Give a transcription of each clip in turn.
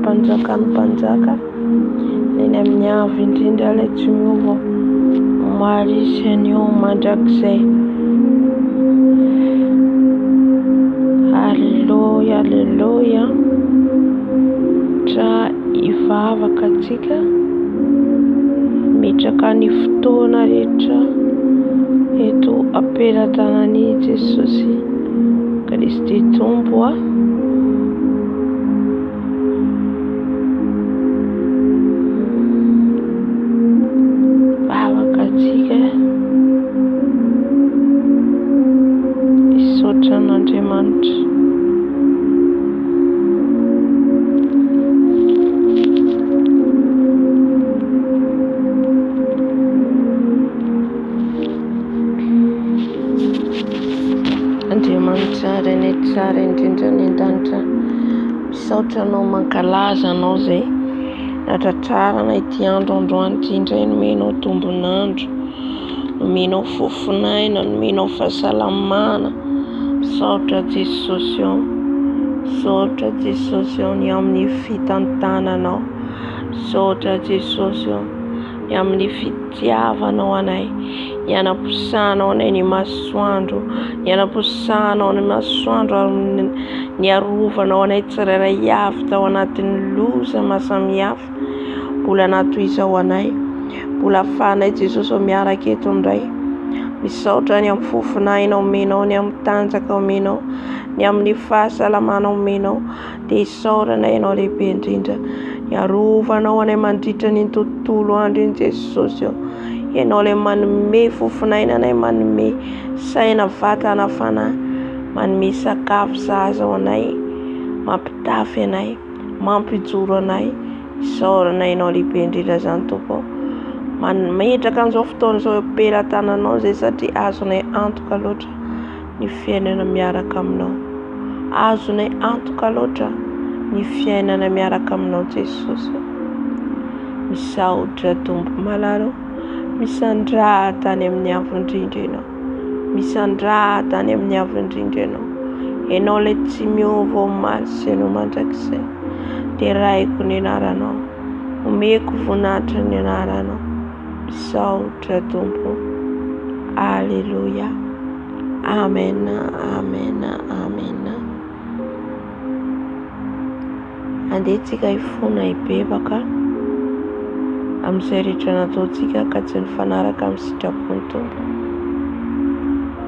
mpanjakan'ny mpanjaka, eny amin'ny avy indrindra ilay tsy miova, marisy an'io mandrakizay. Alleluia, alleluia. Dra hivavaka antsika, metraka ny fotoana rehetra eto ampelantanan'i Jesosy Kristy Tompo. Vavaka antsika hisaotra an'Andriamanitra. Andriamanitra reny tsara indrindra ny an-danitra, misaotra anao, mankalaza anao zay natratrarana ity andro androany ity indray, nomenao tombonandro, nomenao fofinaina, nomenao fahasalamana. Misaotra Jesosy ao, misaotra Jesosy ao ny amin'ny fitantananao, misaotra Jesosy ao ny amin'ny fitiavanao anay, ianam-posahanao anay ny masoandro, ianam-posahanao ny masoandro ary ny arovanao anay tsirairay avy tao anatin'ny loza mahasamihafa. Mbola natohizao anay, mbola ahafahanay Jesosy ao miaraka eto indray. Misaotra ny amin'ny fofinainao omenao, ny amin'ny tanjaka omenao, ny amin'ny fahasalamana omenao, dia isaoranay ianao lehibe indrindra. Iarovanao anay mandritra ny tontolo andro iny Jesosy ao. Ianao ilay manome fofinaina anay, manome saina vatana fanahy, manome sakafo zaza ao anay, mampitafy anay, mampijoro anay. Isaoranay ianao lehibe indrindra zany Tompo. Metraka an'izao fotoana izao ampelantananao zay, satria azonay antoka loatra ny fiainana miaraka aminao. Azonay antoka loatra ny fiainana miaraka aminao Jesosy. Misaotra Tompo malalo, misandraha tany amin'ny avy indrindra ianao, misandraha tany amin'ny avy indrindra ianao. Ianao ilay tsy miova ao maso ianao mandrakizay, dia raiko ny anaranao, omeko voninahitra ny anaranao. Misaotra Tompo. Alleluia. Amen, amen, amen. Andehantsika hifona hibebaka amin'izay rehetra nataontsika ka tsy nifanaraka amin'ny sitrapon'ny Tompo.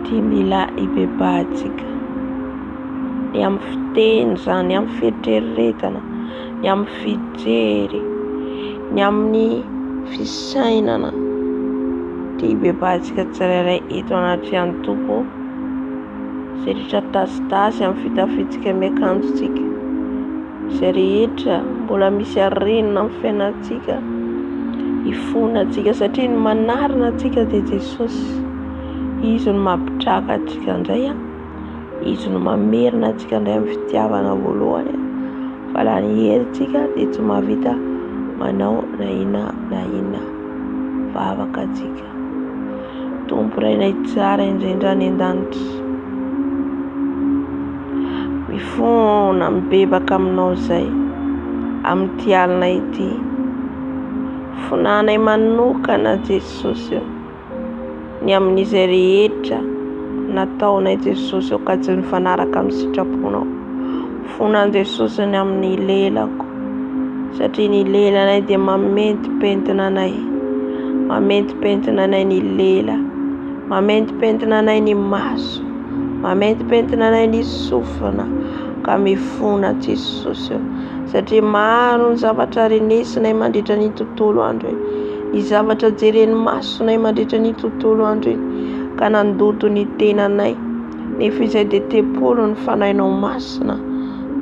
Dia mila hibebahantsika ny amin'ny fiteny zany, ny amin'ny fieritreretana, ny amin'ny fijery, ny amin'ny fisainana. Dia hibebahantsika tsirairay eto anaty an'ny Tompo. Izay rehetra tasitasy amin'ny fitafitsika miakanjotsika, izay rehetra mbola misy arenina amin'ny fiainantsika, hifona antsika satria ny manarina antsika dia Jesosy. Izy no mampitraka antsika indray, izy no mamerina antsika indray amin'ny fitiavana voalohany. Fa laha ny herintsika dia tsy mahavita manao na inona. Vavaka antsika. Tompo rainay tsara indrindra ny an-danitra, mifona mibebaka aminao zay amin'ity alina ity. Fonanay manokana Jesosy ny amin'izay rehetra nataonay Jesosy ao ka tsy nifanaraka amin'ny sitraponao. Fonan Jesosy ny amin'ny lelako, satria ny lelanay dia mamentipentina anay, mamentipentina anay ny lela, mamentipentina anay ny maso, mamentipentina anay ny sofina. Ka mifona Jesosy ao, satria maro ny zavatra renesinay mandritra ny tontolo andro iny, ny zavatra jeren'ny masonay mandritra ny tontolo andro iny, ka nandoto ny tenanay. Nefa izay dia tepolo ny fanahinao masina.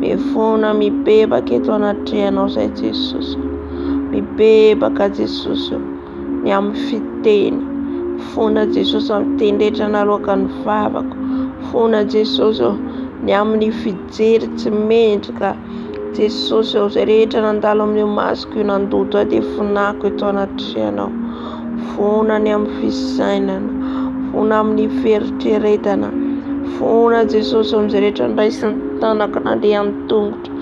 Mifona mibebaka eto anatrehanao zay Jesosy, mibebaka Jesosy ny amin'ny fiteny. Fona Jesosy amin'ny teny rehetra naroaka ny vavako. Fona Jesosy ny amin'ny fijery tsy mendrika. Jesosy izay rehetra nandalo amin'ny masoko io nandoto dia fonako eto anatrehanao. Fona ny amin'ny fisainana, fona amin'ny fieritreretana. Fona Jesosy amin'izay rehetra ndraisy ny tanaka nandeha amin'ny tongotra.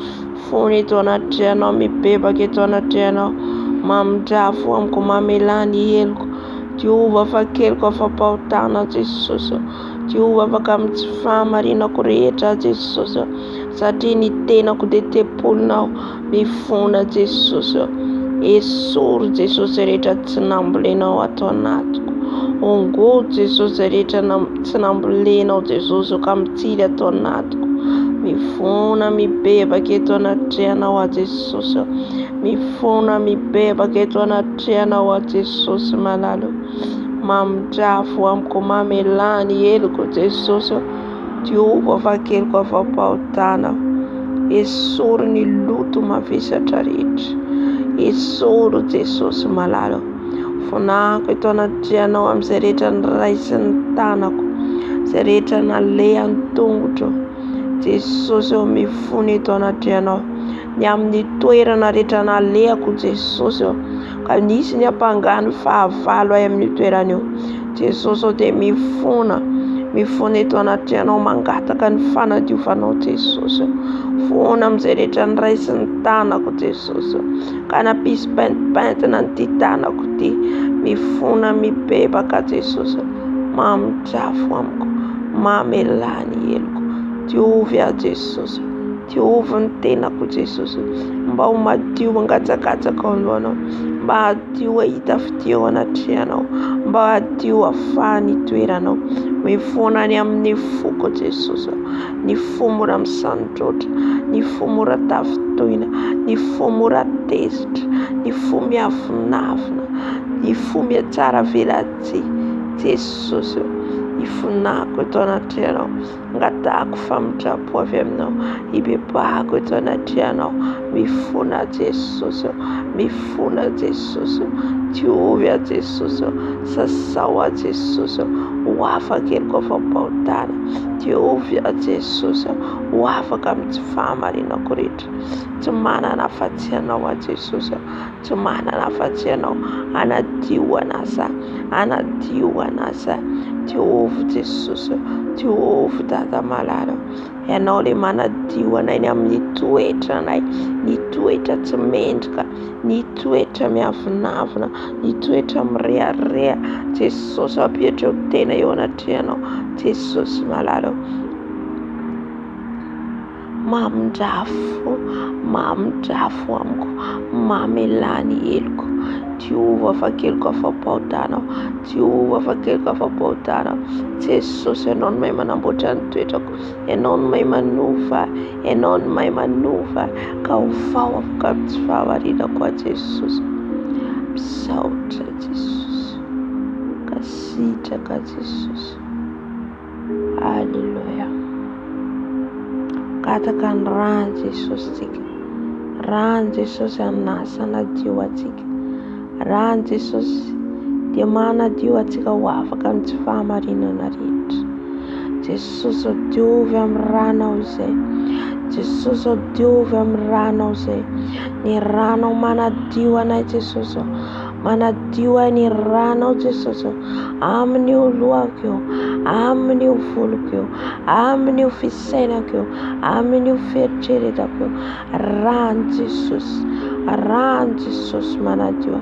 mifono eto anaty-trenao, mibebaka eto anaty-trenao. Mamindrafo amiko, mamelany heloko. Jehovah fakeliko afa-pahotana Jesosy. Jehovah afaka amin'ny tsy fahamarinako rehetra Jesosy, satria ny tenako dia tepolinao. Mifono Jesosy, esory Jesosy rehetra tsy nambolenao ato anatiko. Ongoto Jesosy rehetra tsy nambolenao Jesosy ka mitsily ato anatiko. Mifono mibebaka eto anaty-trenao Jesosy. Mifono mibebaka eto anaty-trenao Jesosy malalo. Mamindrafo amiko, mamelany heloko Jesosy. Jehovah fakeliko afa-pahotana. Esory ny loto mavesatra rehetra. Esory Jesosy malalo. Fonako eto anaty-trenao amin'izay rehetra niraisiny tanako, izay rehetra naleha ny tongotro. Jesosy mifono eto anaty-trenao. Ny amin'ny toerana rehetra nalehako Jesosy, ka nisy ny hampangany fahavalo ahy amin'ny toerana io. Jesosy dia mifono eto anaty-trenao, mangataka ny fanadiofanao Jesosy. Fono amin'izay rehetra niraisiny tanako Jesosy, ka nampisy paintipaintina ny tanako ty. Mifono mibebaka Jesosy. Mamindrafo amiko, mamelany heloko. Diovy Jesosy, diovy ny tenako Jesosy. Mba ho madio mangatsakatsaka ao alohanao, mba hadio hahita fideo anaty-trenao, mba hadio hafahany toeranao. Mifono any amin'ny foko Jesosy. Ny fo mora misandrotra, ny fo mora tafitoina, ny fo mora tezitra, ny fo miavinavina, ny fo miatsara velatsia Jesosy. Ifonako eto anaty-trenao, ngatahako famindrapo avy aminao, ibebahako eto anaty-trenao. Mifono Jesosy, mifono Jesosy. Diovy Jesosy, sasao Jesosy. Ho afaka heloko afa-pahotana. Diovy Jesosy, ho afaka amin'ny tsy fahamarinako rehetra. Tsy manana afa-tsy anao Jesosy, tsy manana afa-tsy anao. Anadio anazy, anadio anazy. Diovy Jesosy, diovy Dada malala. Ianao le manadio anay ny amin'ny toetra anay, ny toetra tsy mendrika, ny toetra miavinavina, ny toetra mirehareha. Jesosy apetrao tena eo anaty-trenao Jesosy malala. Mamindrafo amiko, mamelany heloko. Jehovah fakeliko afa-pahotana. Jehovah fakeliko afa-pahotana. Jesosy, ianao no mahay manamboatra ny toetrako, ianao no mahay manova, ianao no mahay manova, ka ho vao afaka amin'ny tsy fahamarinako Jesosy. Misaotra Jesosy, ka sitraka Jesosy. Alleluia. Gataka ny rano Jesosy tsika, rano Jesosy anasa nadio atsika. Rano Jesosy dia manadio atsika ho afaka amin'ny tsy fahamarinana rehetra. Jesosy diovy amin'ny ranao izay. Jesosy diovy amin'ny ranao izay. Ny ranao manadio anay Jesosy, manadio ahy ny ranao Jesosy, amin'io lohako eo, amin'io voloko eo, amin'io fisainako eo, amin'io fieritreretako eo. Rano Jesosy, rano Jesosy manadio,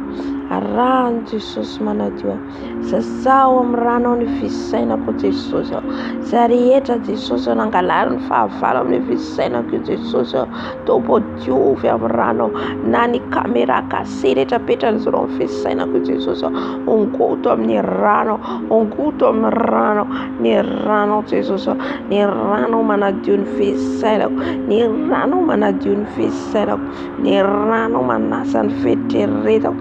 rano Jesosy manadio. Sasao amin'ny ranao ny fisainako Jesosy. Izay rehetra Jesosy nangalary ny fahavalo amin'ny fisainako Jesosy, tobo diovy amin'ny ranao. Na ny caméra cassée rehetra petran'izy ireo amin'ny fisainako Jesosy, ongoto amin'ny rano, ongoto amin'ny rano. Ny rano Jesosy, ny rano manadio ny fisainako, ny rano manadio ny fisainako, ny rano manasa ny fieritreretako.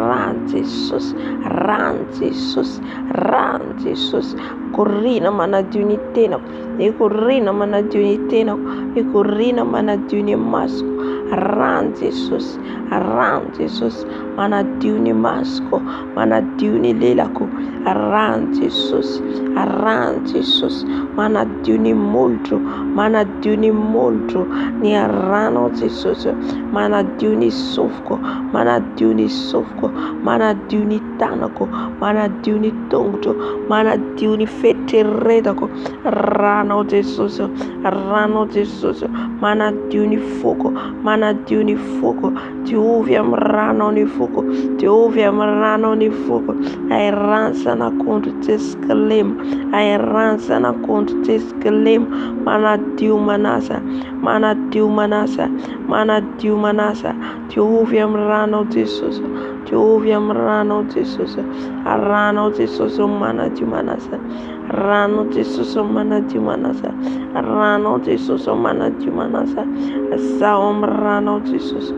Rano Jesosy, rano Jesosy, rano Jesosy. Korina manadio ny tenako, ny korina manadio ny tenako, ny korina manadio ny masoko. Rano Jesosy, rano Jesosy. manadio ny masoko, manadio ny lelako, rano Jesosy, rano Jesosy, manadio ny molotro, manadio ny molotro, ny rano Jesosy, manadio ny sofoko, manadio ny sofoko, manadio ny tanako, manadio ny tongotro, manadio ny fetreretako, rano Jesosy, rano Jesosy, manadio ny foko, manadio ny foko, Diovy amin'ny rano ny foko, Diovy amin'ny rano ny foko, ay ransana contre teskelem, ay ransana contre teskelem, manadio manasa, manadio manasa, manadio manasa, Diovy amin'ny rano Jesosy, Diovy amin'ny rano Jesosy, rano Jesosy manadio manasa, rano Jesosy manadio manasa, rano Jesosy manadio manasa, sao amin'ny rano Jesosy,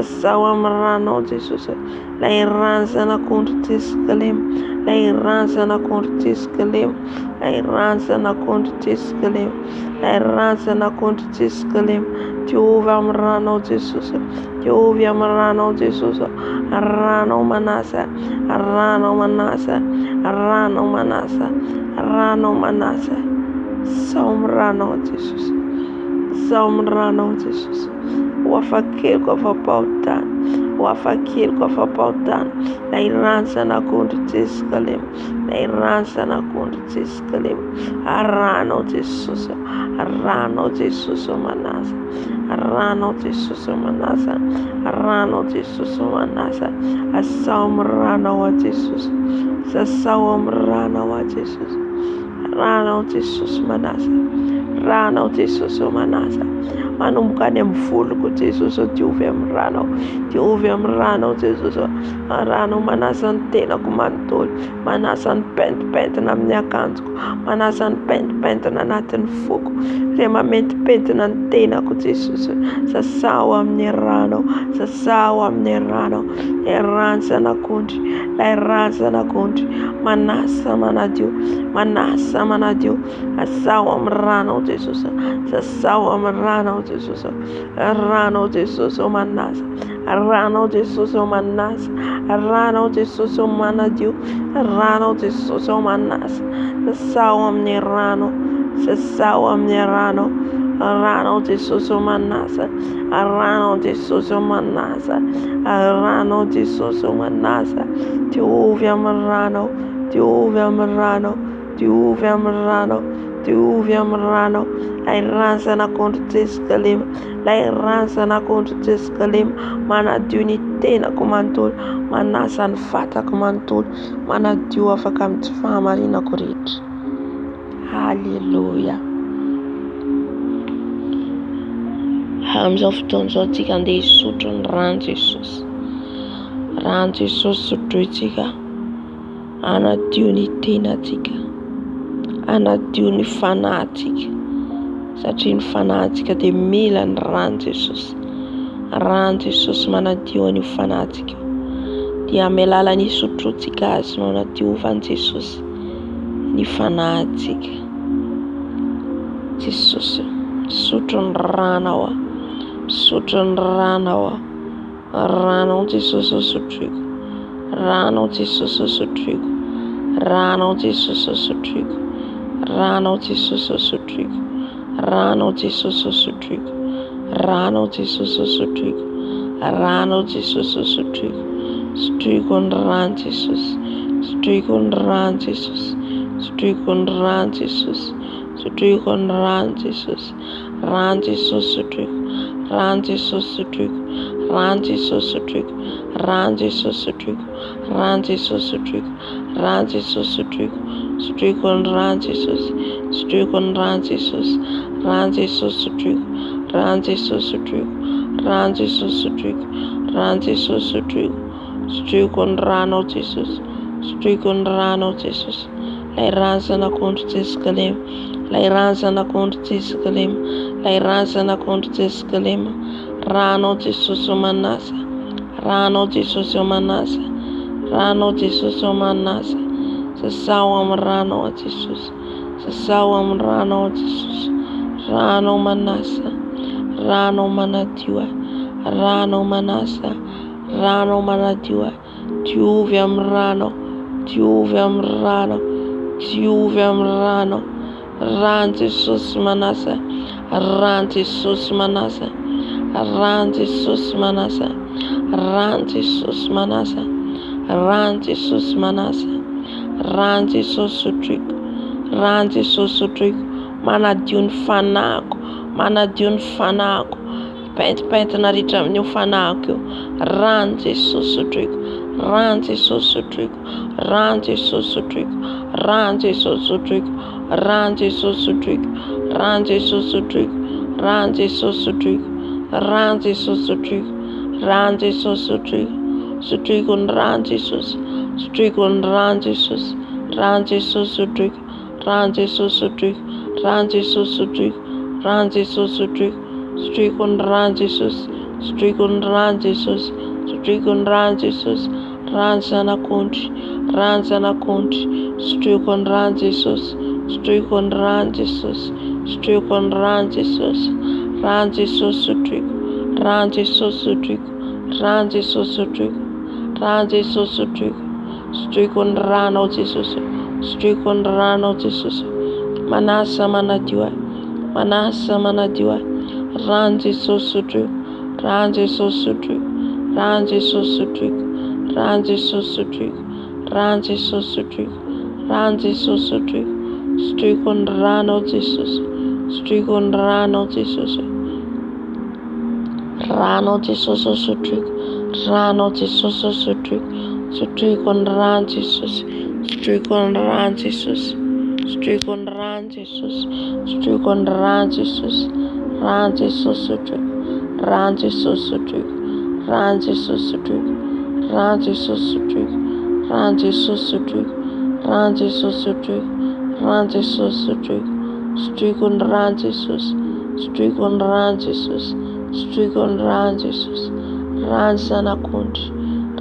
sao amin'ny rano Jesosy, lay ransana contre teskelem, lay ransana contre teskelem, lay ransana contre teskelem, lay ransana contre teskelem, Diovy amin'ny rano Jesosy, Diovy amin'ny rano Jesosy, rano manasa, rano manasa, rano manasa, rano manasa, sao amin'ny rano Jesosy, sao amin'ny rano Jesosy, wafakelo kwa fapautana, wafakelo kwa fapautana, lay ransana contre teskelem, lay ransana contre teskelem, rano Jesosy, rano Jesosy manasa, rano Jesosy manasa, rano Jesosy manasa, sao amin'ny rano Jesosy, sao amin'ny rano Jesosy, rano Jesosy manasa, rano Jesosy manasa, manomboka any amin'ny voloko Jesosy, Diovy amin'ny rano, Diovy amin'ny rano Jesosy, rano manasa ny tenako manontolo, manasa ny pentipentina amin'ny akanjoko, manasa ny pentipentina anatin'ny foko, izay mamentipentina ny tenako Jesosy, sao amin'ny rano, sao amin'ny rano, ransana kontry, lay ransana kontry, manasa manadio, manasa manadio, sao amin'ny rano Jesosy, sao amin'ny rano Jesosy, rano Jesosy manasa, rano Jesosy manasa, rano Jesosy manadio, rano Jesosy manasa, sao amin'ny rano, sao amin'ny rano, rano Jesosy manasa, rano Jesosy manasa, rano Jesosy manasa, Diovy amin'ny rano, Diovy amin'ny rano, Diovy amin'ny rano, Diovy amin'ny rano, lay ransana contre teskelem, lay ransana contre teskelem, manadio ny tenako manontolo, manasa ny vatako manontolo, manadio afaka amin'ny tsy fahamarinako rehetra. Halleluja. Amin'izao fotoana izao tsika andeha hisotro ny rano Jesosy, rano Jesosy sotroitsika, anadio ny tenatsika, anadio ny fanahintsika, satria ny fanahintsika dia mila ny rano Jesosy, rano Jesosy manadio ny fanahintsika, dia amin'ny alalan'ny sotrotsika azy no anadiovan'i Jesosy ny fanahintsika. Jesosy, sotro ny rano ao, sotro ny rano ao, rano Jesosy sotroiko, rano Jesosy sotroiko, rano Jesosy sotroiko, rano Jesosy sotroiko, rano Jesosy sotroiko, rano Jesosy sotroiko, rano Jesosy sotroiko, sotroiko ny rano Jesosy, sotroiko ny rano Jesosy, sotroiko ny rano Jesosy, sotroiko ny rano Jesosy, rano Jesosy sotroiko, rano Jesosy sotroiko, rano Jesosy sotroiko, rano Jesosy sotroiko, rano Jesosy sotroiko, rano Jesosy sotroiko, sotroiko ny rano Jesosy, sotroiko ny rano Jesosy, rano Jesosy sotroiko, rano Jesosy sotroiko, rano Jesosy sotroiko, rano Jesosy sotroiko, sotroiko ny rano Jesosy, sotroiko ny rano Jesosy, lay ransana contre teskelem, lay ransana contre teskelem, lay ransana contre teskelem, rano Jesosy manasa, rano Jesosy manasa, rano Jesosy manasa, sao amin'ny rano Jesosy, sao amin'ny rano Jesosy, rano manasa, rano manadio, rano manasa, rano manadio e, diovy amin'ny rano, diovy amin'ny rano, diovy amin'ny rano, rano Jesosy manasa, rano Jesosy manasa, rano Jesosy manasa, rano Jesosy manasa, rano Jesosy manasa, rano Jesosy sotriko, rano Jesosy sotriko, manadio ny fanako, manadio ny fanako, paintipaintina ritra amin'io fanako io, rano Jesosy sotriko, rano Jesosy sotriko, rano Jesosy sotriko, rano Jesosy sotriko, rano Jesosy sotriko, rano Jesosy sotriko, rano Jesosy sotriko, rano Jesosy sotriko, rano Jesosy sotriko, sotriko ny rano Jesosy, sotriko ny rano Jesosy, rano Jesosy sotriko, rano Jesosy sotriko, rano Jesosy sotriko, rano Jesosy sotriko, sotriko ny rano Jesosy, sotriko ny rano Jesosy, sotriko ny rano Jesosy, rano zanak'ondry, rano zanak'ondry, sotriko ny rano Jesosy, sotriko ny rano Jesosy, sotriko ny rano Jesosy, rano Jesosy sotriko, rano Jesosy sotriko, rano Jesosy sotriko, rano Jesosy sotriko, sotriko ny rano Jesosy, sotriko ny rano Jesosy, manasa manadio e, manasa manadio e, rano Jesosy sotriko, rano Jesosy sotriko, rano Jesosy sotriko, rano Jesosy sotriko, rano Jesosy sotriko, rano Jesosy sotriko, sotriko ny rano Jesosy, sotriko ny rano Jesosy, rano Jesosy sotriko, rano Jesosy sotriko, sotriko ny rano Jesosy, sotriko ny rano Jesosy, sotriko ny rano Jesosy, sotriko ny rano Jesosy, rano Jesosy sotriko, rano Jesosy sotriko, rano Jesosy sotriko, rano Jesosy sotriko, rano Jesosy sotriko, rano Jesosy sotriko, rano Jesosy sotriko, sotriko ny rano Jesosy, sotriko ny rano Jesosy, sotriko ny rano Jesosy, rano zanak'ondry,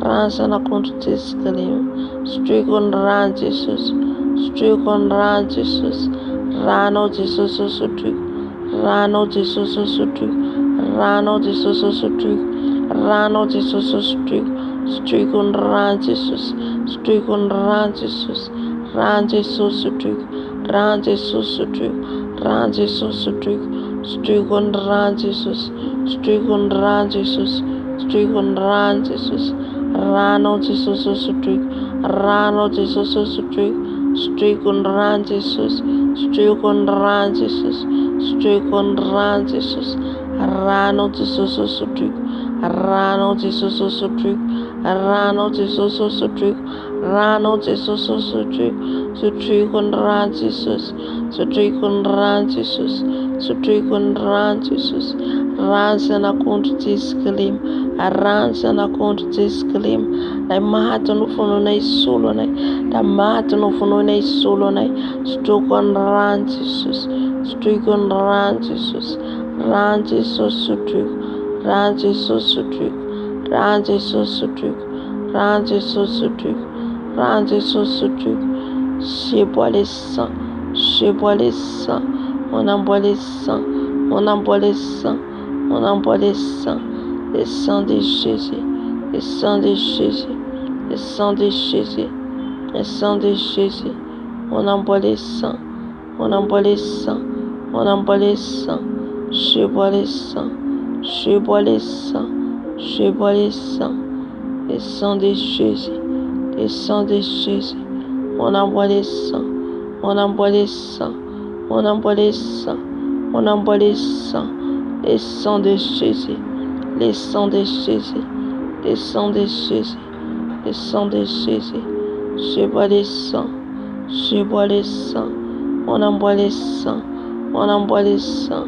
rano zanak'ondry Jesikilimo, sotriko ny rano Jesosy, sotriko ny rano Jesosy, rano Jesosy sotriko, rano Jesosy sotriko, rano Jesosy sotriko, rano Jesosy sotriko, sotriko ny rano Jesosy, sotriko ny rano Jesosy, rano Jesosy sotriko, rano Jesosy sotriko, rano Jesosy sotriko, sotriko ny rano Jesosy, sotriko ny rano Jesosy, sotriko ny rano Jesosy, rano Jesosy sotriko, rano Jesosy sotriko, sotriko ny rano Jesosy, sotriko ny rano Jesosy, sotriko ny rano Jesosy, rano Jesosy sotriko, rano Jesosy sotriko, rano Jesosy sotriko, rano Jesosy sotriko, sotriko ny rano Jesosy, sotriko ny rano Jesosy, sotriko ny rano Jesosy, rano zanak'ondry Jesikilimo, rano zanak'ondry Jesikilimo, ilay maty no vonoinay solo anay, da maty no vonoinay solo anay, sotroko ny rano Jesosy, sotriko ny rano Jesosy, rano Jesosy sotriko, rano Jesosy sotriko, rano Jesosy sotriko, rano Jesosy sotriko, rano Jesosy sotriko, je bois le sang, je bois le sang, on envoie le sang, on envoie le sang, on envoie le sang de Jésus, le sang de Jésus, le sang de Jésus, le sang de Jésus, on envoie le sang, on envoie le sang, on envoie le sang, je bois le sang, je bois le sang, je bois le sang de Jésus, le sang de Jésus, on envoie le sang, on envoie le sang, on envoie le sang, on envoie le sang de Jésus, le sang de Jésus, le sang de Jésus, le sang de Jésus, je bois le sang, je bois le sang, on envoie le sang, on envoie le sang,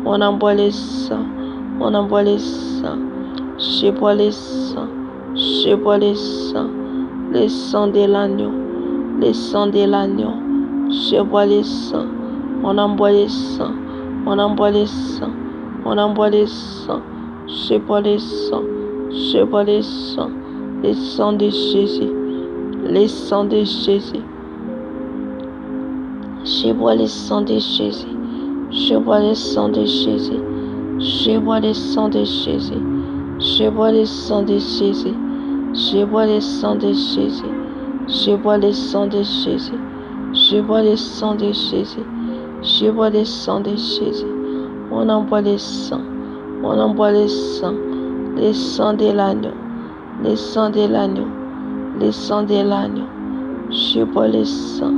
on envoie le sang, on envoie le sang, je bois le sang, je bois le sang de l'agneau, le sang de l'agneau, je bois le sang, on envoie le sang, on envoie le sang, on envoie le sang, je bois le sang, je bois le sang de Jésus, le sang de Jésus, je bois le sang de Jésus, je bois le sang de Jésus, je bois le sang de Jésus, Je bois le sang de Jésus. Je bois le sang de Jésus. Je bois le sang de Jésus. Je bois le sang de Jésus. Je bois le sang de Jésus. On envoie le sang. On envoie le sang. Le sang de l'agneau. Le sang de l'agneau. Le sang de l'agneau. Je bois le sang.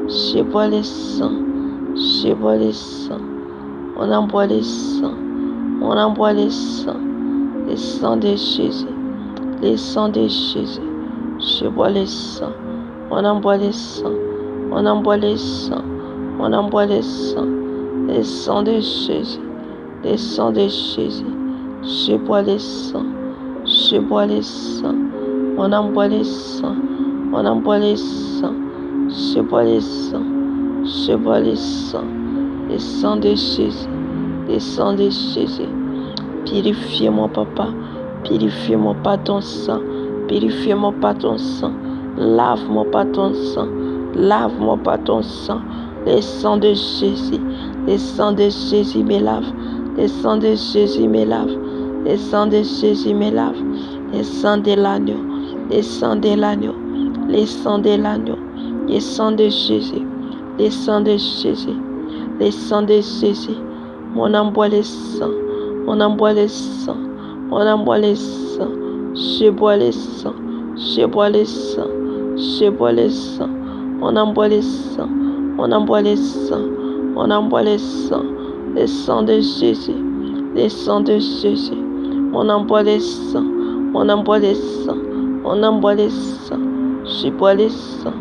Je bois le sang. Je bois le sang. On envoie le sang. On envoie le sang. Le sang de Jésus. Le sang de Jésus. Je bois le sang. On envoie le sang. On envoie le sang. On envoie le sang. Le sang de Jésus. Le sang de Jésus. Je bois le sang. Je bois le sang. On envoie le sang. On envoie le sang. Je bois le sang. Je bois le sang. Le sang de Jésus. Le sang de Jésus. Purifie-moi, papa. Purifie-moi par ton sang. Purifie-moi par ton sang. Lave-moi par ton sang. Lave-moi par ton sang. Le sang de Jésus. Le sang de Jésus me lave. Le sang de Jésus me lave. Le sang de Jésus me lave. Le sang de l'agneau. Le sang de l'agneau. Le sang de l'agneau. Le sang de Jésus. Le sang de Jésus. Le sang de Jésus. On envoie le sang. On envoie le sang. On envoie le sang. Je bois le sang. Je bois le sang. Je bois le sang. On envoie le sang. On envoie le sang. On envoie le sang. Le sang de Jésus. Le sang de Jésus. On envoie le sang. On envoie le sang. On envoie le sang. Je bois le sang.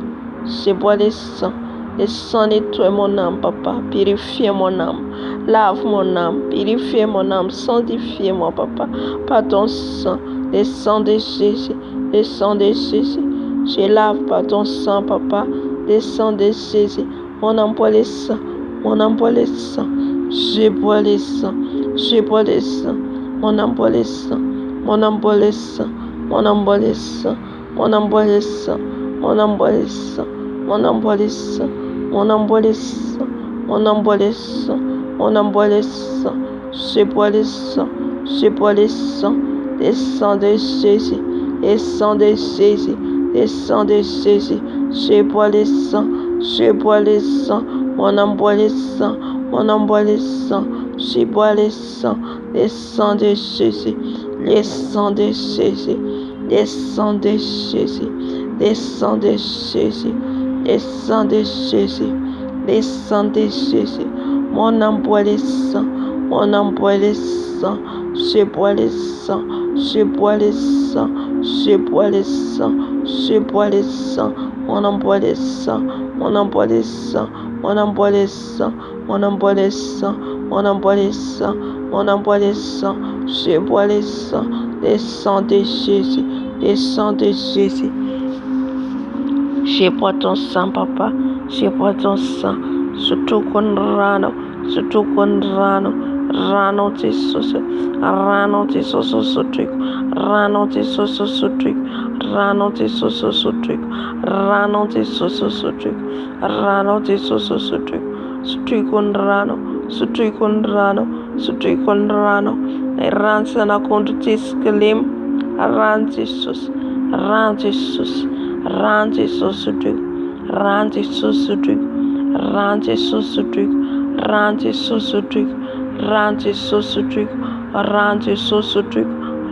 Je bois le sang. Le sang nettoie mon âme, papa. Purifie mon âme. Lave mon âme. Purifie mon âme. Sanctifie-moi, papa. Par ton sang. Le sang de Jésus. Le sang de Jésus. Je lave par ton sang, papa. Le sang de Jésus. On envoie le sang. On envoie le sang. Je bois le sang. Je bois le sang. On envoie le sang. On envoie le sang. On envoie le sang. On envoie le sang. On envoie le sang. On envoie le sang. On envoie le sang. On envoie le sang. On envoie le sang. Je bois le sang. Je bois le sang. Le sang de Jésus. Le sang de Jésus. Le sang de Jésus. Je bois le sang. Je bois le sang. On envoie le sang. On envoie le sang. Je bois le sang. Le sang de Jésus. Le sang de Jésus. Le sang de Jésus. Le sang de Jésus. Le sang de Jésus. Le sang de Jésus. On envoie le sang. On envoie le sang. Je bois le sang. Je bois le sang. Je bois le sang. Je bois le sang. On envoie le sang. On envoie le sang. On envoie le sang. On envoie le sang. On envoie le sang. On envoie le sang. Je bois le sang. Le sang de Jésus. Le sang de Jésus. Je bois ton sang, papa. Je bois ton sang. Surtout con rano. Surtout con rano. Rano te soso. Rano te soso sotric. Rano te soso sotric. Rano te soso sotric. Rano te soso sotric. Rano te soso sotric. Sotric con rano. Sotric con rano. Sotric con rano. Ranza na conto te scalim. Ranzi sus. Ranzi sus. Ranzi sosotric. Ranzi sosotric. Ranzi sosotric. Ranzi sosotric. Ranzi sosotric. Ranzi sosotric.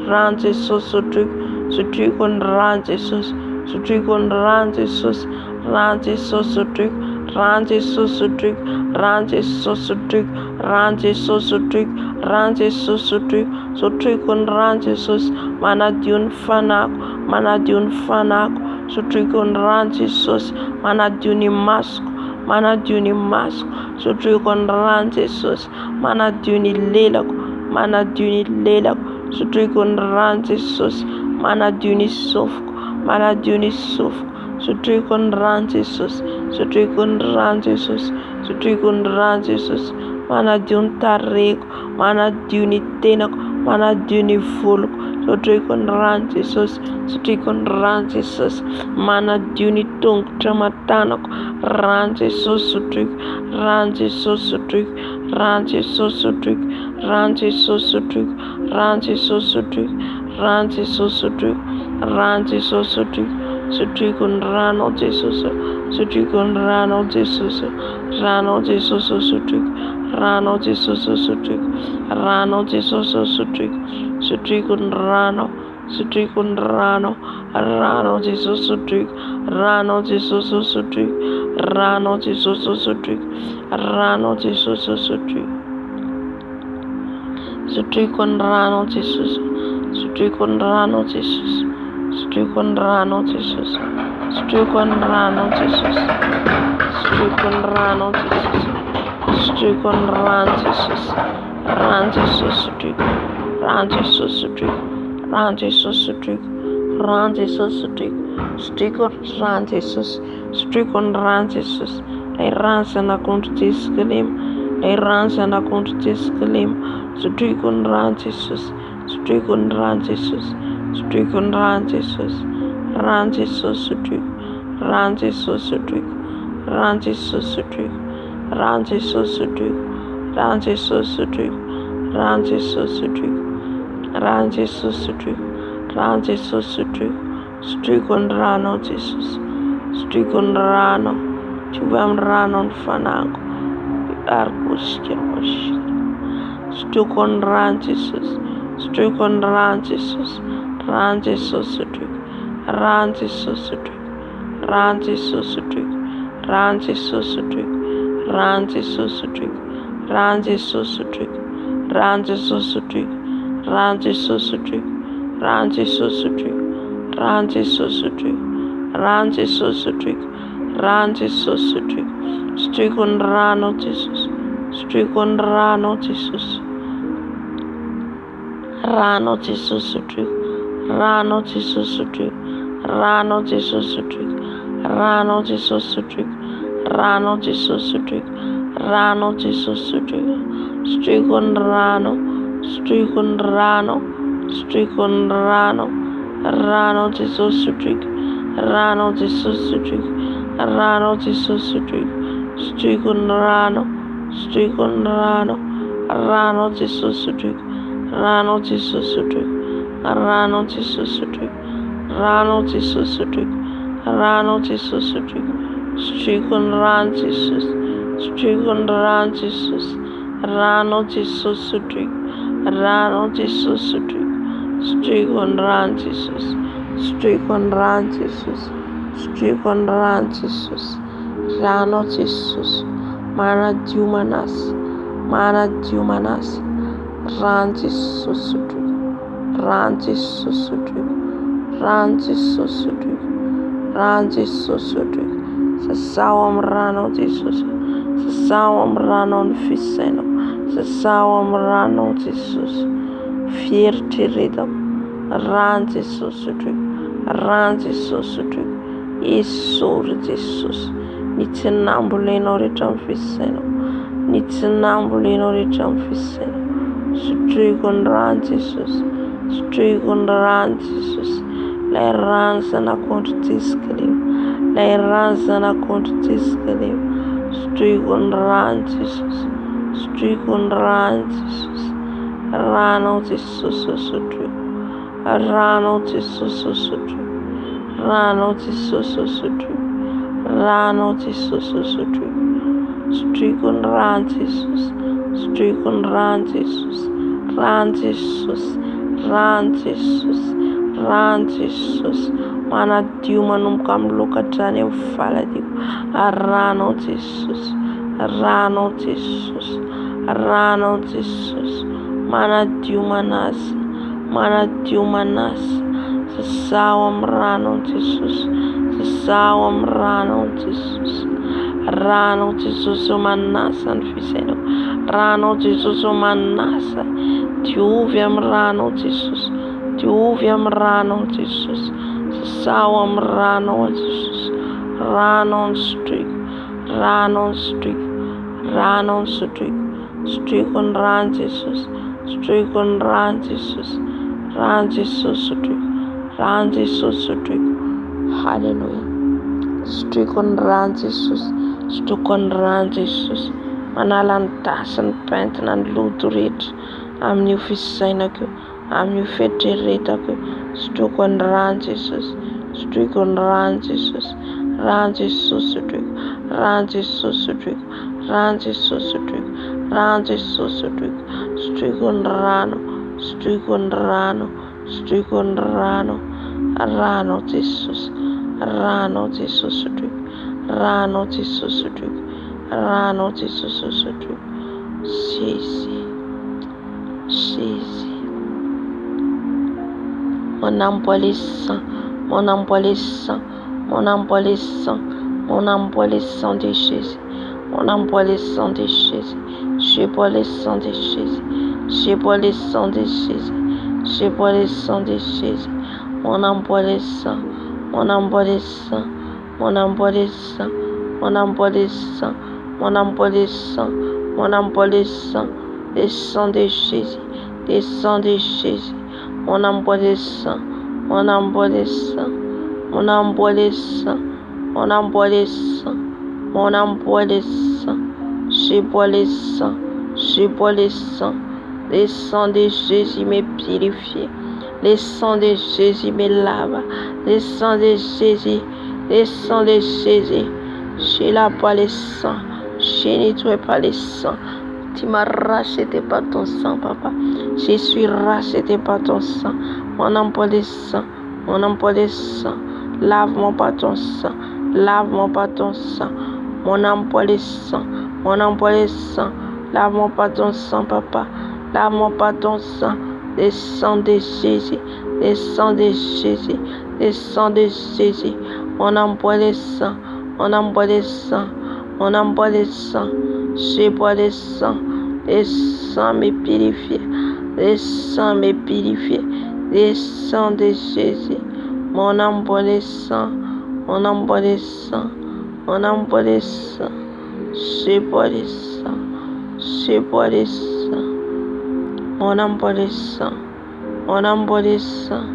Ranzi sosotric. Sotric on ranzi sus. Sotric on ranzi sus. Ranzi sosotric. Ranzi sosotric. Ranzi sosotric. Ranzi sosotric. Ranzi sosotric. Sotric on ranzi sus. Manadiun fanak. Manadiun fanak. Sotric on ranzi sus. Manadiuni mask. Manadiuni mask. Sotric on ranzi sus. Manadiuni lelak. Manadiuni lelak. Sotric on ranzi sus. Manadiuni sofk. Manadiuni sofk. Sotric on ranzi sus. Sotric on ranzi sus. Sotric on ranzi sus. Manadiun tarek. Manadiuni tenak. Manadiuni volk. Sotric on ranzi sus. Sotric on ranzi sus. Manadiuni tonk tramatanok. Ranzi sus sotric. Ranzi sus sotric. Rano Jesus stryk. Rano Jesus stryk. Rano Jesus stryk. Rano Jesus stryk. Rano Jesus stryk. Stryk ny rano Jesus. Stryk ny rano Jesus. Rano Jesus stryk. Rano Jesus stryk. Rano Jesus stryk. Stryk ny rano. Stryk ny rano. Rano Jesus stryk. Rano Jesus stryk. Rano Jesus stryk. Rano Jesus stryk. Stryk ny rano Jesus. Stryk ny rano Jesus. Stryk ny rano Jesus. Stryk ny rano Jesus. Stryk ny rano Jesus. Stryk ny rano Jesus. Rano Jesus stryk. Rano Jesus stryk. Rano Jesus stryk. Rano Jesus stryk. Stryk ny rano Jesus. Stryk ny rano Jesus. Lay rano zanak'ondry Jesy Kilema. Lay rano zanak'ondry Jesy Kilema. Stryk ny rano Jesus. Stryk ny rano Jesus. Stryk ny rano Jesus. Rano Jesus stryk. Rano Jesus stryk. Rano Jesus stryk. Rano Jesus stryk. Rano Jesus stryk. Rano Jesus stryk. Rano Jesus stryk. Rano Jesus stryk. Stryk ny rano Jesus. Stryk ny rano. Diovy amin'ny rano ny fanahiniko. Arikosika mashika. Stryk ny rano Jesus. Stryk ny rano Jesus. Rano Jesus stryk. Rano Jesus stryk. Rano Jesus stryk. Rano Jesus stryk. Rano Jesus stryk. Rano Jesus stryk. Rano Jesus stryk. Rano Jesus stryk. Rano Jesus stryk. Rano Jesus stryk. Rano Jesus stryk. Rano Jesus stryk. Stryk ny rano Jesus. Stryk ny rano Jesus. Rano Jesus stryk. Rano Jesus stryk. Rano Jesus stryk. Rano Jesus stryk. Rano Jesus stryk. Rano Jesus stryk. Stryk ny rano. Stryk ny rano. Stryk ny rano. Rano Jesus stryk. Rano Jesus stryk. Rano Jesus stryk. Stryk ny rano. Stryk ny rano. Rano Jesus stryk. Rano Jesus stryk. Rano Jesus stryk. Rano Jesus stryk. Rano Jesus stryk. Stryk ny rano Jesus. Stryk ny rano Jesus. Rano Jesus stryk. Rano Jesus stryk. Stryk ny rano Jesus. Stryk ny rano Jesus. Stryk ny rano Jesus. Rano Jesus. Manadio manasa. Manadio manasa. Rano Jesus stryk. Rano Jesus stryk. Rano Jesus stryk. Rano Jesus stryk. Sasao amin'ny rano Jesus. Sasao amin'ny rano ny fisainao. Sasao amin'ny rano Jesus. Fieritreretako. Rano Jesus stryk. Rano Jesus stryk. Esory Jesus. Ny tsinambolenao rehetra amin'ny fisainao. Ny tsinambolenao rehetra amin'ny fisainao. Stryk ny rano Jesus. Stryk ny rano Jesus. Lay rano zanak'ondry Jesy Kilema. Lay rano zanak'ondry Jesy Kilema. Stryk ny rano Jesus. Stryk ny rano Jesus. Rano Jesus stryk. Rano Jesus stryk. Rano Jesus stryk. Rano Jesus stryk. Stryk ny rano Jesus. Stryk ny rano Jesus. Rano Jesus. Rano Jesus. Rano Jesus. Manadio manomboka amin'ny lokadrany amin'ny faladiko. Rano Jesus. Rano Jesus. Rano Jesus. Manadio manasa. Manadio manasa. Sasao amin'ny rano Jesus. Sasao amin'ny rano Jesus. Rano Jesus manasa ny fisainao. Rano Jesus manasa. Diovy amin'ny rano Jesus. Diovy amin'ny rano Jesus. Sasao amin'ny rano Jesus. Rano stryk. Rano stryk. Rano stryk. Stryk ny rano Jesus. Stryk ny rano Jesus. Rano Jesus stryk. Rano Jesus stryk. Hallelujah. Stryk ny rano Jesus. Stryk ny rano Jesus. manala ny tasy ny pentina ny loto rehetra amin'io fisainako io, amin'io fieritreretako io. Sotroiko ny rano Jesosy, sotroiko ny rano Jesosy, rano Jesosy sotroiko, rano Jesosy sotroiko, rano Jesosy sotroiko, rano Jesosy sotroiko, sotroiko ny rano, sotroiko ny rano, sotroiko ny rano, rano Jesosy, rano Jesosy sotroiko, rano Jesosy sotroiko, rano Jesosy sotroiko. Jésus, Jésus. Mon âme boit les sang, mon âme boit les sang, mon âme boit les sang, mon âme boit les sang de Jésus, mon âme boit les sang de Jésus, je bois les sang de Jésus, je bois les sang de Jésus, je bois les sang de Jésus, mon âme boit les sang, mon âme boit les sang, mon âme boit les sang, mon âme boit les sang, mon âme boit les sang, mon âme boit les sang, les sang de Jésus, les sang de Jésus. Mon âme boit les sang, mon âme boit les sang, mon âme boit les sang, mon âme boit les sang, mon âme boit les sang, je bois les sang, je bois les sang. Les sangs de Jésus me purifie, les sangs de Jésus me lave, les sangs de Jésus, les sangs de Jésus. Je lave pas les sangs, je nettoie pas les sangs. Tu m'as racheté par ton sang, papa. Je suis racheté par ton sang. Mon âme pour les sang, mon âme pour les sang. Lave-moi par ton sang, lave-moi par ton sang. Mon âme pour les sang, mon âme pour les sang. Lave-moi par ton sang, papa. Lave-moi par ton sang. Les sangs de Jésus, les sangs de Jésus, les sangs de Jésus. Mon âme pour les sang, mon âme pour les sang, mon âme pour les sang. Je bois les sangs me purifient, les sangs me purifient, les sangs de Jésus. Mon âme boit les sangs, mon âme boit les sangs, mon âme boit les sangs. Je bois les sangs, je bois les sangs. Mon âme boit les sangs, mon âme boit les sangs,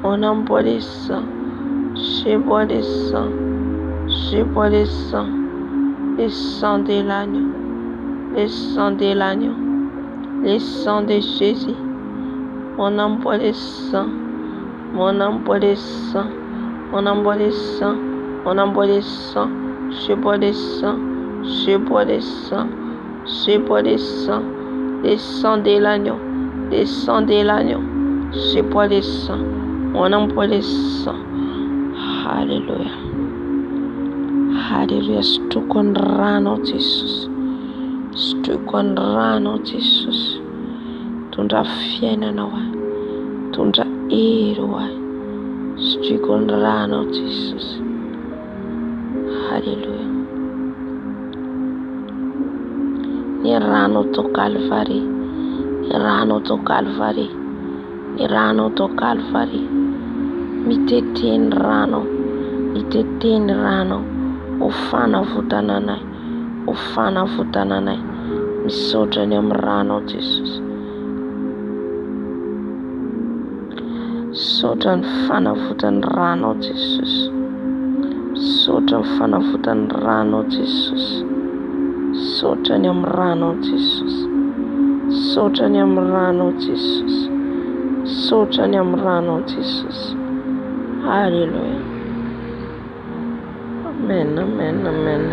mon âme boit les sangs. Je bois les sangs, je bois les sangs, les sangs de l'agneau. Les sangs de l'agneau, les sangs de Jésus. Mon âme boit les sangs, mon âme boit les sangs, mon âme boit les sangs, mon âme boit les sangs. Je bois les sangs, je bois les sangs, je bois les sangs, les sangs de l'agneau, les sangs de l'agneau. Je bois les sangs, mon âme boit les sangs. Alléluia, Alléluia. Sotroiko ny rano Jesosy. Sotroiko ny rano Jesosy. Tondra fiainana ho ahy, tondra hery ho ahy. Sotroiko ny rano Jesosy. Alléluia. Ny rano tao Calvary, ny rano tao Calvary, ny rano tao Calvary. Mitete ny rano, mitete ny rano. Ho fanavotana anay, ho fanavotana anay. Misaotra ny amin'ny rano Jesosy. Misaotra ny fanavotany rano Jesosy. Misaotra ny fanavotany rano Jesosy. Misaotra ny amin'ny rano Jesosy. Misaotra ny amin'ny rano Jesosy. Misaotra ny amin'ny rano Jesosy. Alléluia. Amen, amen, amen.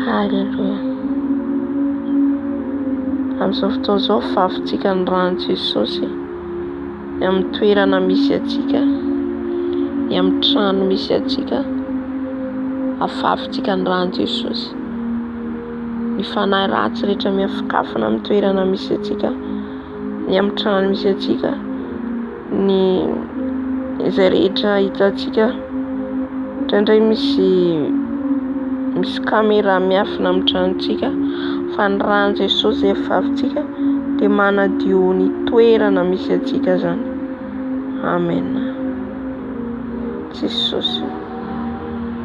Alléluia. Amin'izao fotoana izao fahafintsika ny rano Jesosy ny amin'ny toerana misy atsika, ny amin'ny trano misy atsika. Afafintsika ny rano Jesosy. Ny fanahy ratsy rehetra miafakafana amin'ny toerana misy atsika, ny amin'ny trano misy atsika, ny izay rehetra hitantsika. Indraindray misy caméra miafina amin'ny tranontsika, fa ny rano Jesosy zay afafintsika dia manadio ny toerana misy atsika zany. Amen. Jesosy,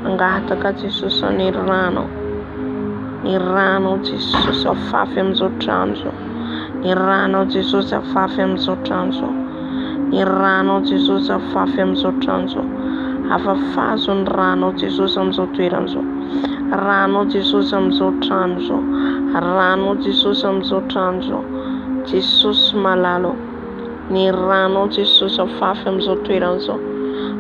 angataka Jesosy ny rano Jesosy afafy amin'izao trano zao. Ny rano Jesosy afafy amin'izao trano zao. Ny rano Jesosy afafy amin'izao trano zao. afafazo ny ranao Jesosy amin'izao toerana izao. Ranao Jesosy amin'izao trano izao. Ranao Jesosy amin'izao trano izao. Jesosy malalo. Ny ranao Jesosy afafy amin'izao toerana izao.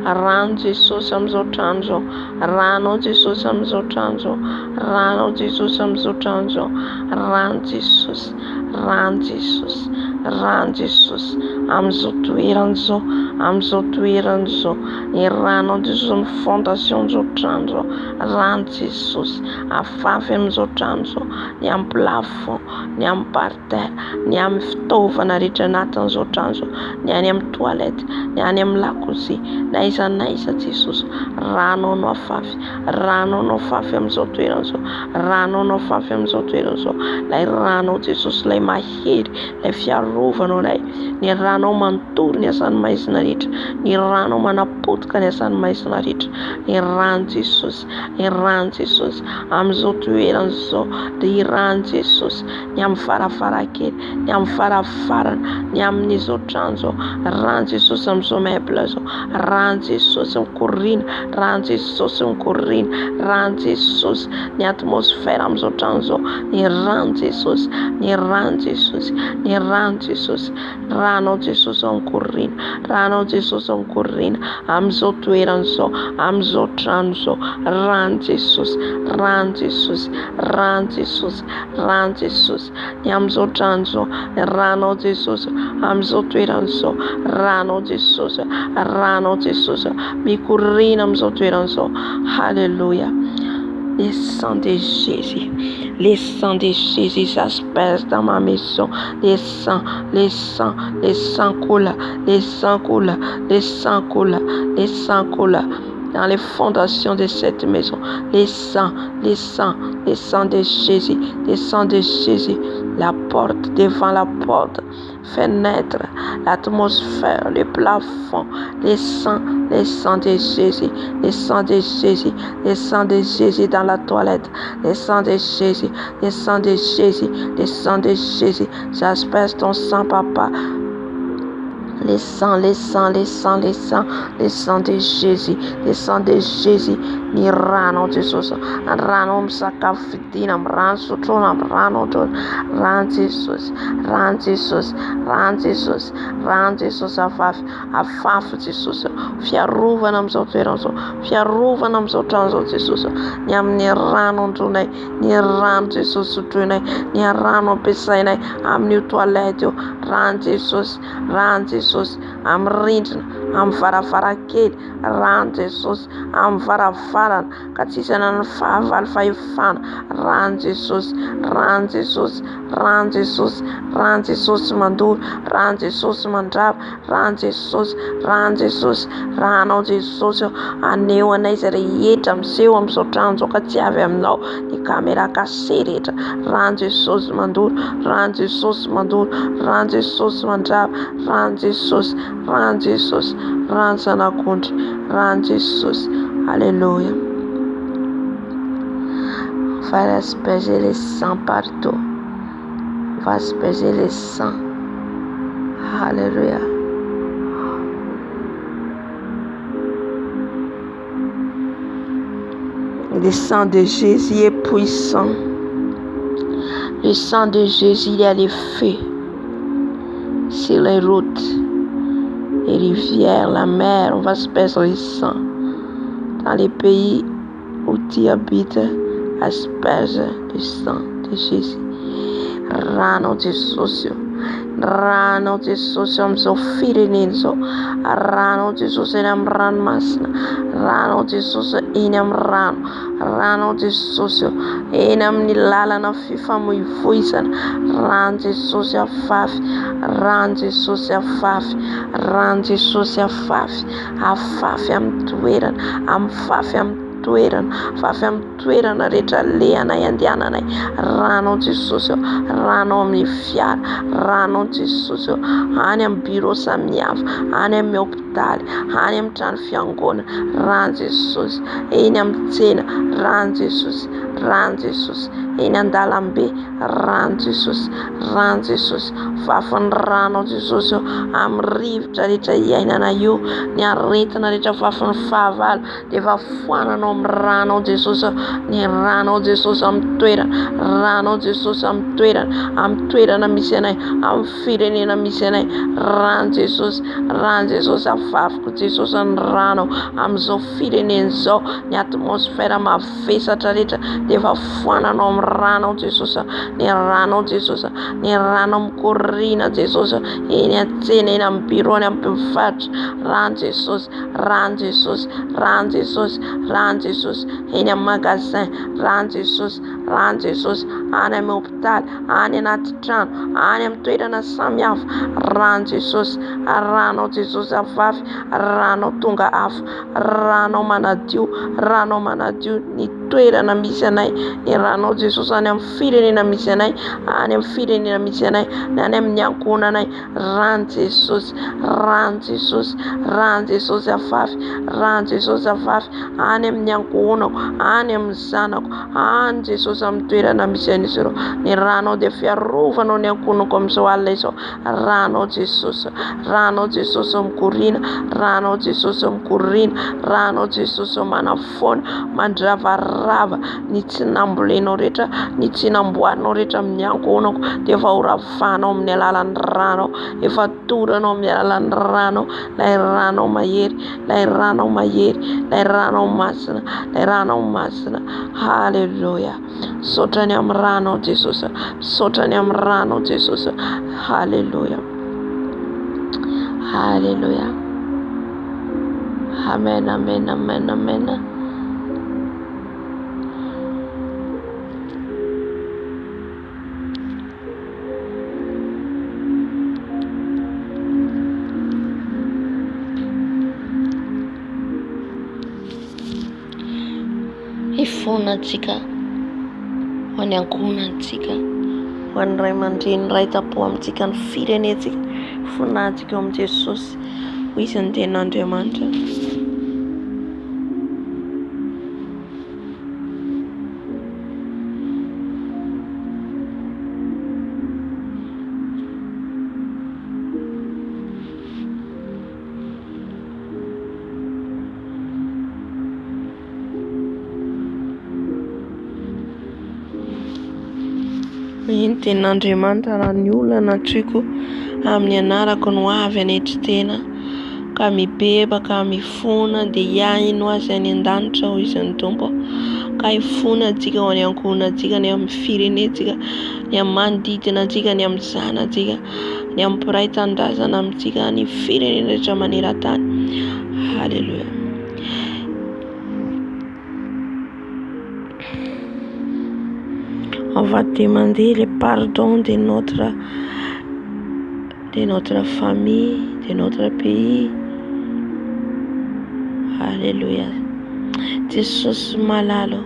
Rano Jesosy amin'izao trano izao. Ranao Jesosy amin'izao trano izao. Ranao Jesosy amin'izao trano izao. Rano Jesosy. Rano Jesosy. Rano Jesosy amin'izao toerana izao. Amin'izao toerana izao. Ny ranao Jesosy amin'ny fondation amin'izao trano izao. Rano Jesosy afafy amin'izao trano izao. Ny amin'ny plafond, ny amin'ny parterre, ny amin'ny fitaovana rehetra anatin'izao trano izao. Ny any amin'ny toilette, ny any amin'ny lakozia, n'aiza n'aiza Jesosy. Ranao no afafy. Ranao no afafy amin'izao toerana izao. Ranao no afafy amin'izao toerana izao. Lay ranao Jesosy, lay mahery, lay fiarovanao lay. Ny ranao manontoro ny asan'ny maizina rehetra. Ny ranao manapotika ny asan'ny maizina rehetra. Ny rano Jesosy. Ny rano Jesosy amin'izao toerana izao. Ny rano Jesosy. Ny amin'ny varavarankely, ny amin'ny varavarana, ny amin'izao trano izao. Rano Jesosy amin'izao meuble izao. Rano Jesosy mikorina. Rano Jesosy mikorina. Rano Jesosy ny atmosfera amin'izao trano izao. Ny rano Jesosy. Ny rano Jesosy. Ny rano Jesosy. Ranao Jesosy mikorina. Ranao Jesosy mikorina amin'izao toerana izao. Amin'izao trano izao. Rano Jesosy. Rano Jesosy. Rano Jesosy. Rano Jesosy ny amin'izao trano izao. Ranao Jesosy amin'izao toerana izao. Ranao Jesosy. Ranao Jesosy mikorina amin'izao toerana izao. Alléluia. Le sang de Jésus, le sang de Jésus s'asperge dans ma maison. Le sang, le sang, le sang coule, le sang coule, le sang coule, le sang coule dans les fondations de cette maison. Le sang, le sang, le sang de Jésus, le sang de Jésus. La porte, devant la porte, fenêtre, l'atmosphère, le plafond, le sang de Jésus, le sang de Jésus, le sang de Jésus dans la toilette, le sang de Jésus, le sang de Jésus, le sang de Jésus. J'asperge ton sang, papa. Le sang, le sang, le sang, le sang, le sang de Jésus, le sang de Jésus. Ny rano Jesosy, rano misakafo fidina, rano sotroina, rano Jesosy, rano Jesosy, rano Jesosy, rano Jesosy afafy, afafy Jesosy, fiarovana amin'izao toerana izao, fiarovana amin'izao trano izao Jesosy. Ny amin'ny rano andronay, ny rano Jesosy sotroinay, ny rano ampiasainay amin'ny toilette io, rano Jesosy, rano Jesosy amin'ny rindrina, amin'ny varavarankely, rano Jesosy amin'ny varavarana ka tsisy anana fahavalo fahefana. Rano Jesosy, rano Jesosy, rano Jesosy, rano Jesosy mandoro, rano Jesosy mandrava, rano Jesosy, rano Jesosy, ranao Jesosy aneo anaiza rehetra miseho amin'izao trano izao ka tsy avy aminao, ny caméra cassée rehetra. Rano Jesosy mandoro, rano Jesosy mandoro, rano Jesosy mandrava, rano Jesosy, rano Jesosy, rano zanak'ondry, rano Jesosy. Alléluia. On va asperger le sang partout. On va asperger le sang. Alléluia. Le sang de Jésus est puissant. Le sang de Jésus, il y a les feux sur les routes, les rivières, la mer. On va asperger le sang. Dans les pays où tu habites, asperge le sang de Jésus. Rano Jesosy, rano Jesosy amin'izao firenena izao. Rano Jesosy eny amin'ny ranomasina, rano Jesosy eny amin'ny rano, rano Jesosy eny amin'ny lalana fifamoivoizana. Rano Jesosy afafy, rano Jesosy afafy, rano Jesosy afafy, afafy amin'ny toerana, afafy amin'ny toerana, afafy amin'ny toerana rehetra lehanay andehananay. Rano Jesosy, rano amin'ny fiara, rano Jesosy any amin'ny bureau samihafa, any amin'ny hôpitaly, any amin'ny trano fiangonana. Rano Jesosy eny amin'ny tsena, rano Jesosy, rano Jesosy, eny an-dalambe rano Jesosy, rano Jesosy, vafon'ny rano Jesosy amin'ny rivotra rehetra iainana io, ny aretina rehetra vafon'ny fahavalo dia efa foananao amin'ny rano Jesosy, ny rano Jesosy amin'ny toerana, rano Jesosy amin'ny toerana misy anay, amin'ny firenena misy anay, rano Jesosy, avavoko Jesosy ny rano amin'izao firenena izao, ny atmosfera mavesatra rehetra dia efa foananao amin'ny rano Jesosy, ny rano Jesosy, ny rano mikoriana Jesosy eny an-tsena, eny amin'ny biro, eny amin'ny mpivarotra, rano Jesosy, rano Jesosy, rano Jesosy, rano Jesosy eny amin'ny magasin, rano Jesosy, rano Jesosy any amin'ny hôpitaly, any anaty trano, any amin'ny toerana samihafa, rano Jesosy, rano Jesosy avavy, rano tonga hafa, rano manadio ny toerana misy anay, ny rano Jesosy any amin'ny firenena misy anay, any amin'ny firenena misy anay, any amin'ny ankohonanay, rano Jesosy, rano Jesosy, rano Jesosy avavy, rano Jesosy avavy any amin'ny ankohonako, any amin'ny zanako, any Jesosy amin'ny toerana misy an'izy ireo, ny rano dia fiarovanao ny ankohonako amin'izao alina izao, rano Jesosy, rano Jesosy mikoriana, rano Jesosy mikoriana, rano Jesosy manafoana, mandravarava ny tsy nambolenao rehetra, ny tsy namboarinao rehetra amin'ny ankohonako dia efa horavahanao amin'ny alalan'ny rano, efa toranao amin'ny alalan'ny rano, lay rano mahery, lay rano mahery, lay rano masina, lay rano masina, halleluja, misaotrany amin'ny rano Jesosy, misaotrany amin'ny rano Jesosy, halleluja, halleluja, amen, amen, amen, amen. Ifonantsika ho any ankohonantsika, ho an'ny ray aman-dreny ray tapo amintsika ny firenentsika, ifonantsika eo amin'i Jesosy ho izy ny tenin'Andriamanitra. Iny tenin'Andriamanitra raha ny olona natroiko amin'ny anarako no avy anetry tena ka mibebaka mifona dia hiaino azy any an-danitra ho izy ny tompo, ka hifona antsika ho any ankohonantsika, ny amin'ny firenentsika, ny amin'ny manodidina antsika, ny amin'ny zanantsika, ny amin'ny mpiray tandrazana amintsika, ny firenena rehetra maneran-tany. Halleluja. On va demander le pardon de notre famille, de notre pays. Alléluia. Jesosy malalo,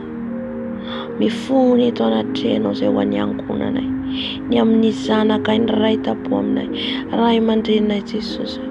mifony eto anatrehana izay ho any ankohonanay, ny amin'ny zanaka ny ray tapo aminay, ray aman-drenay Jesosy,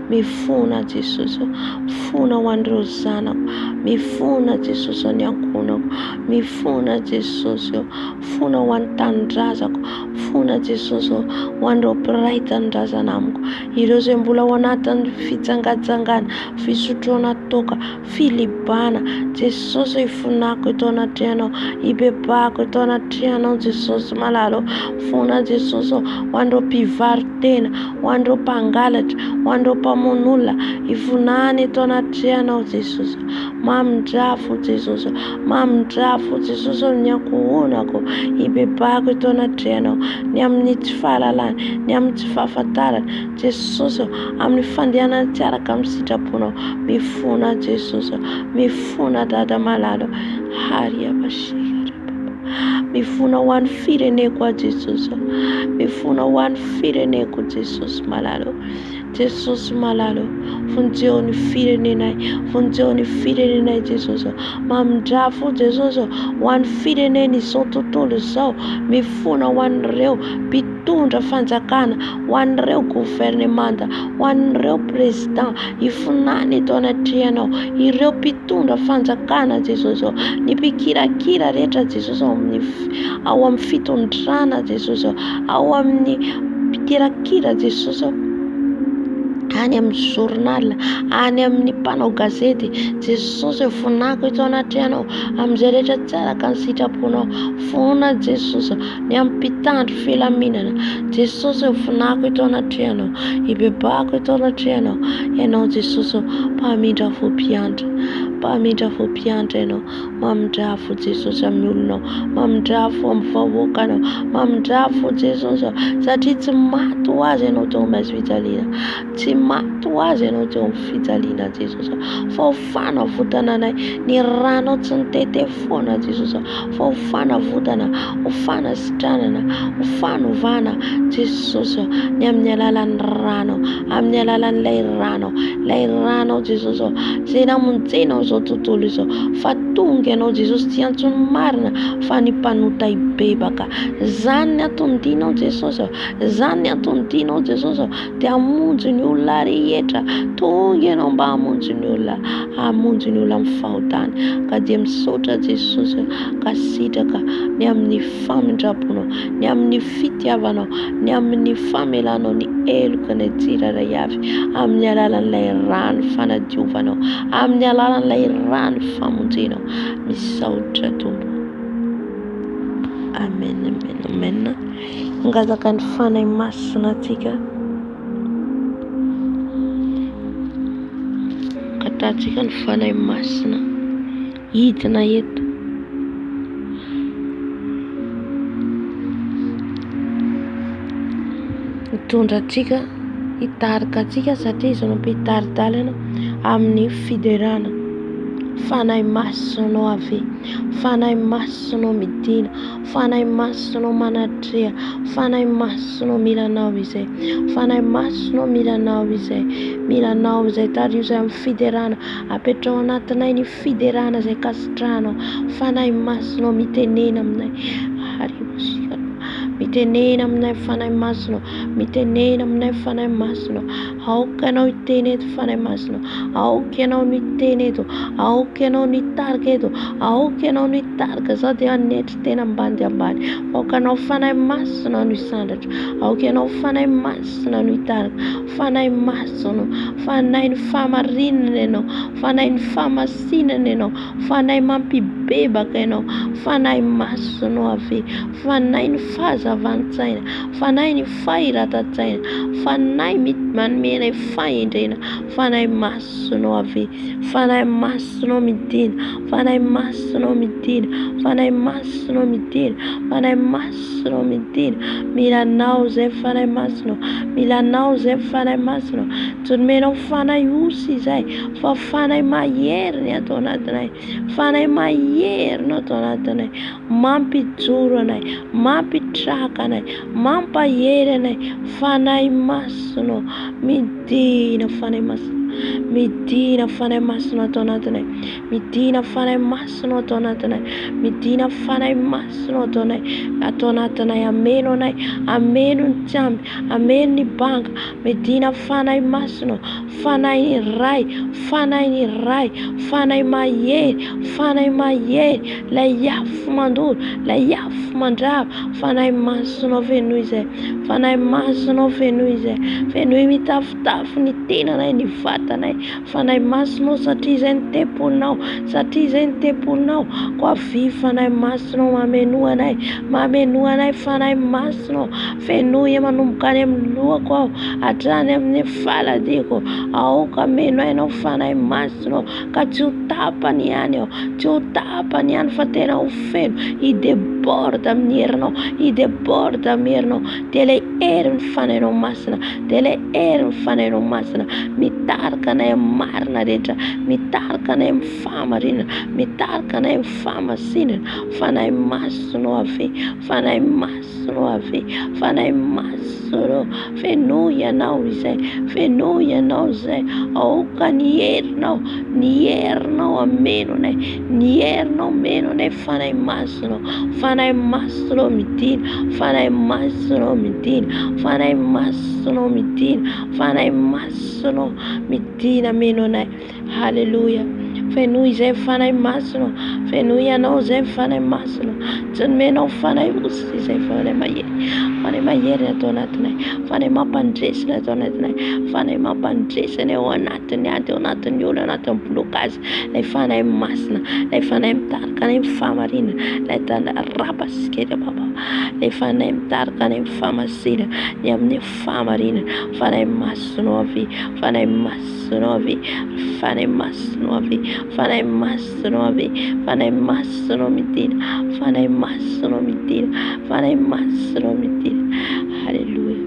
mifona Jesosy, mifona ho an'ireo zanako, mifona Jesosy ny ankohonako, mifona Jesosy, mifona ho an'ny tanindrazako, mifona Jesosy ho an'ireo mpiray tanindrazana amiko, ireo izay mbola ao anatin'ny fitsangajangana, fisotroana toka, filibana, Jesosy ifonako eto anatrehanao, ibebako eto anatrehanao Jesosy malalo, mifona Jesosy ho an'ireo mpivarotena, ho an'ireo mpangalatra, ho an'ireo mpamon'olona, ifonany eto anatrehanao Jesosy, mamindrafo Jesosy, mamindrafo Jesosy ny ankohonako, ibebako eto anatrehanao, ny amin'ny tsy fahalalana, ny amin'ny tsy fahafantarana, Jesosy amin'ny fandehanana tsy araka amin'ny sitraponao, mifona Jesosy, mifona dada malalo, haria bashika, mifona ho an'ny fireneko a Jesosy, mifona ho an'ny fireneko Jesosy malalo, Jesosy malala vonjeo ny firenenay, vonjeo ny firenenay Jesosy. Mamindra fo Jesosy ho an'ny firenena izao tontolo izao, mifona ho an'ireo mpitondra fanjakana, ho an'ireo gouvernemanta, ho an'ireo president, ifonany eto anatrihanao ireo mpitondra fanjakana Jesosy, ny mpikirakira rehetra Jesosy ao amin'ny fitondrana Jesosy, ao amin'ny mpikirakira Jesosy, any amin'ny journal, any amin'ny mpanao gazety Jesosy, vonako eto anatrihanao amin'izay rehetra tsara ka ny sitraponao, fona Jesosy ny amin'ny mpitandro filaminana Jesosy, vonako eto anatrihanao, ibebako eto anatrihanao, ianao Jesosy mpamindra voampianatra, mpamindra voampianatra ianao, mamindra fo Jesosy amin'ny olonao, mamindra fo amin'ny vahoakanao, mamindra fo Jesosy, satria tsy maty ho azy ianao teo amin'ny fijaliana, tsy maty ho azy ianao teo amin'ny fijaliana Jesosy, fa ho fanavotana anay ny ranao tsy nitete foana Jesosy, fa ho fanavotana, ho fanasitranana, ho fanovana Jesosy ny amin'ny alalan'ny rano, amin'ny alalan'ilay rano Jesosy zay namonjenao izao tontolo izao, fa tonga ianao Jesosy tsy antsony marina fa ny mpanota ibebaka, zany ny atondinao Jesosy, zany ny atondinao Jesosy, dia hamonjy ny olona rehetra, tonga ianao mba hamonjy ny olona amin'ny fahotany, ka dia misaotra Jesosy ka sitraka ny amin'ny famindraponao, ny amin'ny fitiavanao, ny amin'ny famelanao ny eloka ny tsirairay avy, amin'ny alalan'ilay rano fanadiovanao, amin'ny alalan'ilay rano famonjenao, misaotra Tompo. Amen, amen, amen. Ngataka ny fanahy masina atsika, katatsika ny fanahy masina hidina eto, mitondra atsika, hitarika atsika satria izy no mpitaridalana amin'ny fiderana. Fanahy masinao avy, fanahy masinao midina, fanahy masinao manatrea, fanahy masinao milanao izay, fanahy masinao milanao izay, milanao izay tario izay amin'ny fiderana, apetrao anatinay ny fiderana izay kasitranao, fanahy masinao mitenena aminay, mitenena aminay fanahy masinao, mitenena aminay fanahy masinao, aoka ianao hiteny eto fanahy masinao, aoka ianao miteny eto, aoka ianao nitarika eto, aoka ianao nitarika zao dia anetry tena ambany dia ambany, aoka ianao fanahy masina no hisandatra, aoka ianao fanahy masina no hitarika, fanahy masina, fanahy ny famarinana ianao, fanahy ny famasinana ianao, fanahy mampibebaka ianao, fanahy masinao avy, fanahy ny fahazavan-tsaina, fanahy ny fahiratan-tsaina, fanahy manomenay fahendrena, fanahy masinao avy, fanahy masinao midina, fanahy masinao midina, fanahy masinao midina, fanahy masinao midina, milanao zay fanahy masinao, milanao zay fanahy masinao, tsy nomenao fanahy osy izay fa fanahy mahery ny atao anatinay, fanahy mahery no atao anatinay, mampijoro anay, mampitraka anay, mampahery anay, fanahy masinao, midina fanahy masinao, midina fanahy masinao atao anatinay, midina fanahy masinao atao anatinay, midina fanahy masinao atao anatinay, ameno anay, ameno ny tiamby, ameno ny banga, midina fanahy masinao, fanahy ny ray, fanahy ny ray, fanahy mahery, fanahy mahery, lay afo mandoro, lay afo mandrava, fanahy masinao fenoy izay, fanahy masinao fenoy izay, fenoy mitafotafo ny tenanay, ny vatanay, fanahy masinao satria izay ny temponao, satria izay ny temponao, ko avy fanahy masinao mameno anay fanahy masinao, fenoy manomboka any amin'ny lohako aho, hatrany amin'ny faladiko, aoka meno ianao fanahy masinao, ka tsy ho tapany ihany aho, tsy ho tapany ihany fa tena ho feno, déborde mirno, i déborde mirno, dele erin faneno masina, dele erin faneno masina, mitarika na marina rehetra, mitarika na famarina, mitarika na famasinina, fanahy masino ave, fanahy masino ave, fanahy masino, fenoy ianao izay, fenoy ianao izay, aoka ny herinao amenonay, ny herinao menonay, fanahy masino midina, fanahy masino midina, fanahy masino midina, fanahy masino midina menonay. Haleluya. Fenoy izay fanahy masino, fenoy ianao izay fanahy masino, tsy nomenao fanahy osy izay fanahy mahery atao anatinay, fanahy mampandresina atao anatinay, fanahy mampandresina ao anatiny ady, ao anatin'ny olona, anatin'ny blokazy, lay fanahy masina, lay fanahy mitarika ny famarina, lay rabasikety baba, lay fanahy mitarika ny famasina, ny amin'ny famarina, fanahy masino avy, fanahy masino avy, fanahy masino avy, fanahy masino avy, fanahy masino midina, fanahy masino midina, fanahy masino midina. Haleluya.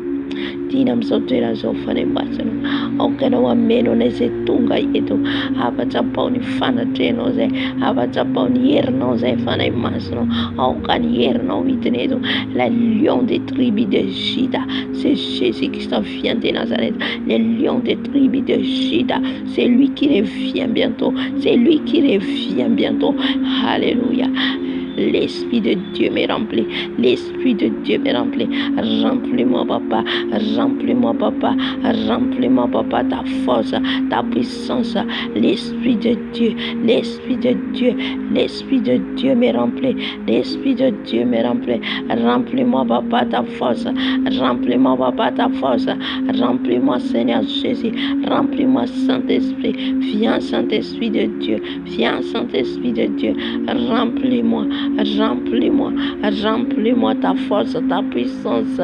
Dina amin'izao toerana izao fanahy masino, aoka ianao amenonay izay tonga eto, afa-tsapaho ny fanatrehanao izay, afa-tsapaho ny herinao izay fanahy masino, aoka ny herinao hidiny eto, la lion des tribus de Juda, c'est Jésus-Christ vient de Nazareth, le lion des tribus de Juda, c'est lui qui revient bientôt, c'est lui qui revient bientôt. Alléluia. L'Esprit de Dieu me remplit, l'Esprit de Dieu me remplit. Remplis-moi papa, remplis-moi papa, remplis-moi papa, ta force, ta puissance. L'Esprit de Dieu, l'Esprit de Dieu, l'Esprit de Dieu me remplit, l'Esprit de Dieu me remplit. Remplis-moi papa ta force, remplis-moi papa ta force, remplis-moi Seigneur Jésus, remplis-moi Saint-Esprit. Viens Saint-Esprit de Dieu, viens Saint-Esprit de Dieu, remplis-moi. Remplis-moi, remplis-moi ta force, ta puissance,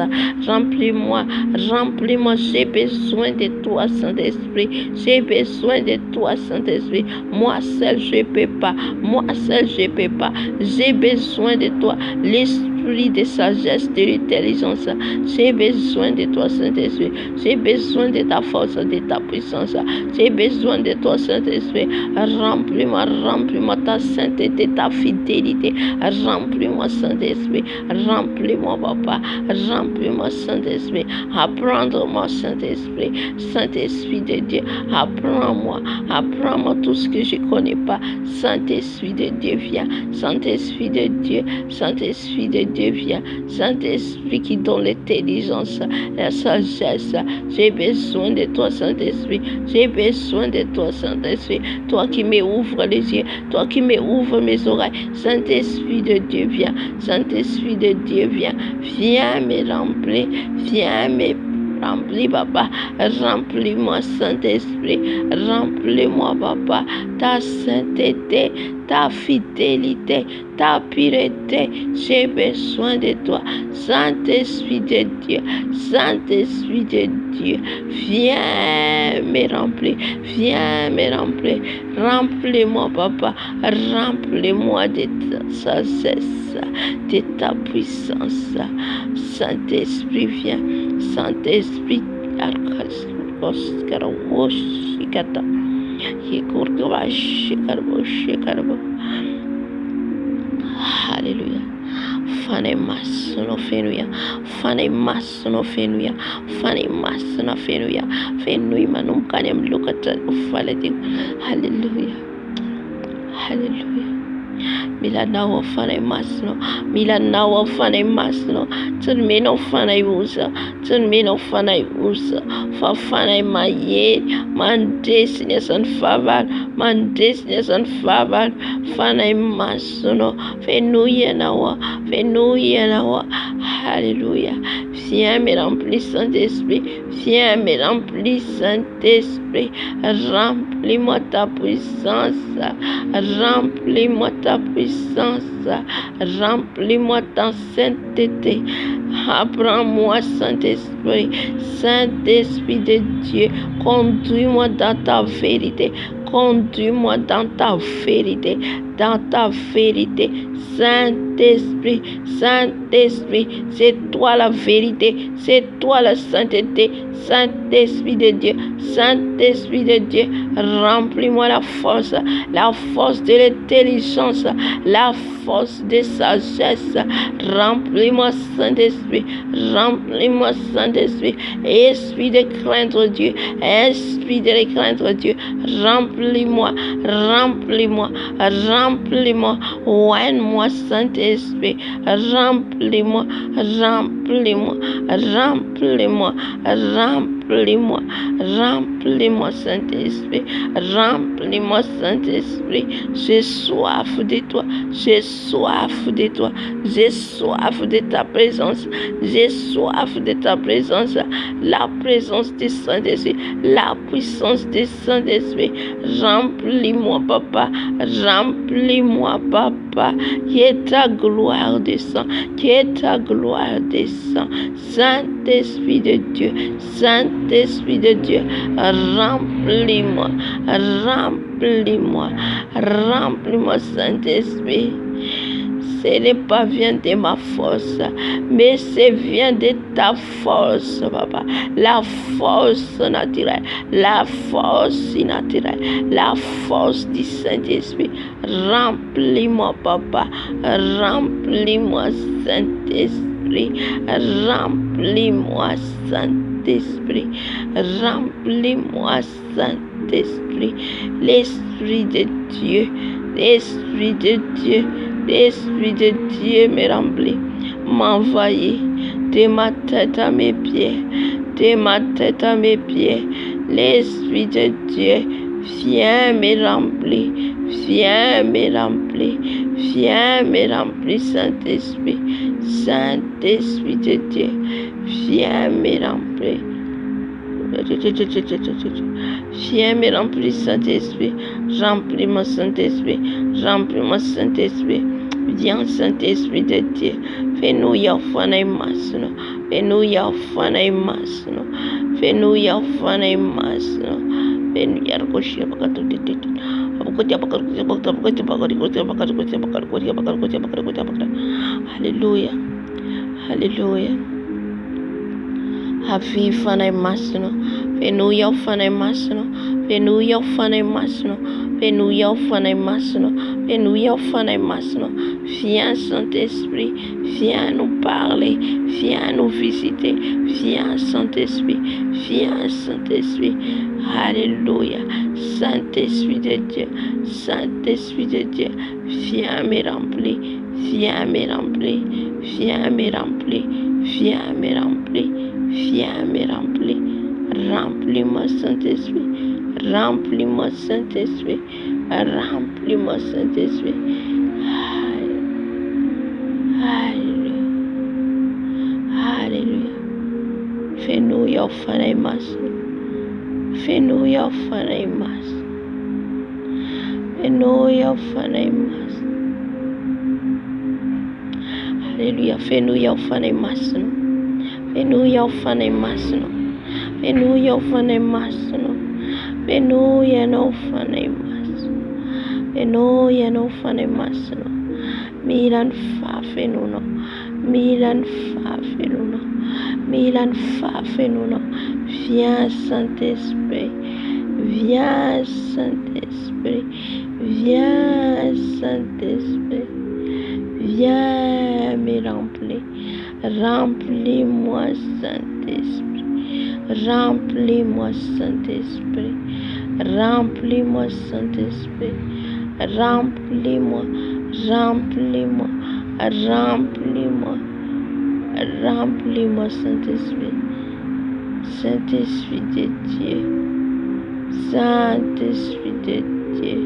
remplis-moi, remplis-moi, j'ai besoin de toi Saint-Esprit, j'ai besoin de toi Saint-Esprit, moi seul je peux pas, moi seul je peux pas, j'ai besoin de toi, l'Esprit de sagesse, de l'intelligence, j'ai besoin de toi Saint-Esprit, j'ai besoin de ta force, de ta puissance, j'ai besoin de toi Saint-Esprit, remplis-moi, remplis-moi ta sainteté, ta fidélité, remplis-moi Saint-Esprit, remplis-moi papa, remplis-moi Saint-Esprit, apprends-moi Saint-Esprit, Saint-Esprit de Dieu, apprends-moi tout ce que je ne connais pas, Saint-Esprit de Dieu viens, Saint-Esprit de Dieu, Saint-Esprit de Dieu viens, Saint-Esprit qui donne l'intelligence, la sagesse, j'ai besoin de toi Saint-Esprit, j'ai besoin de toi Saint-Esprit, toi qui me ouvres les yeux, toi qui me ouvres mes oreilles, Saint-Esprit de Dieu viens, Saint-Esprit de Dieu viens, viens me remplir, viens me remplis papa, remplis-moi Saint-Esprit, remplis-moi papa, ta sainteté, ta fidélité, ta pureté, j'ai besoin de toi, Saint-Esprit de Dieu, Saint-Esprit de Dieu, viens me remplir, viens me remplir, remplis-moi papa, remplis-moi de ta sagesse, de ta puissance, Saint-Esprit viens, Saint-Esprit, Hallelujah. Fanahy masino fenoy, fanahy masino fenoy, fanahy masino fenoy, fenoy manomboka any amin'ny lokatra falatiko. Hallelujah. Hallelujah. Milanao fanahy masino, milanao fanahy masino, tsy nomenao fanahy osa, tsy nomenao fanahy osa, fa fanahy mahery, mandresy ny asan'ny fahavalo, mandresy ny asan'ny fahavalo, fanahy masino, fenoy ianao, fenoy ianao. Alléluia. Viens me remplir Saint-Esprit, viens me remplir Saint-Esprit, remplis-moi ta puissance, remplis-moi ta puissance, remplis-moi ta sainteté, apprends-moi Saint-Esprit, Saint-Esprit de Dieu, conduis-moi dans ta vérité, Conduis-moi dans ta vérité, dans ta vérité. Saint-Esprit, Saint-Esprit, c'est toi la vérité, c'est toi la sainteté. Saint-Esprit de Dieu, Saint-Esprit de Dieu, remplis-moi la force de l'intelligence, la force de sagesse. Remplis-moi, Saint-Esprit, remplis-moi, Saint-Esprit, esprit de craindre Dieu, esprit de craindre Dieu, remplis-moi, remplis-moi, remplis-moi, oigne-moi, Saint-Esprit, remplis-moi, remplis-moi, remplis-moi, remplis-moi, remplis-moi, Saint-Esprit, remplis-moi, Saint-Esprit. J'ai soif de toi, j'ai soif de toi, j'ai soif de ta présence, j'ai soif de ta présence, la présence du Saint-Esprit, la puissance du Saint-Esprit. Remplis-moi, Papa, remplis-moi, Papa, que ta gloire descend, que ta gloire descend. Saint-Esprit de Dieu, Saint-Esprit de Dieu, remplis-moi, remplis-moi, remplis-moi, Saint-Esprit. Ce n'est pas vient de ma force, mais c'est vient de ta force, Papa. La force naturelle, la force naturelle, la force du Saint-Esprit. Remplis-moi, Papa. Remplis-moi, Saint-Esprit. Remplis-moi, Saint-Esprit. Remplis-moi, Saint-Esprit. L'Esprit de Dieu, l'Esprit de Dieu. L'Esprit de Dieu me remplit, m'envahit de ma tête à mes pieds, de ma tête à mes pieds. L'Esprit de Dieu, viens me remplir, viens me remplir, viens me remplir, Saint-Esprit, Saint-Esprit de Dieu, viens me remplir. Viens me remplir, Saint-Esprit, remplis-moi, Saint-Esprit, remplis-moi, Saint-Esprit. Viens, Saint-Esprit de Dieu, fais-nous yafana imasno, fais-nous yafana imasno, fais-nous yafana imasno, fais-nous yarkoshia bakatutiti. Hallelujah, hallelujah. Havifana imasno, fais-nous yafana imasno, fais-nous yafana imasno, fais-nous yafana imasno, fais-nous yafana imasno. Viens, Saint-Esprit, viens nous parler, viens nous visiter, viens, Saint-Esprit, viens, Saint-Esprit. Alléluia, Saint-Esprit de Dieu, Saint-Esprit de Dieu, viens me remplir, viens me remplir, viens me remplir, viens me remplir, viens me remplir. Remplis-moi, Saint-Esprit, remplis-moi, Saint-Esprit, remplis-moi, Saint-Esprit. Alléluia, Alléluia. Fais-nous yafana imasno, fais-nous yafana imasno, fais-nous yafana imasno. Alléluia, fais-nous yafana imasno, fais-nous yafana imasno, fais-nous yafana imasno, fais-nous yafana imasno, fais-nous yafana imasno. Milan fa fenuno, Milan fa fenuno, Milan fa fenuno. Viens, Saint-Esprit, viens, Saint-Esprit, viens, Saint-Esprit, viens me remplir, remplis-moi, Saint-Esprit, remplis-moi, Saint-Esprit, remplis-moi, Saint-Esprit, remplis-moi. Remplis-moi, remplis-moi, remplis-moi, Saint-Esprit, Saint-Esprit de Dieu, Saint-Esprit de Dieu,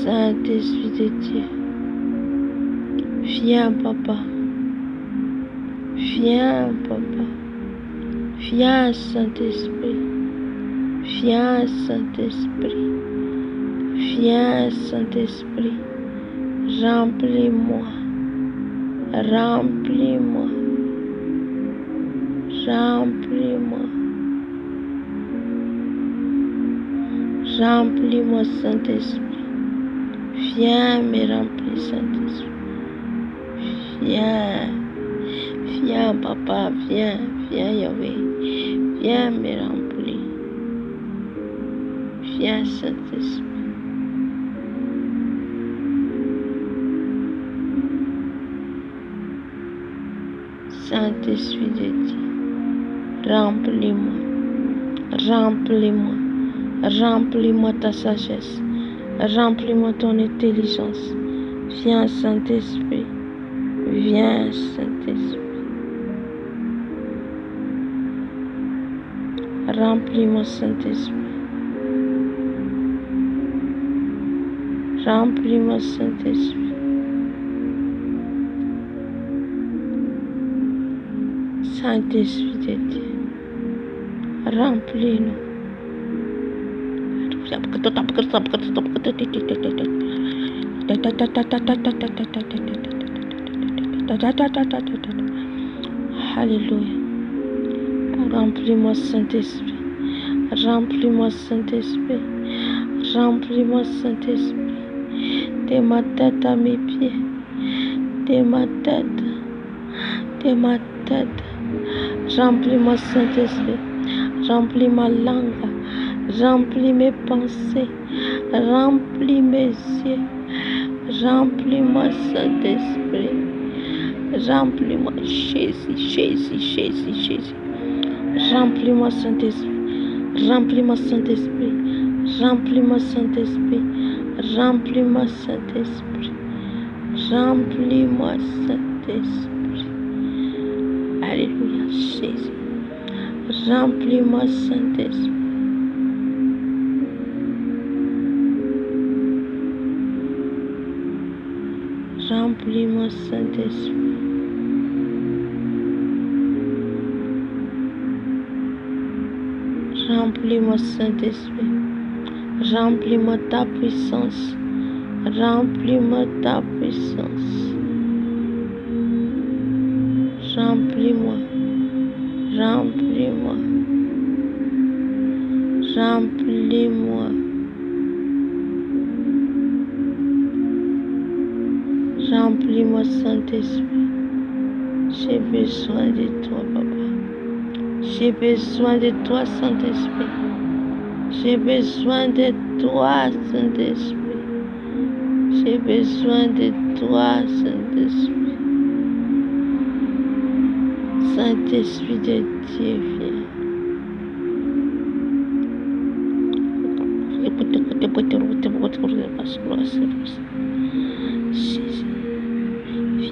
Saint-Esprit de Dieu. Viens, Papa, viens, Papa, viens, Saint-Esprit, viens, Saint-Esprit. Viens, Saint-Esprit, remplis-moi, remplis-moi, remplis-moi, Remplis-moi, Saint-Esprit. Viens me remplir, Saint-Esprit. Viens. Viens, Papa. Viens. Viens, Yahweh. Viens me remplir. Viens, Saint-Esprit. Saint-Esprit de Dieu, remplis-moi, remplis-moi, remplis-moi ta sagesse, remplis-moi ton intelligence. Viens, Saint-Esprit, viens, Saint-Esprit. Remplis-moi, Saint-Esprit. Remplis-moi, Saint-Esprit. Saint-Esprit de Dieu, remplis-nous. Alléluia. Remplis-moi, Saint-Esprit. Remplis-moi, Saint-Esprit. Remplis-moi, Saint-Esprit. De ma tête à mes pieds. De ma tête. De ma tête. Remplis-moi, Saint-Esprit. Remplis ma langue. Remplis mes pensées. Remplis mes yeux. Remplis-moi, Saint-Esprit. Remplis-moi, Jésus, Jésus, Jésus, Jésus. Remplis-moi, Saint-Esprit. Remplis-moi, Saint-Esprit. Remplis-moi, Saint-Esprit. Remplis-moi, Saint-Esprit. Remplis-moi, Saint-Esprit. Alléluia, Jésus. Remplis-moi, Saint-Esprit. Remplis-moi, Saint-Esprit. Remplis-moi, Saint-Esprit. Remplis-moi ta puissance. Remplis-moi ta puissance. Remplis-moi. Remplis-moi. Remplis-moi. Remplis-moi, Saint-Esprit. J'ai besoin de toi, Papa. J'ai besoin de toi, Saint-Esprit. J'ai besoin de toi, Saint-Esprit. J'ai besoin de toi, Saint-Esprit. Saint-Esprit de Dieu, viens.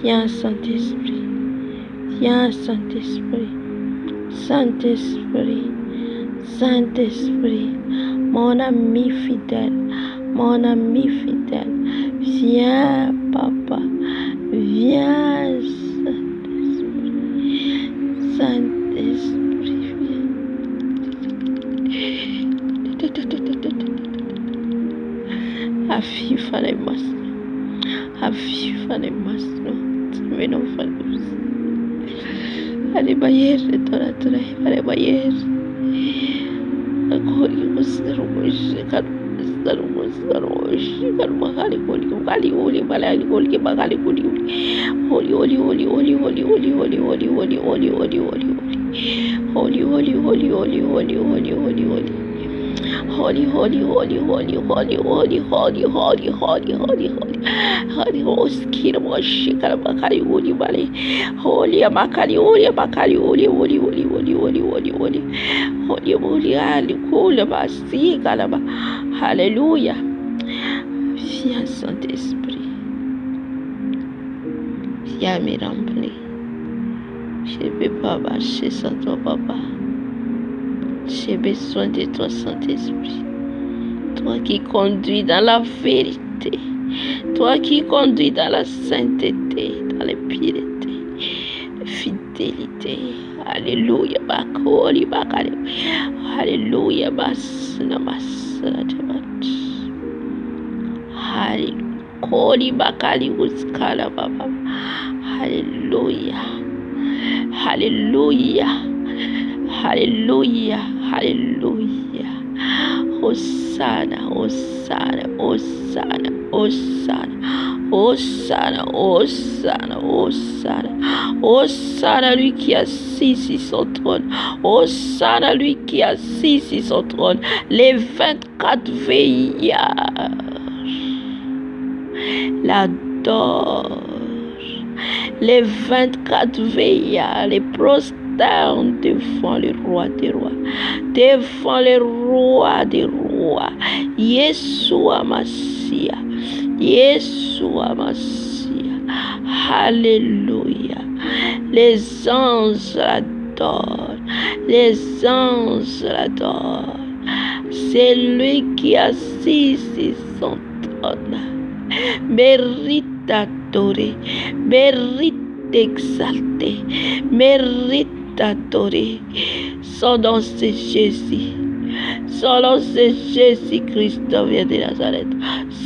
Viens, Saint-Esprit. Viens, Saint-Esprit. Saint-Esprit. Saint-Esprit. Mon ami fidèle. Mon ami fidèle. Viens, Papa. Viens, Saint-Esprit. Saint-Esprit, viens. Aviva les masses. Aviva les masses. Mais non, falus. Allez, bailler, retourner. Allez, bailler. Agora hoje, Holy, holy, holy, holy, holy, holy, holy, holy, holy, holy, holy. Holy, holy, holy, holy, holy, holy, amakali, holy, amakali, holy, holy, holy, holy, holy, holy, holy, holy, holy, holy, holy, masika là-bas. Alléluia. Viens, Saint-Esprit. Viens me remplir. Je ne peux pas marcher sans toi, Papa. J'ai besoin de toi, Saint-Esprit. Toi qui conduis dans la vérité. Toi qui conduis dans la sainteté, dans la pureté, la fidélité. Alléluia. Bakoli, bakali. Alléluia. Basna, basna, temat. Alléluia. Koli, bakali, uskala, baba. Alléluia. Alléluia. Alléluia, alléluia. Hosanna, Hosanna, Hosanna, Hosanna, Hosanna, Hosanna, Hosanna, Hosanna, lui qui a assis sur son trône, Hosanna, lui qui a assis sur son trône, les 24 veillards l'adorent, les 24 veillards les prosternent devant le roi des rois, devant le roi des rois, Yeshua Mashiach, Yeshua Mashiach, Alléluia. Les anges l'adorent, les anges l'adorent. C'est lui qui assis sur son trône, mérite d'adorer, mérite d'exalter, mérite d'adorer. Son nom c'est Jésus. Son nom c'est Jésus-Christ vient de Nazareth.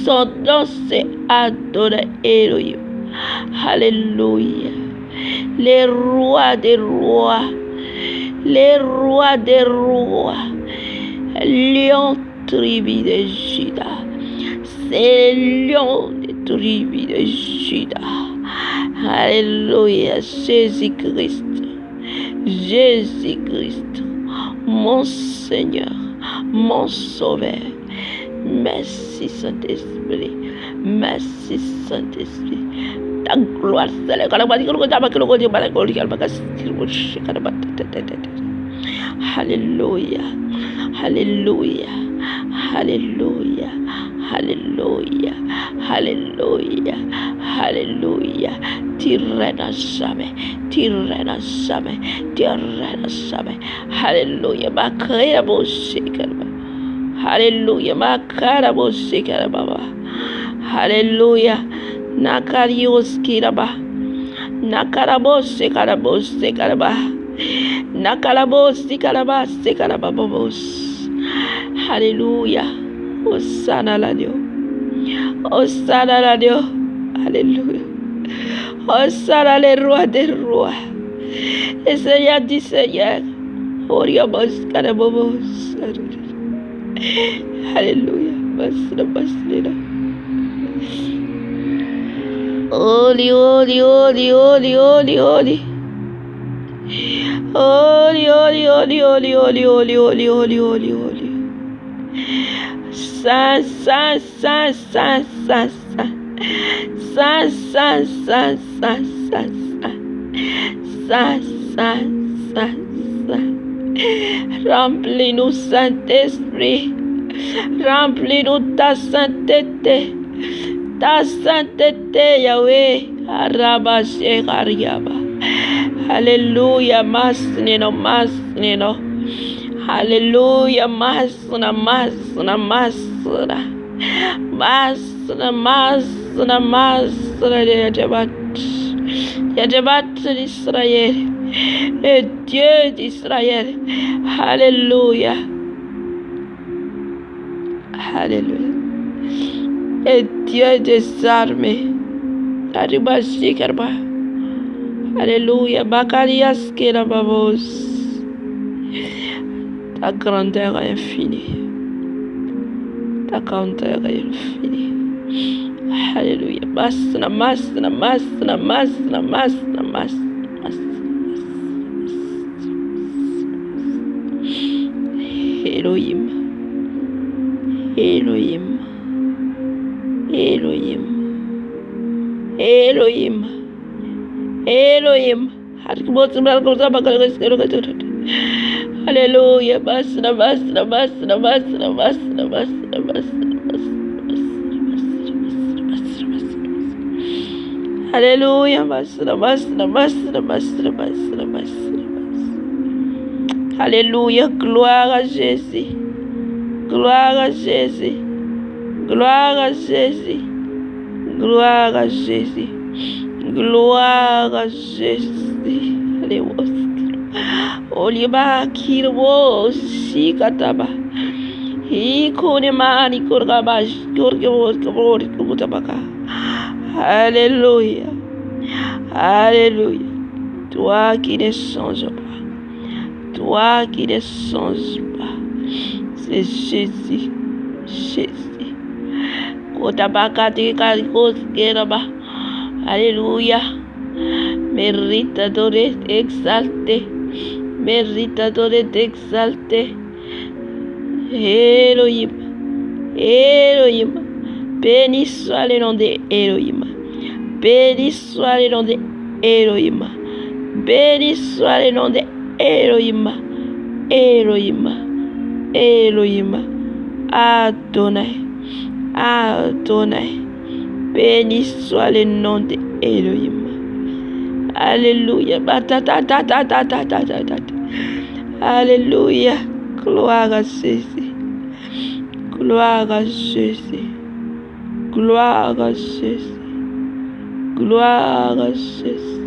Son nom c'est Adonai Elohim. Alléluia. Les rois des rois, les rois des rois, lion tribu de Juda, c'est le lion des tribus de Juda. Alléluia, Jésus-Christ, Jésus-Christ, mon Seigneur, mon Sauveur. Merci Saint-Esprit, merci Saint-Esprit. Ta gloire, Alléluia, Alléluia, Alléluia, Alléluia, Alléluia, Alléluia. Tu règnes jamais, tu règnes jamais, tu règnes jamais. Alléluia, ma création, Alléluia, ma création, Alléluia. Nakarios kiraba, nakarabos karabos karaba, nakarabos karabas karababos. Alléluia, Hosanna la Dieu, Hosanna la Dieu, Alléluia, Hosanna les rois des rois, les Seigneurs du Seigneur, Oriabos karabos. Alléluia, basra basra. Holy, holy, holy, holy, holy, holy. Holy, holy, holy, holy, holy, holy, holy, holy, holy, holy. Saint, saint, saint, saint, saint, saint, saint, saint, saint, saint, saint, saint, saint, saint. Remplis-nous, Saint-Esprit. Remplis-nous ta sainteté. Ta sainteté, Yahweh, Arabashe Ariaba. Alléluia, masnino, masnino. Alléluia, masna, masna, masna. Masna, masna, masna, Yajabat. Yajabat d'Israël. Le Dieu d'Israël. Alléluia. Alléluia. Et Dieu des armées. Alléluia. Bakarias Kerababos. Ta grandeur est infinie. Ta grandeur est infinie. Alléluia. Masna, masna, masna, masna, masna, masna. Elohim. Elohim. Elohim, Elohim, Elohim. Alléluia, basna, basna, basna, basna, basna, basna, basna. Alléluia, basna, basna, basna, basna, basna, basna. Alléluia, gloire à Jésus, gloire à Jésus. Gloire à Jésus, gloire à Jésus, gloire à Jésus. Alléluia. Oliba kirbo sikataba. Ikonemani korgabash korgabaka. Alléluia, Alléluia. Toi qui ne changes pas, toi qui ne changes pas. C'est Jésus. Jésus. Alléluia. Mérite d'adorer, exalté. Mérite d'adorer, exalté. Elohim. Elohim. Béni soit le nom de Elohim. Béni soit le nom de Elohim. Béni soit le nom de Elohim. Elohim. Elohim. Adonai. Adonai. Béni soit le nom de Elohim. Alléluia. Alléluia. Gloire à Jésus. Gloire à Jésus. Gloire à Jésus. Gloire à Jésus.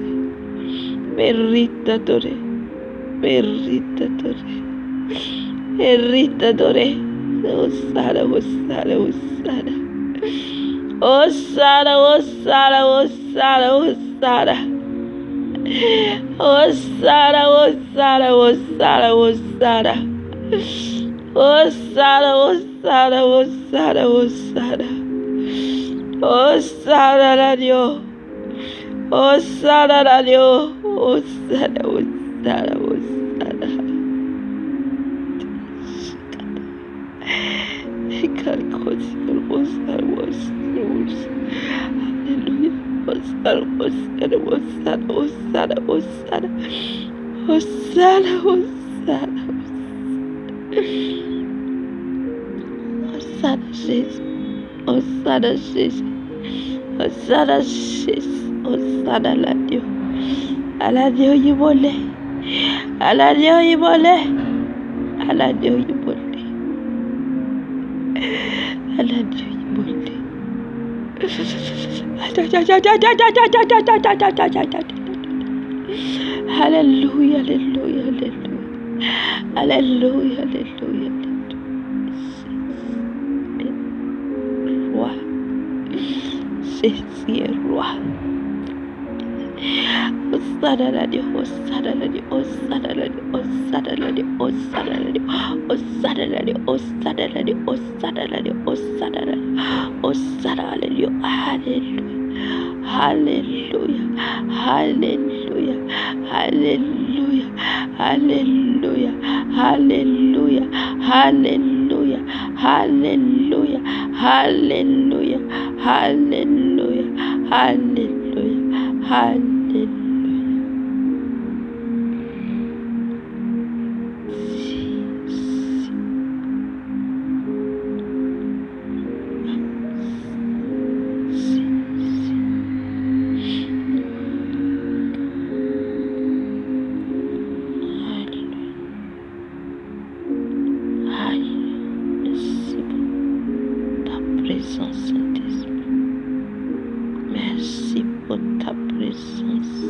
Mérite d'adorer. Mérite d'adorer. Mérite d'adorer. Hosanna, Hosanna, Hosanna. Hosanna, Hosanna, Hosanna, Hosanna. Hosanna, Hosanna, Hosanna, Hosanna. Hosanna, Hosanna, Hosanna, Hosanna. Hosanna la Dio. Hosanna la Dio. Hosanna, Hosanna, Hosanna. Hosanna Jésus. Hosanna Jésus. Hosanna la Dieu. À la Dieu y volé. À la Dieu y volé. À la Dieu y volé. À la Dieu y volé. Alléluia, alléluia, alléluia. Alléluia, alléluia. Roi. Jésus est roi. Hosanna la Dieu, Hosanna la Dieu, Hosanna la Dieu, Hosanna la Dieu, Hosanna la Dieu, Hosanna la Dieu, Hosanna la Dieu, Hosanna la Dieu, Hosanna la Dieu, Hosanna la Dieu, Alléluia, Alléluia, Alléluia, Alléluia, Alléluia, Alléluia, Alléluia, Alléluia, Alléluia, Alléluia, Alléluia. Merci pour ta présence.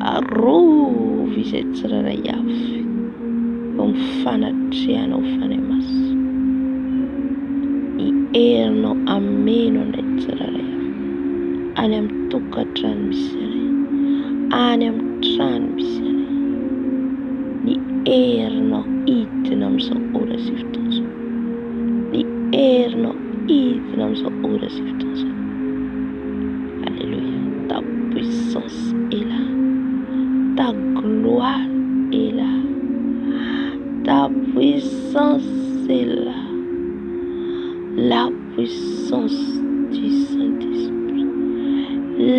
Arro visetrara yafi. Umfanatriano fanemas. I erno ameno netrara yafi. Anem tuka transmissione. Anem transmissione. Ni erno itnam so ora siftos. Ni erno itnam so ora siftos. Alléluia. Ta puissance est là. Ta gloire est là. Ta puissance est là. La puissance du Saint-Esprit.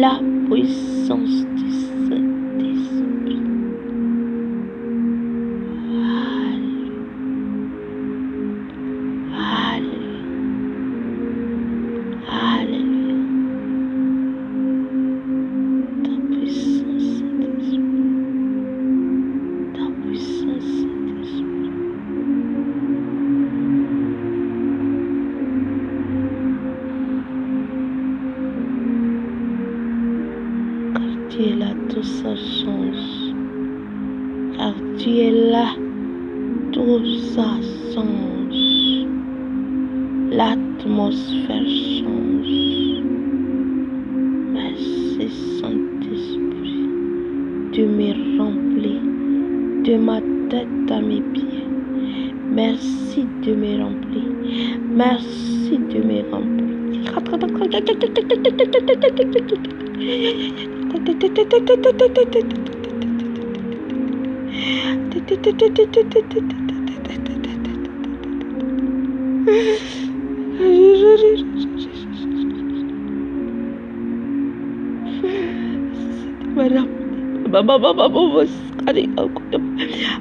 La puissance du Saint-Esprit. Alléluia. Alléluia. Ta puissance, Saint-Esprit. Ta puissance, Saint-Esprit. Car tu es là, tout ça change. Car tu es là, tout ça change. L'atmosphère change. Merci Saint-Esprit. Tu me remplis de ma tête à mes pieds. Merci de me remplir. Merci de me remplir.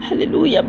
Hallelujah.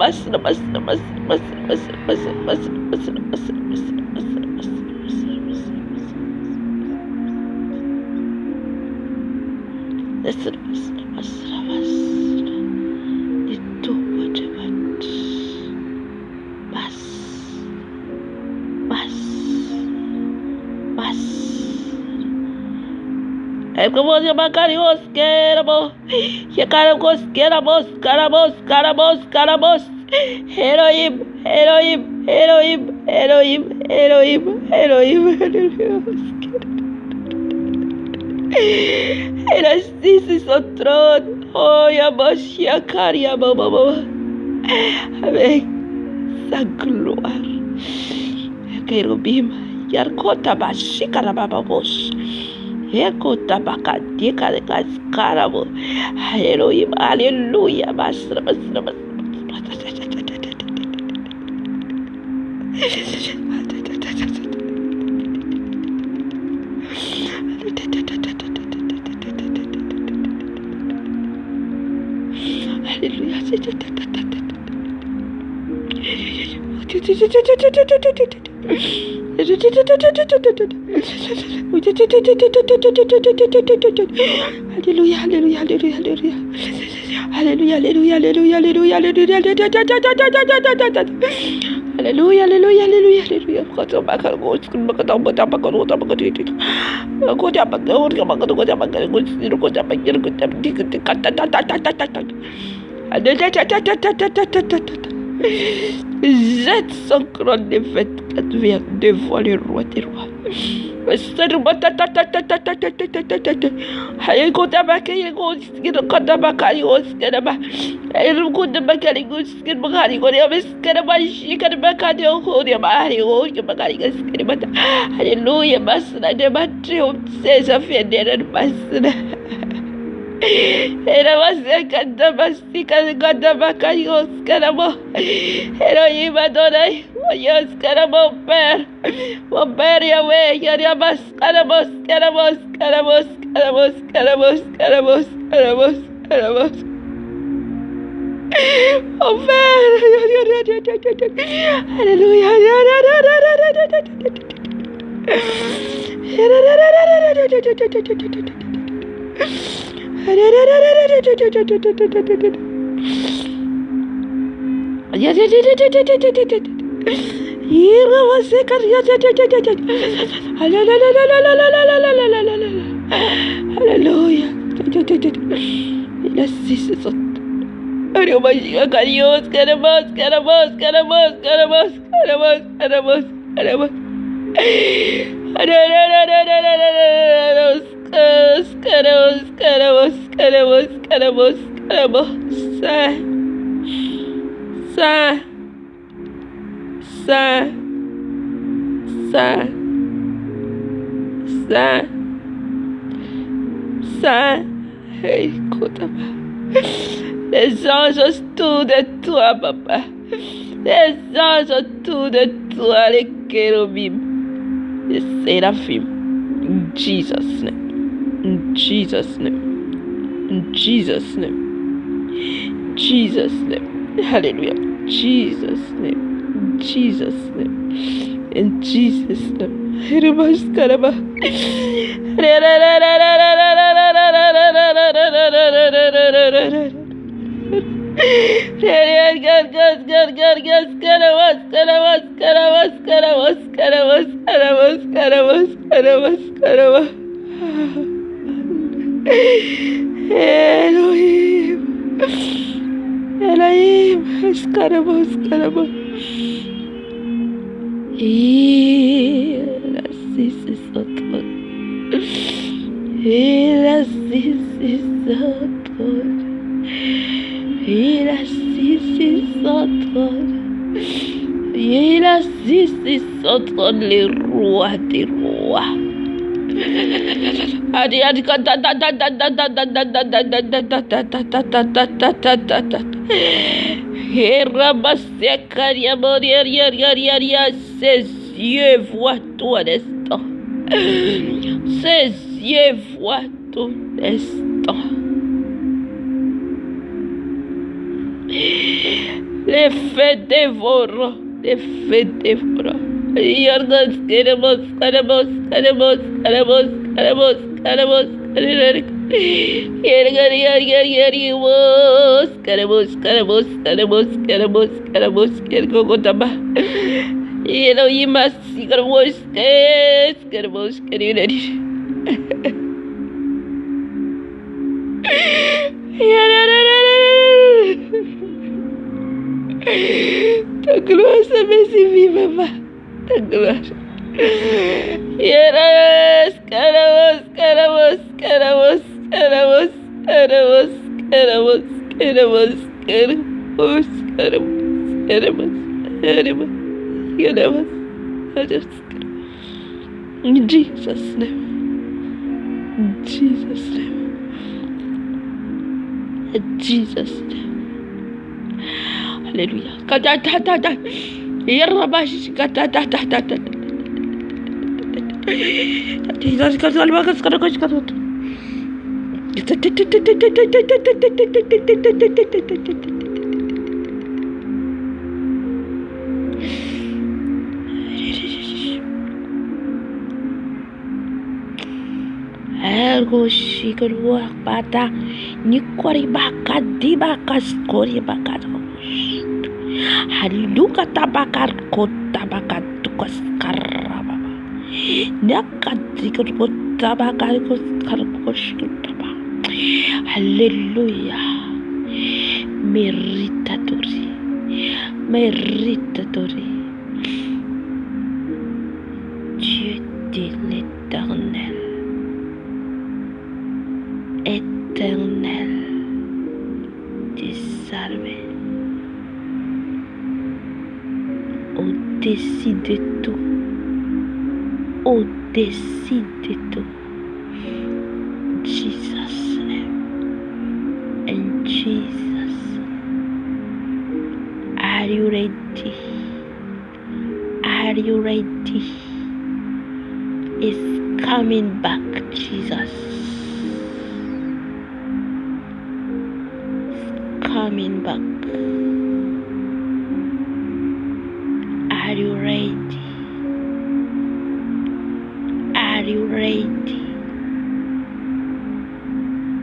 Il assis sur son trône. Oh, Yamashia Baba. Avec sa gloire. Kerubim. Yarkota Bashikara Babos. Ekota Bakadika de Cascarabo. Elohim. Hallelujah. Basra. Jette son couronne de fête vient devant le roi des rois. Elohim Adonai, mon Père Yahweh, Yarabas, Carabos. Mon Père, Alléluia. Hallelujah. Il assiste sur Dios magia carios, queremos. Saint, écoute-moi. Les anges autour de toi, papa. Les anges autour de toi, les chérubim, les séraphim. In Jesus' name. Hallelujah. Jesus' name. In Jesus' name. Hirimaskaraba. Elohim, escaraba. Il assiste sur son trône. Il assiste sur son trône. Il assiste sotto le rois des rois. Ses yeux voient ton instant. Ses yeux voient ton instant. Les faits dévorants, les faits dévorants. Yargos, caramos, caramos, caramos, caramos, caramos, caramos, caramos, caramos, caramos, caramos, caramos, cargogotaba. Elohim, caramos, caramos, caramos. Ta gloire se met si vive, papa. Ta gloire. Yes, caramos, caramos, caramos, caramos, caramos, caramos, caramos, caramos, caramos, caramos, caramos, caramos. In Jesus' name. In Jesus' name. In Jesus' name. Hallelujah. Ergo shikurwa bata nikori baka dibaka skori baka. Haluka tabakar kota bakar tukas karaba. Nakatikur tabakar koskarababa. Hallelujah. Meritatori. Meritatori. Dieu de l'éternel. Éternel. Des armées. Au-dessus de tout. Au-dessus de tout. Jesus' name. In Jesus' name. Are you ready? Are you ready? It's coming back, Jesus. It's coming back. Are you ready? Are you ready?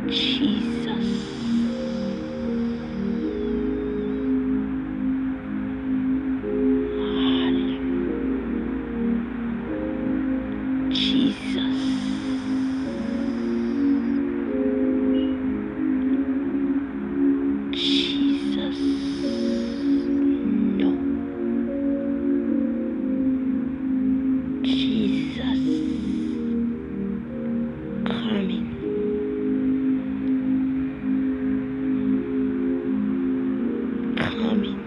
Jesus. Jesus. Jesus. No. Jesus. Coming. Coming.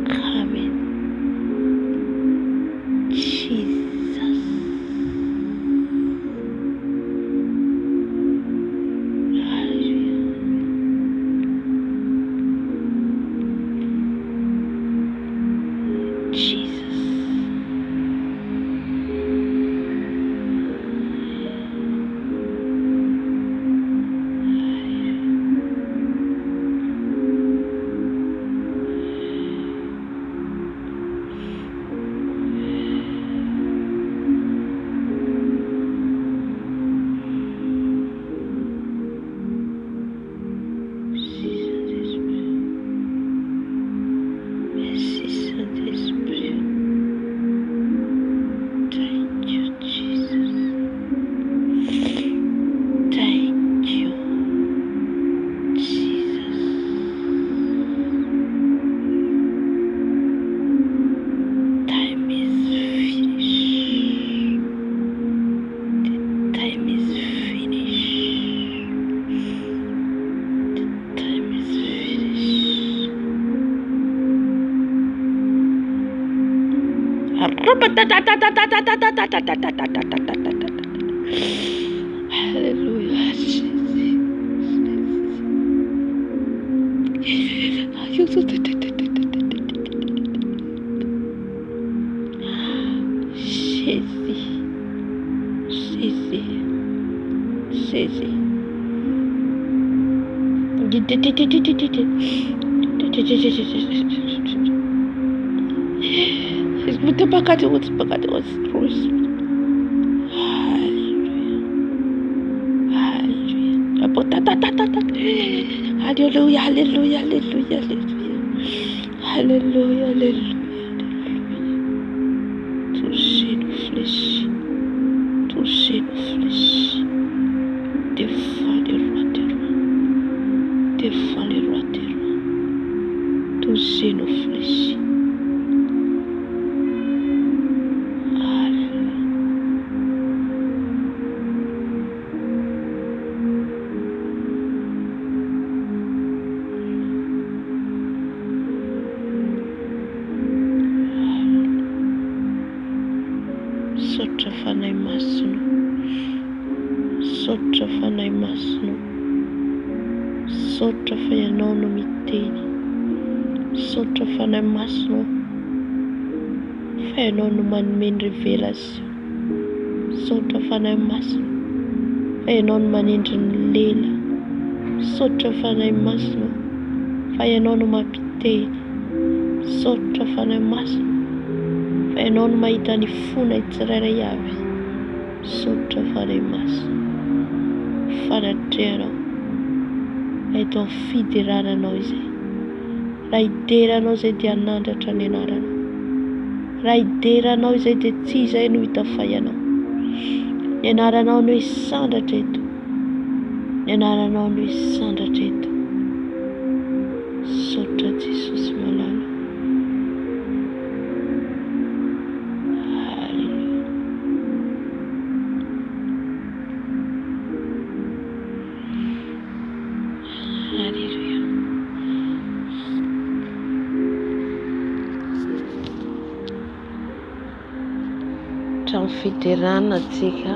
Coming. Jesus. Alléluia, Jésus. Alléluia, alléluia, alléluia, alléluia. Alléluia, alléluia. Touchez nos flèches. Touchez nos flèches. Défends les rois des rois. Défends les rois des rois. Touchez nos flèches. Sotra fanay masino. Sotra fanay masino. Sotra fa ianao no miteny. Sotra fanay masino. Fa ianao no manome ny révélation. Sotra fanay masino. Fa ianao no manindry ny lela. Sotra fanay masino. Fa ianao no mampiteny. Sotra fanay masino. Fa ianao no mahita ny fona tsirairay avy. Sotra fanay masina. Fanatrehanao eto amin'ny fiderananao izay. Raha hideranao izay dia hanandratra ny anaranao. Raha hideranao izay dia tsy izay no hitafayanao. Ny anaranao no hisandratra eto. Ny anaranao no hisandratra eto. Sotra Jesosy malala. Trano fiderana antsika.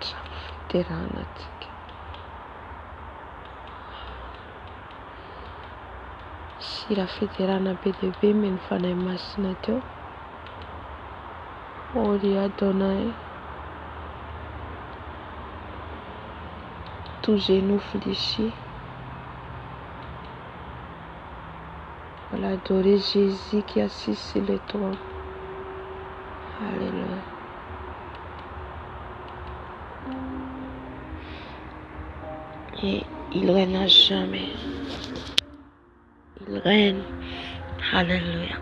Trano fiderana antsika. Sira fiderana be dia be meny fanay masina teo. Holy Adonai. Tous nous fléchis. Voilà, adorer Jésus qui est assis sur le trône. Alléluia. Et il règne à jamais. Il règne. Alléluia.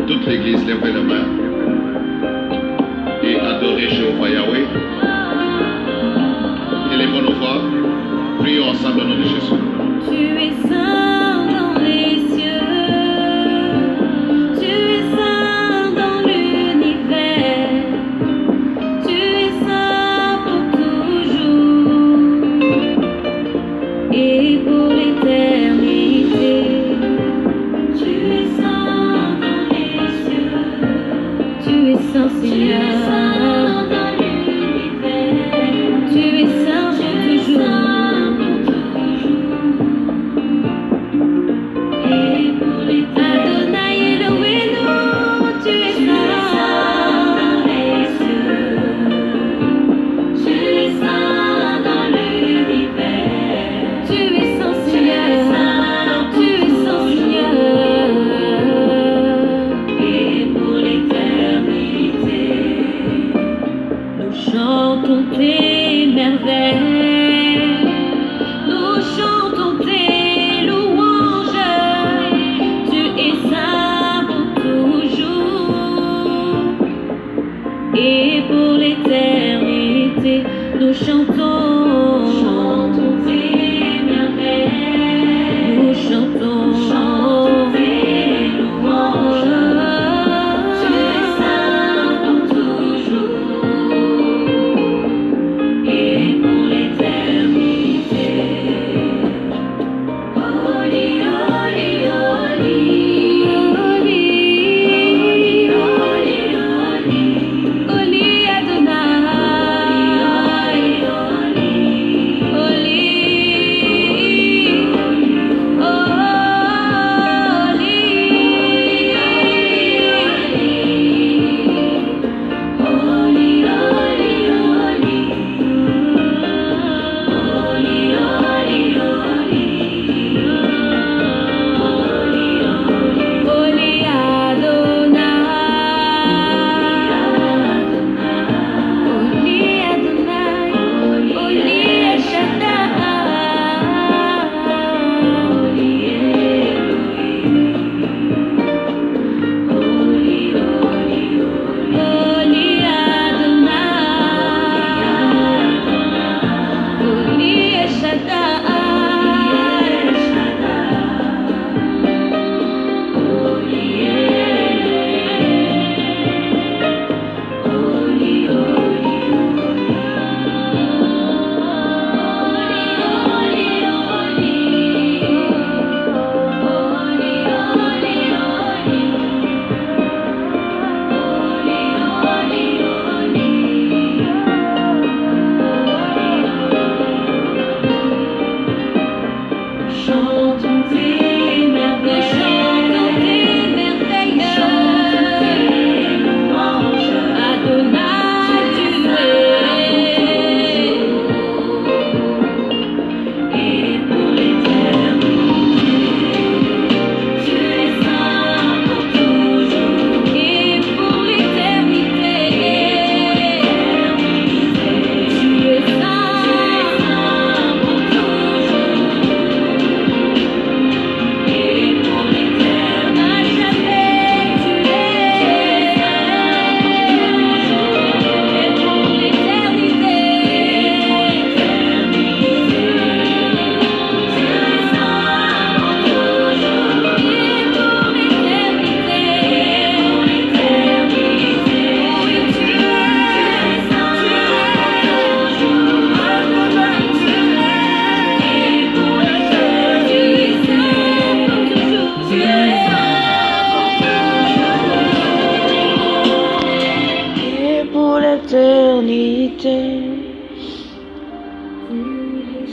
Toute l'église, lève les mains et adorez Jéhovah Yahweh. Élevons nos voix, prions ensemble au nom de Jésus. Tu es saint dans les cieux, tu es saint dans l'univers, tu es saint pour toujours et pour l'éternité. Tu es saint dans les cieux, tu es saint Seigneur. Tu es saint pour toujours. Et pour l'éternité. Adonai Elohenu, tu es saint dans les cieux. Tu es saint dans l'univers. Tu es saint Seigneur. Tu es saint Seigneur. Et pour l'éternité.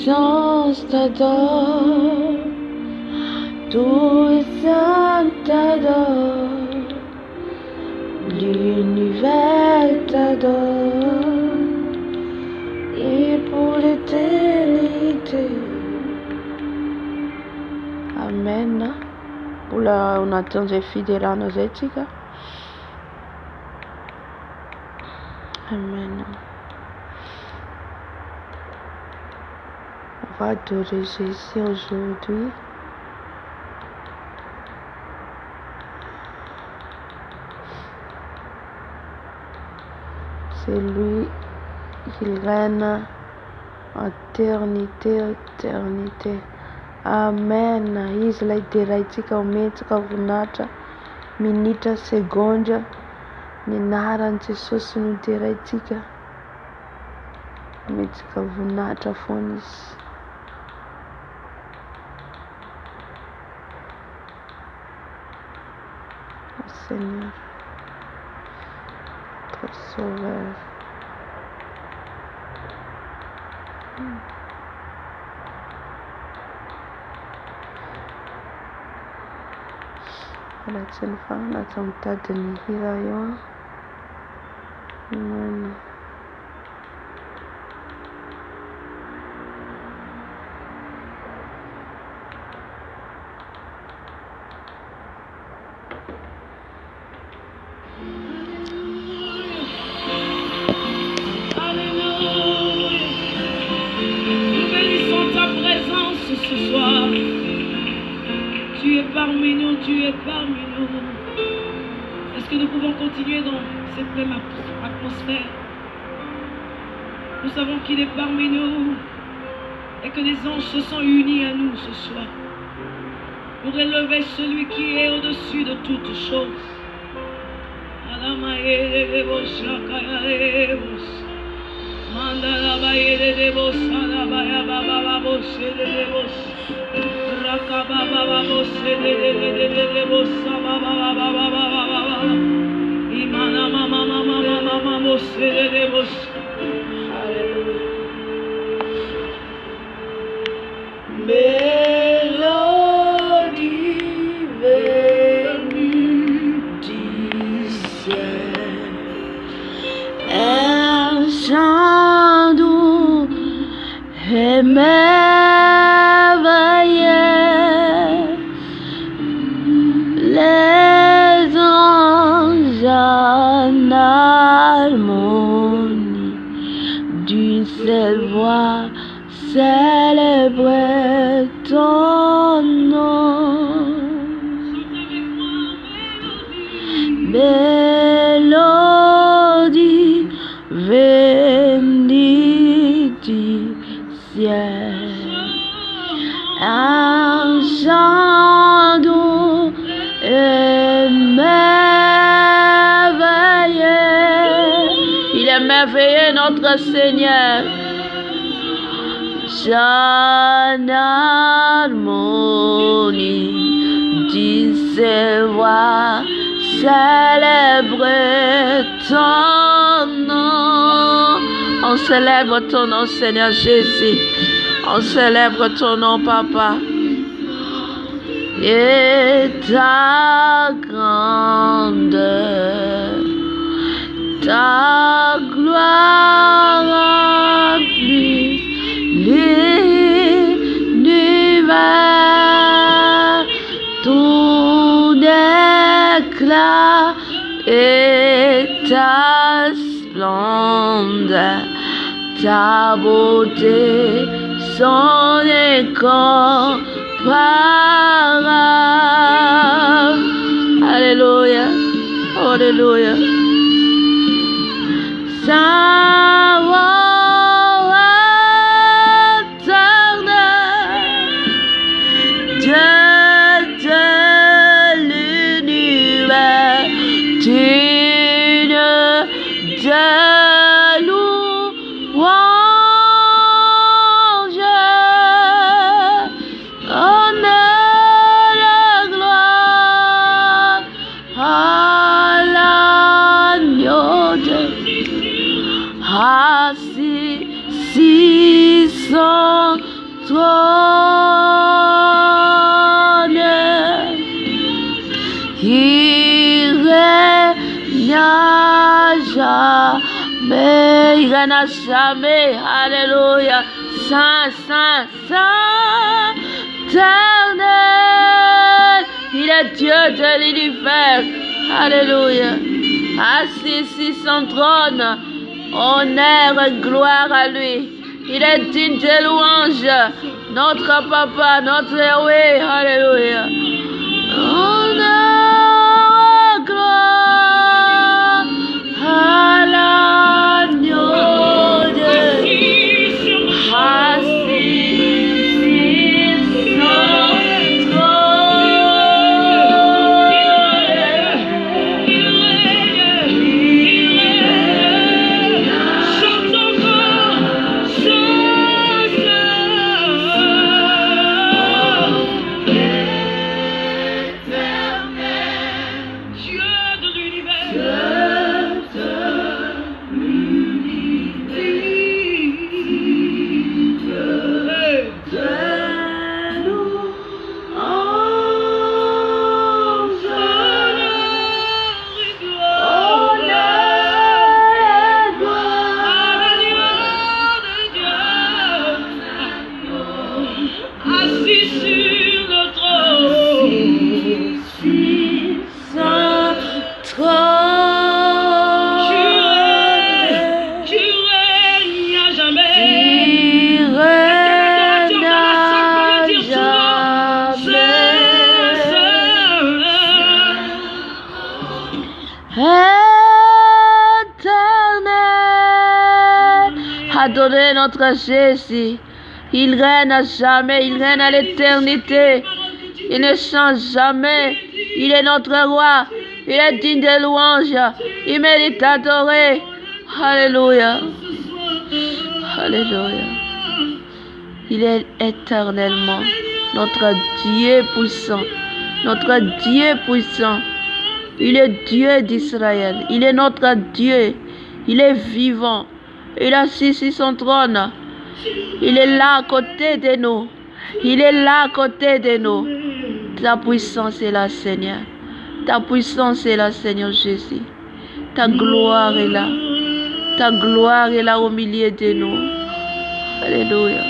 Sans t'adore, tout les saints t'adore, l'univers t'adore, et pour l'éternité. Amen. Pula unatunza fidelano zetika. Amen. On va adorer Jésus aujourd'hui. C'est lui qui règne en éternité. Amen. Izy ilay deraitsika ometsika voninahitra minitra segondra ny anaran'i Jesosy no deraitsika ometsika voninahitra foana izy. Seigneur, notre Sauveur. Anatin'ny fanaka mitady ny hira io. Amen. Ce soir, tu es parmi nous, tu es parmi nous. Est-ce que nous pouvons continuer dans cette même atmosphère? Nous savons qu'il est parmi nous et que les anges se sont unis à nous ce soir pour élever celui qui est au-dessus de toutes choses. Mandala bayere de bossa la baya baba bosse de bossa raka baba bosse de bossa baba imana mama bosse de bossa. Hallelujah. Mélodie venue du ciel, un chant doux et merveilleux, les anges en harmonie d'une seule voix célébrer ton nom. Mélodie venue du ciel, un chant doux et merveilleux. Il est merveilleux notre Seigneur. En harmonie d'une seule voix célébrer ton nom. On célèbre ton nom, Seigneur Jésus. On célèbre ton nom, Papa. Et ta grandeur, ta gloire remplit l'univers, ton éclat et ta splendeur, ta beauté sont incomparables. Alléluia, alléluia. Mais il n'a jamais, alléluia, Saint, Saint, Saint, éternel, il est Dieu de l'univers, alléluia, assis sur son trône, honneur et gloire à lui, il est digne de louange, notre papa, notre Yahweh, alléluia, honneur et gloire à l'agneau de assis sur son Adorez notre Jésus. Il règne à jamais, il règne à l'éternité. Il ne change jamais. Il est notre roi. Il est digne de louange. Il mérite d'adorer. Alléluia. Alléluia. Il est éternellement notre Dieu puissant. Notre Dieu puissant. Il est Dieu d'Israël. Il est notre Dieu. Il est vivant. Il est assis sur son trône. Il est là à côté de nous. Il est là à côté de nous. Ta puissance est là, Seigneur. Ta puissance est là, Seigneur Jésus. Ta gloire est là. Ta gloire est là au milieu de nous. Alléluia.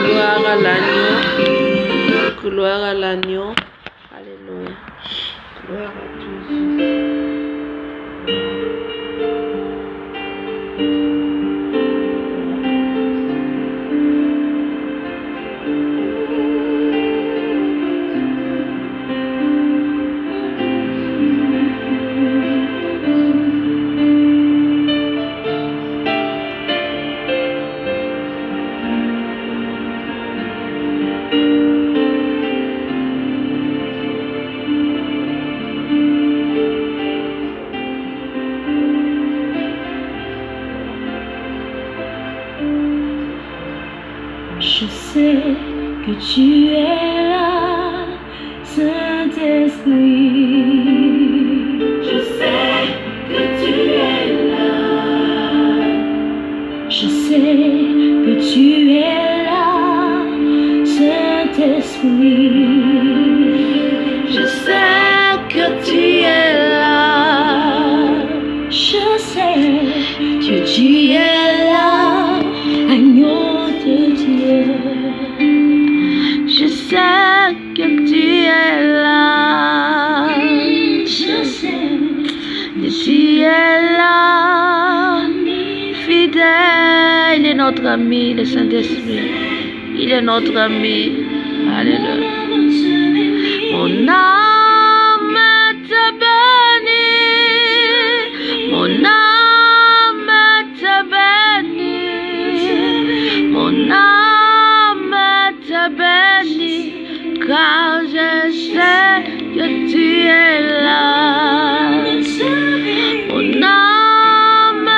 Gloire à l'agneau. Gloire à l'agneau. Alléluia. Gloire à Dieu. Je sais que tu es là, Saint-Esprit. Je sais que tu es là. Je sais que tu es là, Saint-Esprit. Je sais que tu es là. Je sais que tu es là, agneau de Dieu. Je sais que tu es là. Je sais que tu es là. Fidèle, il est notre ami, le Saint-Esprit. Il est notre ami. Alléluia. Mon âme te bénit. Mon âme te bénit. Mon âme te bénit. Car je sais que tu es là. Mon âme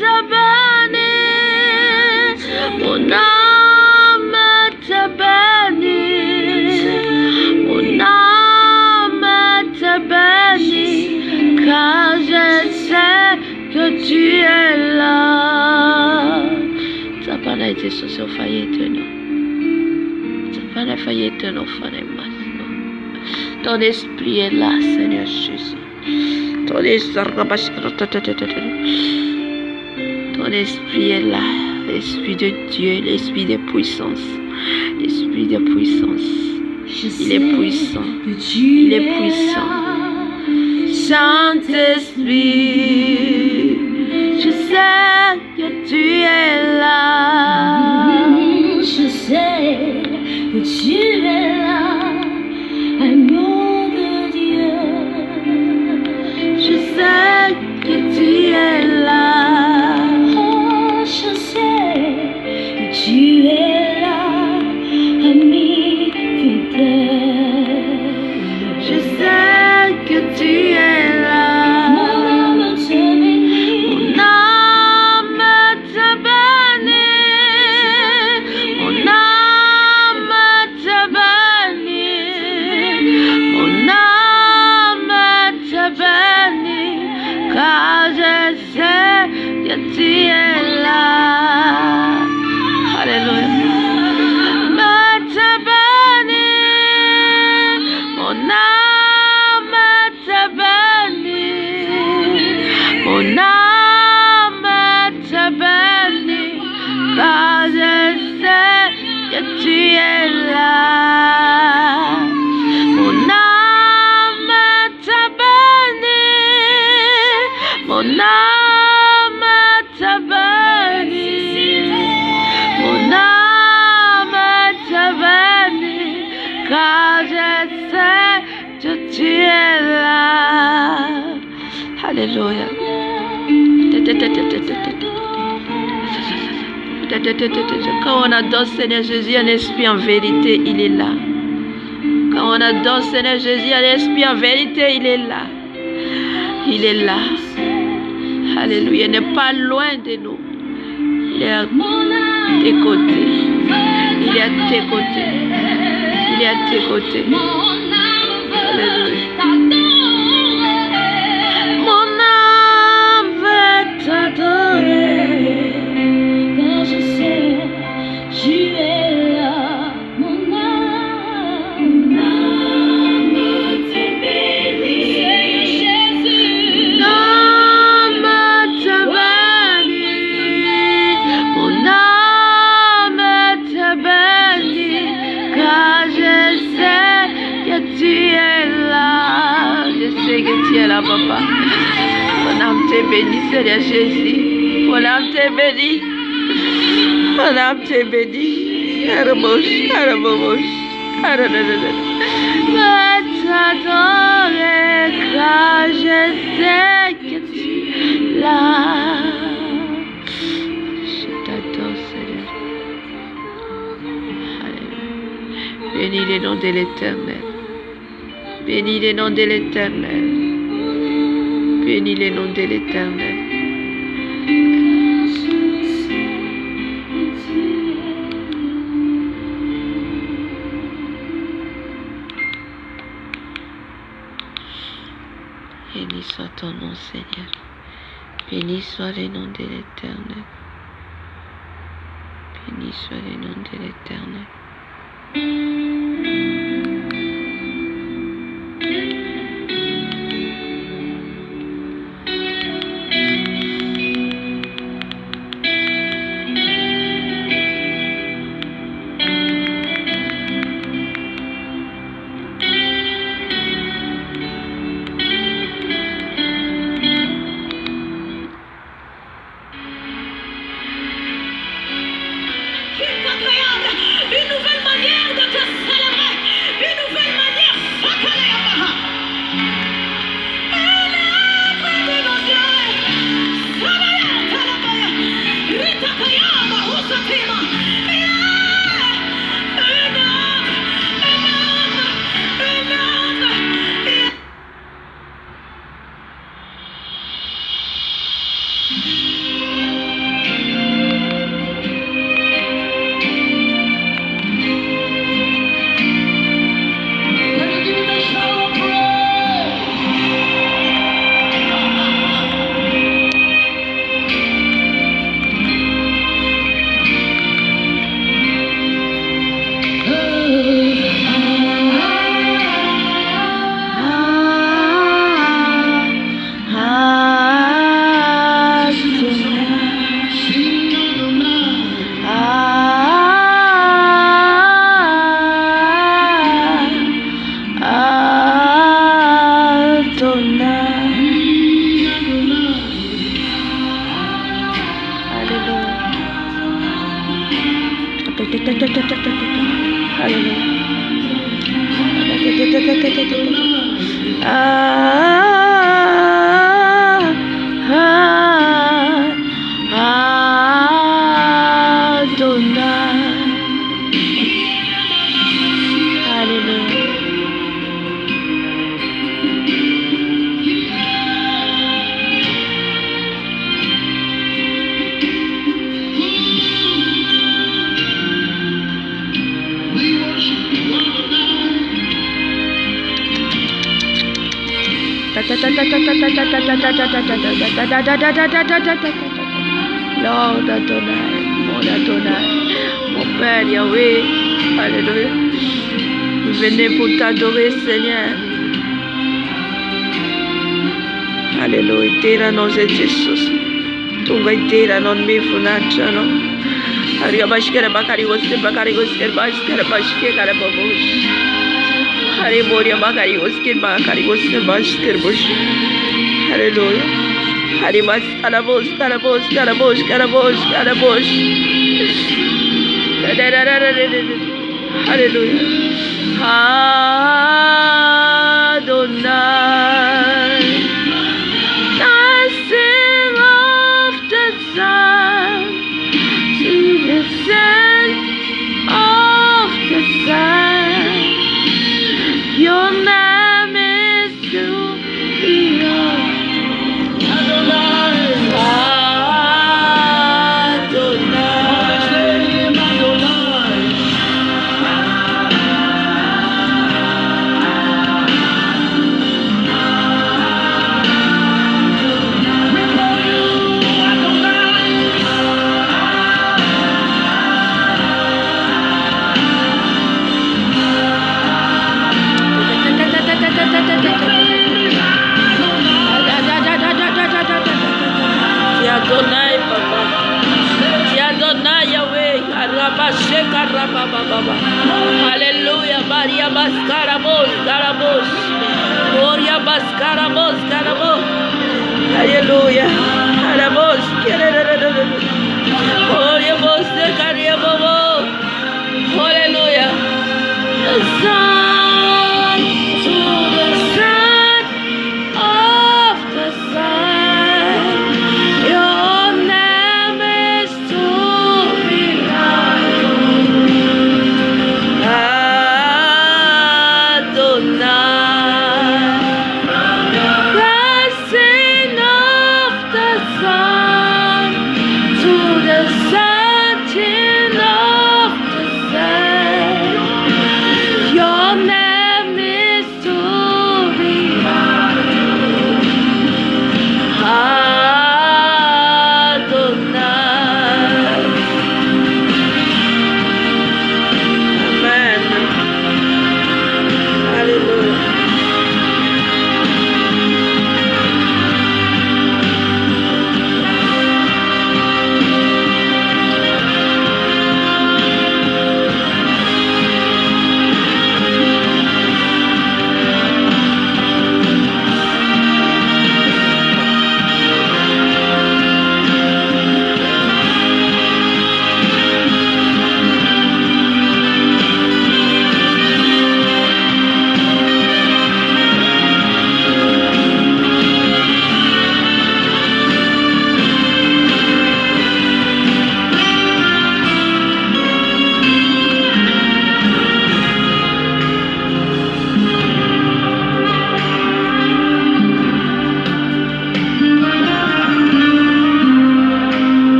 te bénit. Mon âme te bénit. Mon âme te bénit. Car je sais que tu es là. Ça n'a pas été sur failli éternel. Ton esprit est là, Seigneur Jésus. Ton esprit est là. L'esprit de Dieu, l'esprit de puissance. L'esprit de puissance. Il est puissant. Il est puissant. Saint-Esprit, je sais que tu es là. Je sais que tu es là, agneau de Dieu. Je sais que tu es là. Oh, je sais que tu es là, ami fidèle. Je sais que tu es là. Mon âme te bénit. Mon âme te bénit. Mon âme te bénit. Mon âme te bénit. Car je sais que tu es là. Alléluia. Te bénit. Mon âme te bénit. Mon âme te bénit. Car je sais que tu es là. Mon âme te bénit. Mon âme te bénit. Mon âme te bénit. Car je sais que tu es là. Alléluia. Quand on adore Seigneur Jésus en esprit en vérité, il est là. Quand on adore Seigneur Jésus en esprit en vérité, il est là. Il est là. Alléluia. Il n'est pas loin de nous. Il est à tes côtés. Il est à tes côtés. Il est à tes côtés. Alléluia. Mon âme veut t'adorer. Car je sais, tu es là. Mon âme te bénit. Jésus. Mon âme te bénit. Mon âme te bénit. Car je sais que tu es là. Je sais que tu es là, papa. Mon âme te bénit, Seigneur Jésus. Mon âme te bénit. Mon âme te bénit. Je t'adorer car je sais que tu es là. Je t'adore, Seigneur. Alléluia. Bénis les noms de l'Éternel. Bénis les noms de l'Éternel. Bénis les noms de l'Éternel. Béni soit ton nom, Seigneur. Béni soit le nom de l'Éternel. Béni soit le nom de l'Éternel. Une nouvelle manière de te célébrer, une nouvelle manière Lord Adonai, mon Adonai, mon Père Yahweh, Alléluia. Venez pour t'adorer, Seigneur. Alléluia. Tera nós é Jesus. Tunga tera non me funacha no. Aria bashkere bakari gosker bashke kare babush. Hare moria bakari gosker bashker bush. Hallelujah. Hare mas karabos. Hallelujah. Adonai, dancing of the sun to the set of the sun. Your name is to be honored. Adonai. Adonai, Papa. Adonai, Yahweh. Hallelujah. Maria Bascarabos. Gloria Bascarabos. Hallelujah. Arabos. Gloria Bos. Hallelujah. The sun to the sun of the sun. Your name is to be honored. Adonai, blessing of the sun to the setting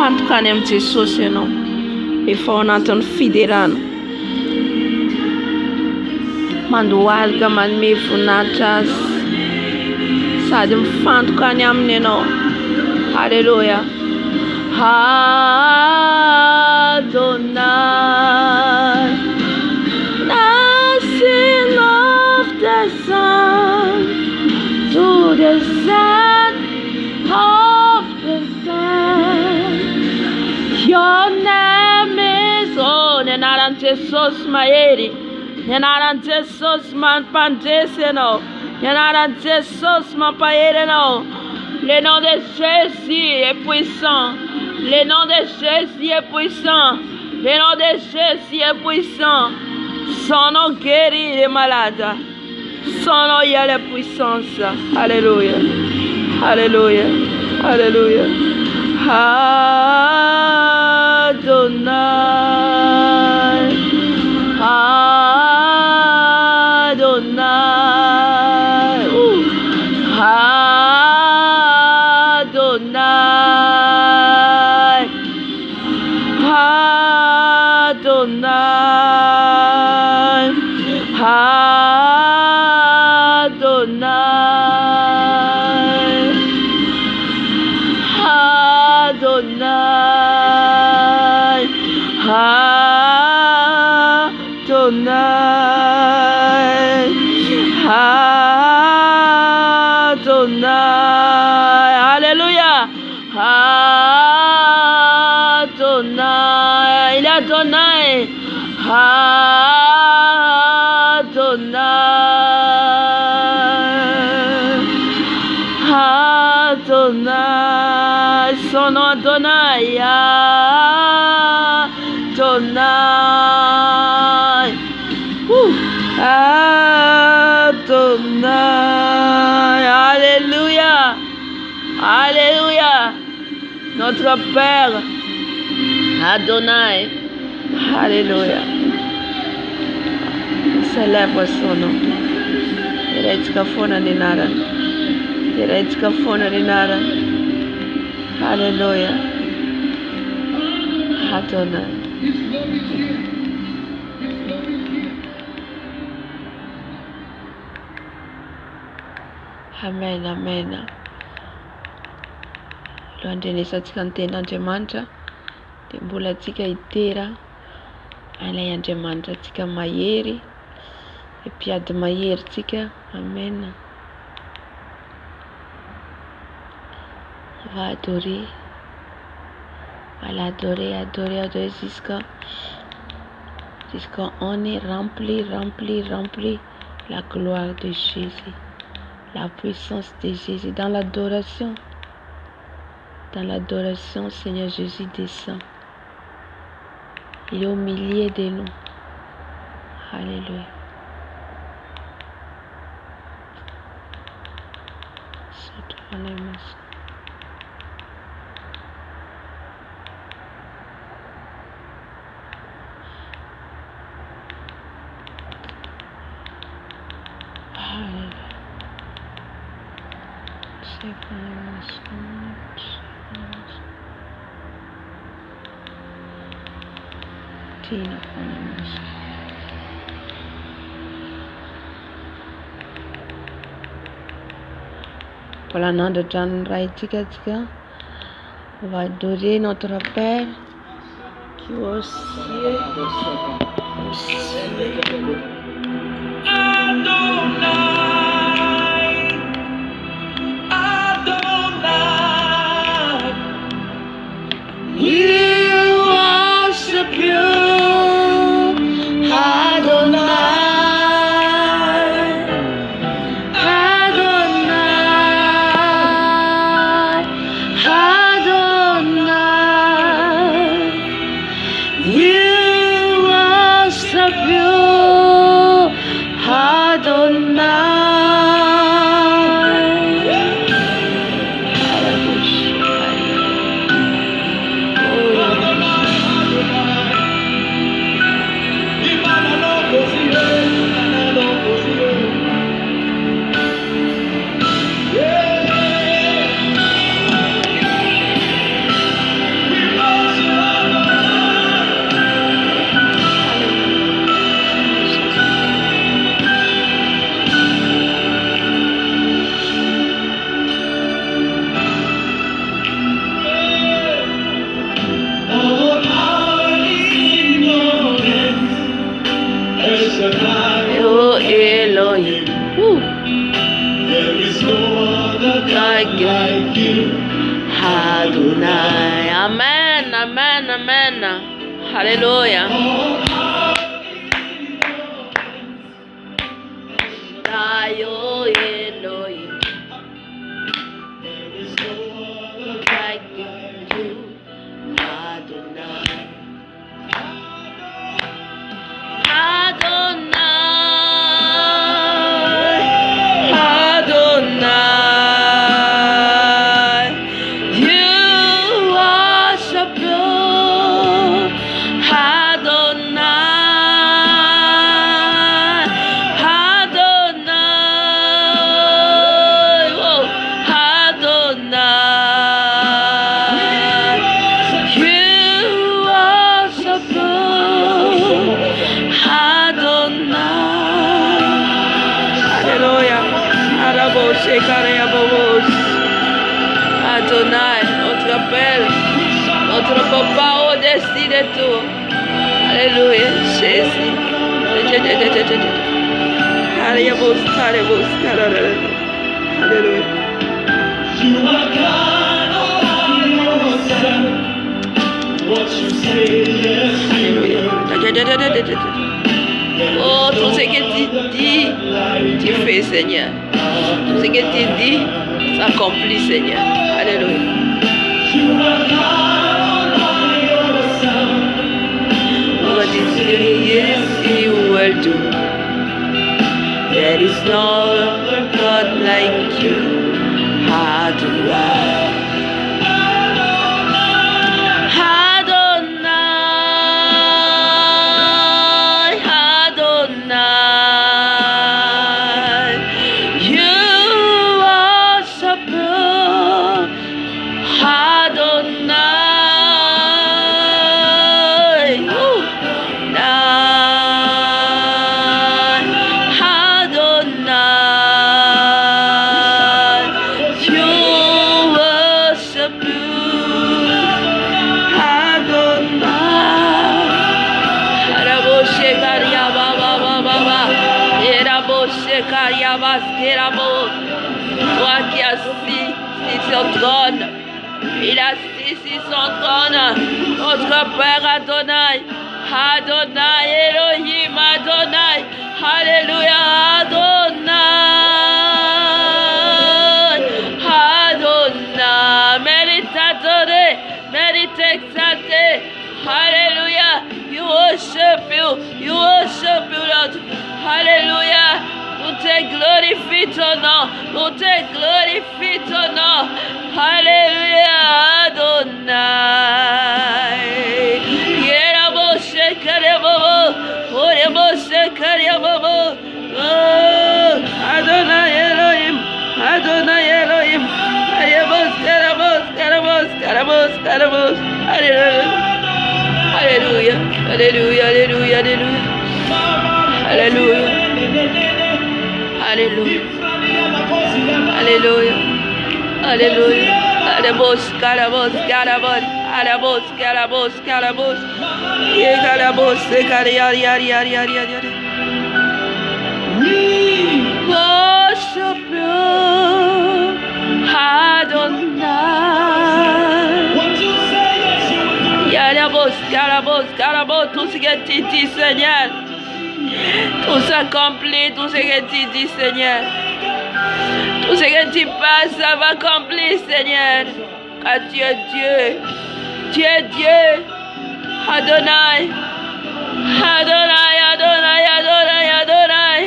fantokany amin'i Jesosy ianao. Efa ao anatin'ny fiderana. Mandohalika manome voninahitra azy. Sady mifantokany aminy ianao. Halleluja. Adonai, nothing of the sun to the set of the sun. Your name is on anaran Jesus maeri. Anaran Jesus manpandeseno. Anaran Jesus mampaereno. Le nom de Jésus est puissant. Le nom de Jésus est puissant. Le nom de Jésus est puissant. Son nom guérit les malades. Son nom il y a la puissance. Alléluia. Alléluia. Alléluia. Adonai. Adonai. Adonai. Adonai. Adonai. Adonai. Adonai. Adonai. Alléluia. Adonai. Il est Adonai. Adonai. Adonai. Son nom Adonai. Adonai. Adonai. Alléluia. Alléluia. Notre Père. Adonai. Alléluia. Célèbre son nom. Direito fona de nada. Direito fona de nada. Alléluia. Adonai. Amen, amen. Lohandrenesantsika ny ten'Andriamanitra dia mbola antsika hitera ilay Andriamanitra antsika mahery, mpiady mahery tsika. Amen. On va adorer. On va l'adorer, adorer, adorer jusqu'à on est rempli la gloire de Jésus, la puissance de Jésus. Dans l'adoration, Seigneur Jésus descend. Il est au milieu de nous. Alléluia. Voilà, nom de John Raitika, on va adorer notre Père qui est au ciel. Hallelujah. Ayo Elohim. Like you, Adonai. Adonai, you are so pure. Adonai, Adonai, oh, Adonai, you are so pure. Adonai. Alléluia. Arabos et Kariabos. Adonai, notre Père, notre Papa au-dessus de tout. Alléluia. Jésus. Ariabos, Karabos, Karabos. Alléluia. You are God all by yourself. What you say, yes, Alléluia. Oh, tout ce que tu dis, tu fais, Seigneur. Tout ce que tu dis, s'accomplit, Seigneur. Alléluia. you are God all by yourself. What is yes, you will do. There is no other God like you. Adonai. Adonai, Adonai, you are so pure. Adonai, ooh, Adonai, you are so pure. Adonai, Araboshe Kariaba Baba Baba, Eraboshe Kariaba Skerabo, toi qui as assis sur son trône, il a assis sur son trône, notre Père Adonai, Adonai, Elohim Adonai, Alléluia Adonai, Adonai, mérite adoré, mérite exalté, Alléluia, you worship you, Lord, Alléluia, nous te glorifie ton nom, nous te glorifie ton nom, Alléluia Adonai, Yeraboshe Karebobo, Oreboshe Karebobo, oh, Adonai Elohim, Adonai Elohim, Ayabos, Karabos, Karabos, Karabos, Karabos, Alléluia, Alléluia, Alléluia, Alléluia, Alléluia, Alléluia, Alléluia, Alléluia, Alléluia, Alabos, Karabos, Karabos, Alabos, Karabos, Karabos, Ye Karabos, Kariari, Yari, Yari, Yari, Yari. Worship you, Adonai. What you say, yes, you will do. Yarabos, Karabos, Karabos, tout ce que tu dis, Seigneur. Tout s'accomplit, tout ce que tu dis, Seigneur. Tout ce que tu passes, ça va accomplir, Seigneur. Car tu es Dieu. Tu es Dieu. Adonai. Adonai, Adonai, Adonai, Adonai.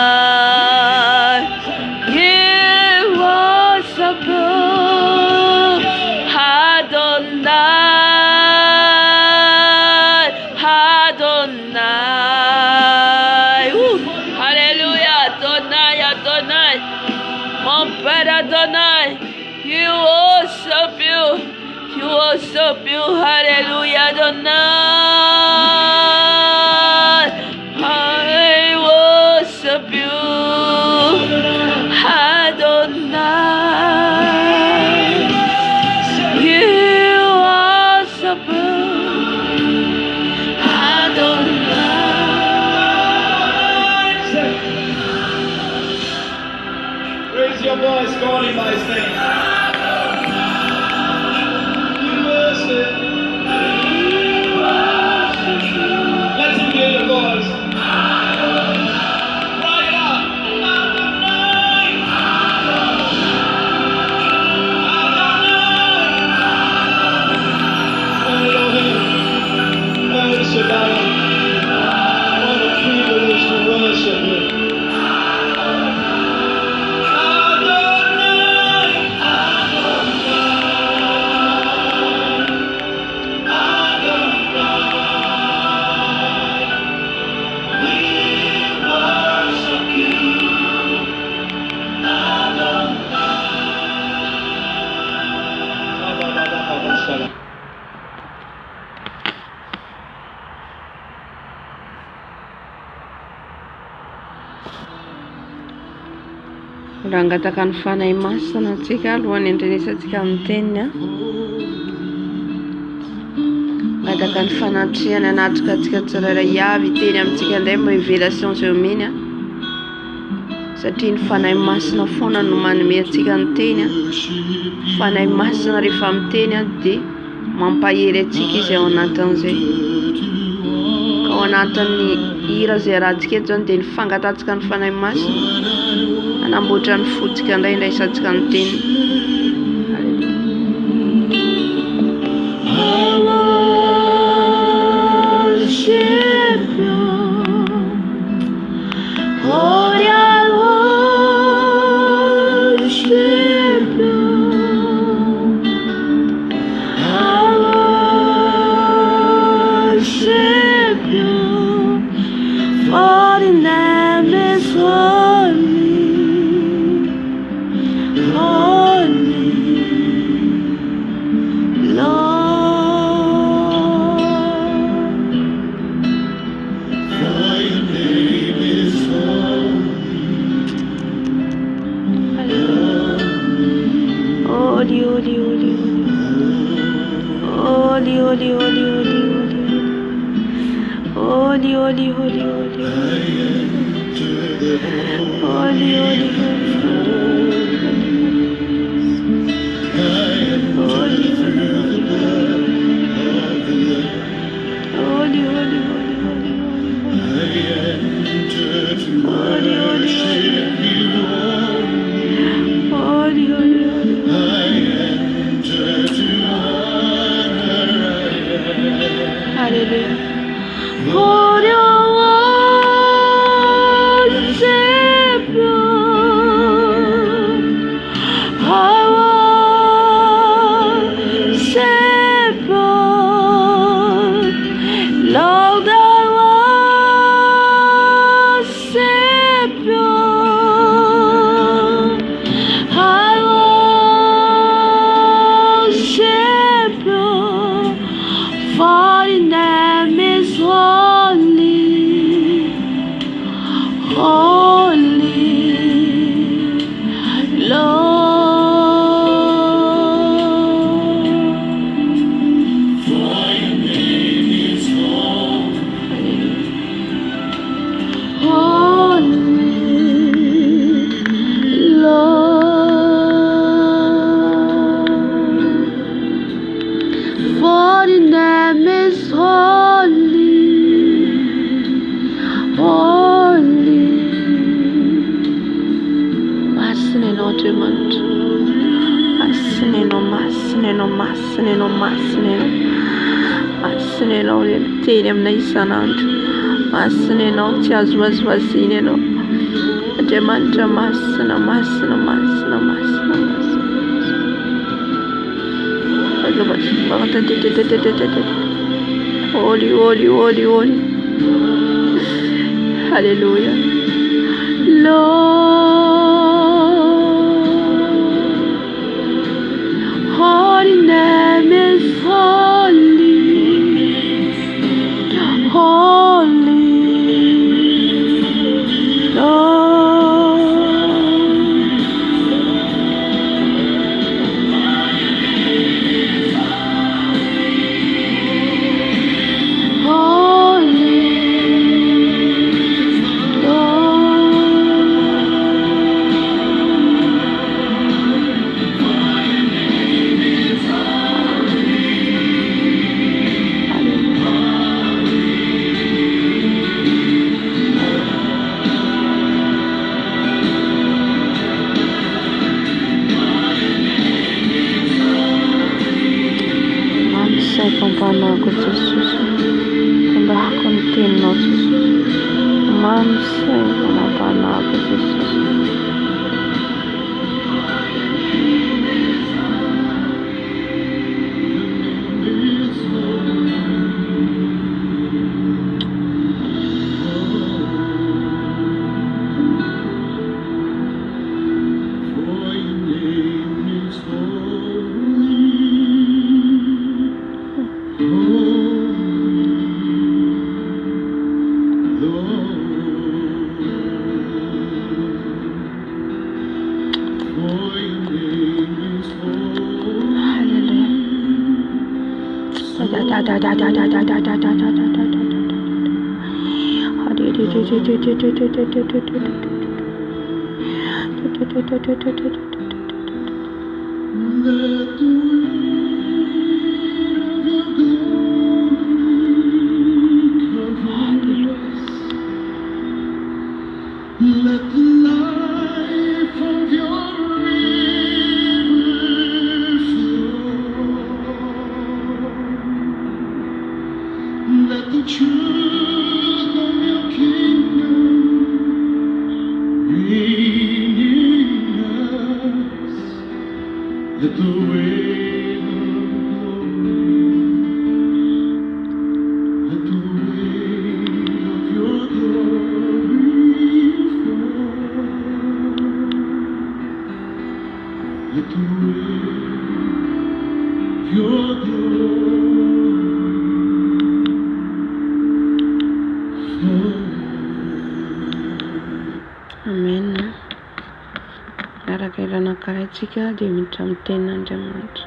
Adonai. You are so good. Adonai. Adonai. Alléluia. Adonai, Adonai. Mon Père Adonai. You worship you. You worship you. Hallelujah, Adonai. I worship you. Adonai. You worship you. Adonai. Raise your voice, call him by his name. You worship. Raha angataka ny fanahy masina antsika alohan'ny andrenesantsika amin'ny teniny angataka ny fanatriana anatrika antsika tsirairay avy teny amintsika indray amin'ny révélation zay omeny satria ny fanahy masina foana no manome antsika ny teny fanahy masina rehefa miteny dia mampahery antsika izy ao anatin'izay ka ao anatin'ny hira zay rahantsika eto zany dia ny fangatantsika ny fanahy masina anamboatra ny fotsika indray indraisantsika ny teny. Teny aminay isan'andro masina ianao tsy azoazovazina ianao Andriamanitra masina masina masina masina masina holy holy holy holy hallelujah Lord holy name is holy holy Pampanako Jesus, pambahako ny teninao Jesus, mamy saina mampanako Jesus. Let the life of your river flow. Let the truth of your kingdom reign in us. Let the weight of glory, let the weight of your glory fall. Let the weight of your glory fall. Amen. Araka irana karaitsika dia miditra amin'ny tenin'Andriamanitra.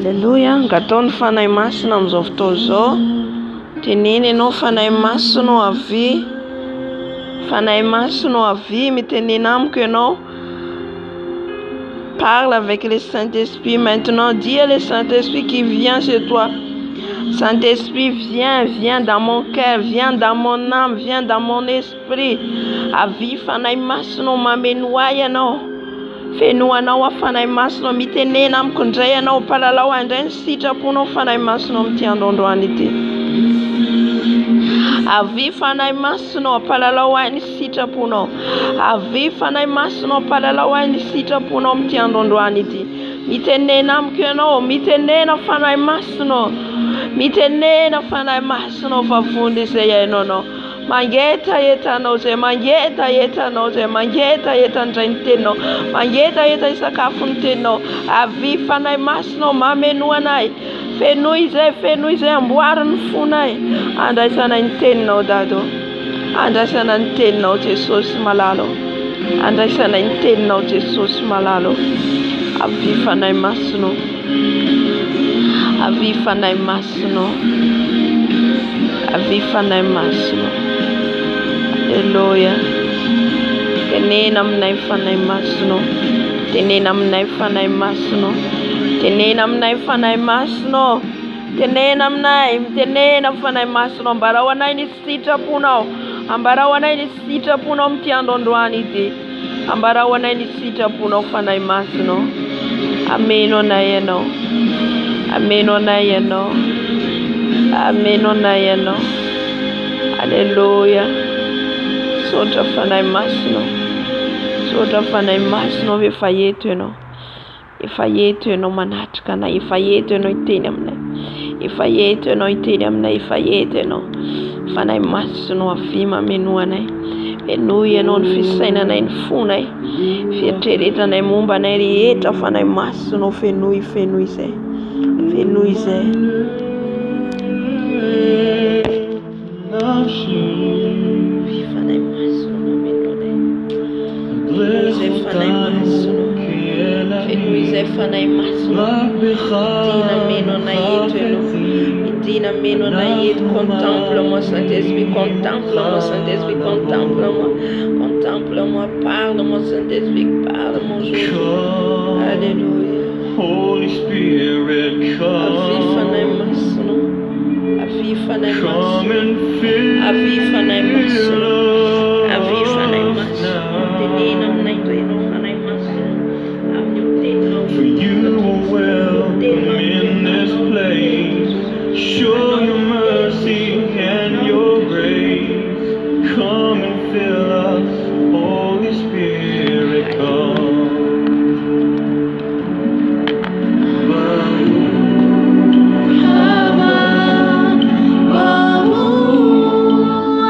Alleluia. Ngatao ny fanahy masina amin'izao fotoana izao. Teneny ianao fanahy masina avy. Fanahy masina avy, mitenena amiko ianao. Parle avec le Saint-Esprit maintenant. Dis à le Saint-Esprit qui vient chez toi. Saint-Esprit, viens dans mon cœur, viens dans mon âme, viens dans mon esprit. Avi fanahy masina mamenoa ianao. Fenoa anao fanahy masina mitenena amiko indray ianao mpalalao andray ny sitraponao fanahy masina amin'ity androandroany ity. Avi fanahy masina mpalalao ny sitraponao. Avi fanahy masina mpalalao ny sitraponao amin'ity androandroany ity. Mitenena amiko ianao, mitenena fanahy masina. Mitenena fanahy masina vavondy izay ianao. Mangetaetanao zay, mangetaetanao zay, mangetaeta ndray ny teninao, mangetaeta isakafo ny teninao. Avi fanahy masina mamenoa anay. Fenoy izay amboary ny fonay. Andraisana ny teninao dado. Andraisana ny teninao Jesosy malalo. Andraisana ny teninao Jesosy malalo. Avi fanahy masina. Avi fanahy masina. Avi fanahy masina. Alleluia. Tenena aminay fanahy masina. Tenena aminay fanahy masina. Tenena aminay fanahy masina. Tenena aminay, tenena fanahy masina. Ambarao anay ny sitraponao. Ambarao anay ny sitraponao amin'ity androandroany ity. Ambarao anay ny sitraponao fanahy masina. Ameno anay ianao. Ameno anay ianao. Ameno anay ianao. Alleluia. Sotra fanahy masina. Sotra fanahy masina efa eto ianao. Efa eto ianao manatrika anay. Efa eto ianao iteny aminay. Efa eto ianao iteny aminay. Efa eto ianao. Fanahy masina avy mamenoa anay. Fenoy ianao ny fisainanay ny fonay. Fieritreretanay momba anay rehetra fanahy masina fenoy izay. Fenoy izay. Fanahy masina mamenoa anay. Izay fanahy masina. Fenoy izay fanahy masina. Idina meno anay eto ianao. Idina meno anay eto. Contemple-moi Saint-Esprit. Contemple-moi Saint-Esprit. Contemple-moi. Contemple-moi. Parle-moi Saint-Esprit. Parle-moi aujourd'hui. Alléluia. Holy Spirit, Avi fanahy masina. Avi fanahy come masina. and fill Avi fanahy masina. Avi fanahy us masina. now. Tenena aminay ianao fanahy masina. Amin'ny teninao. For you are welcome in this place. Show your mercy and your grace. Come and fill us, Holy Spirit, come.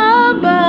Abba,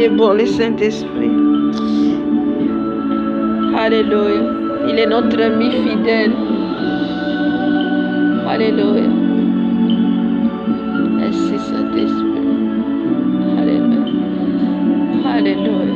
est bon, le Saint-Esprit. Alléluia. Il est notre ami fidèle. Alléluia. Merci Saint-Esprit. Alléluia. Alléluia.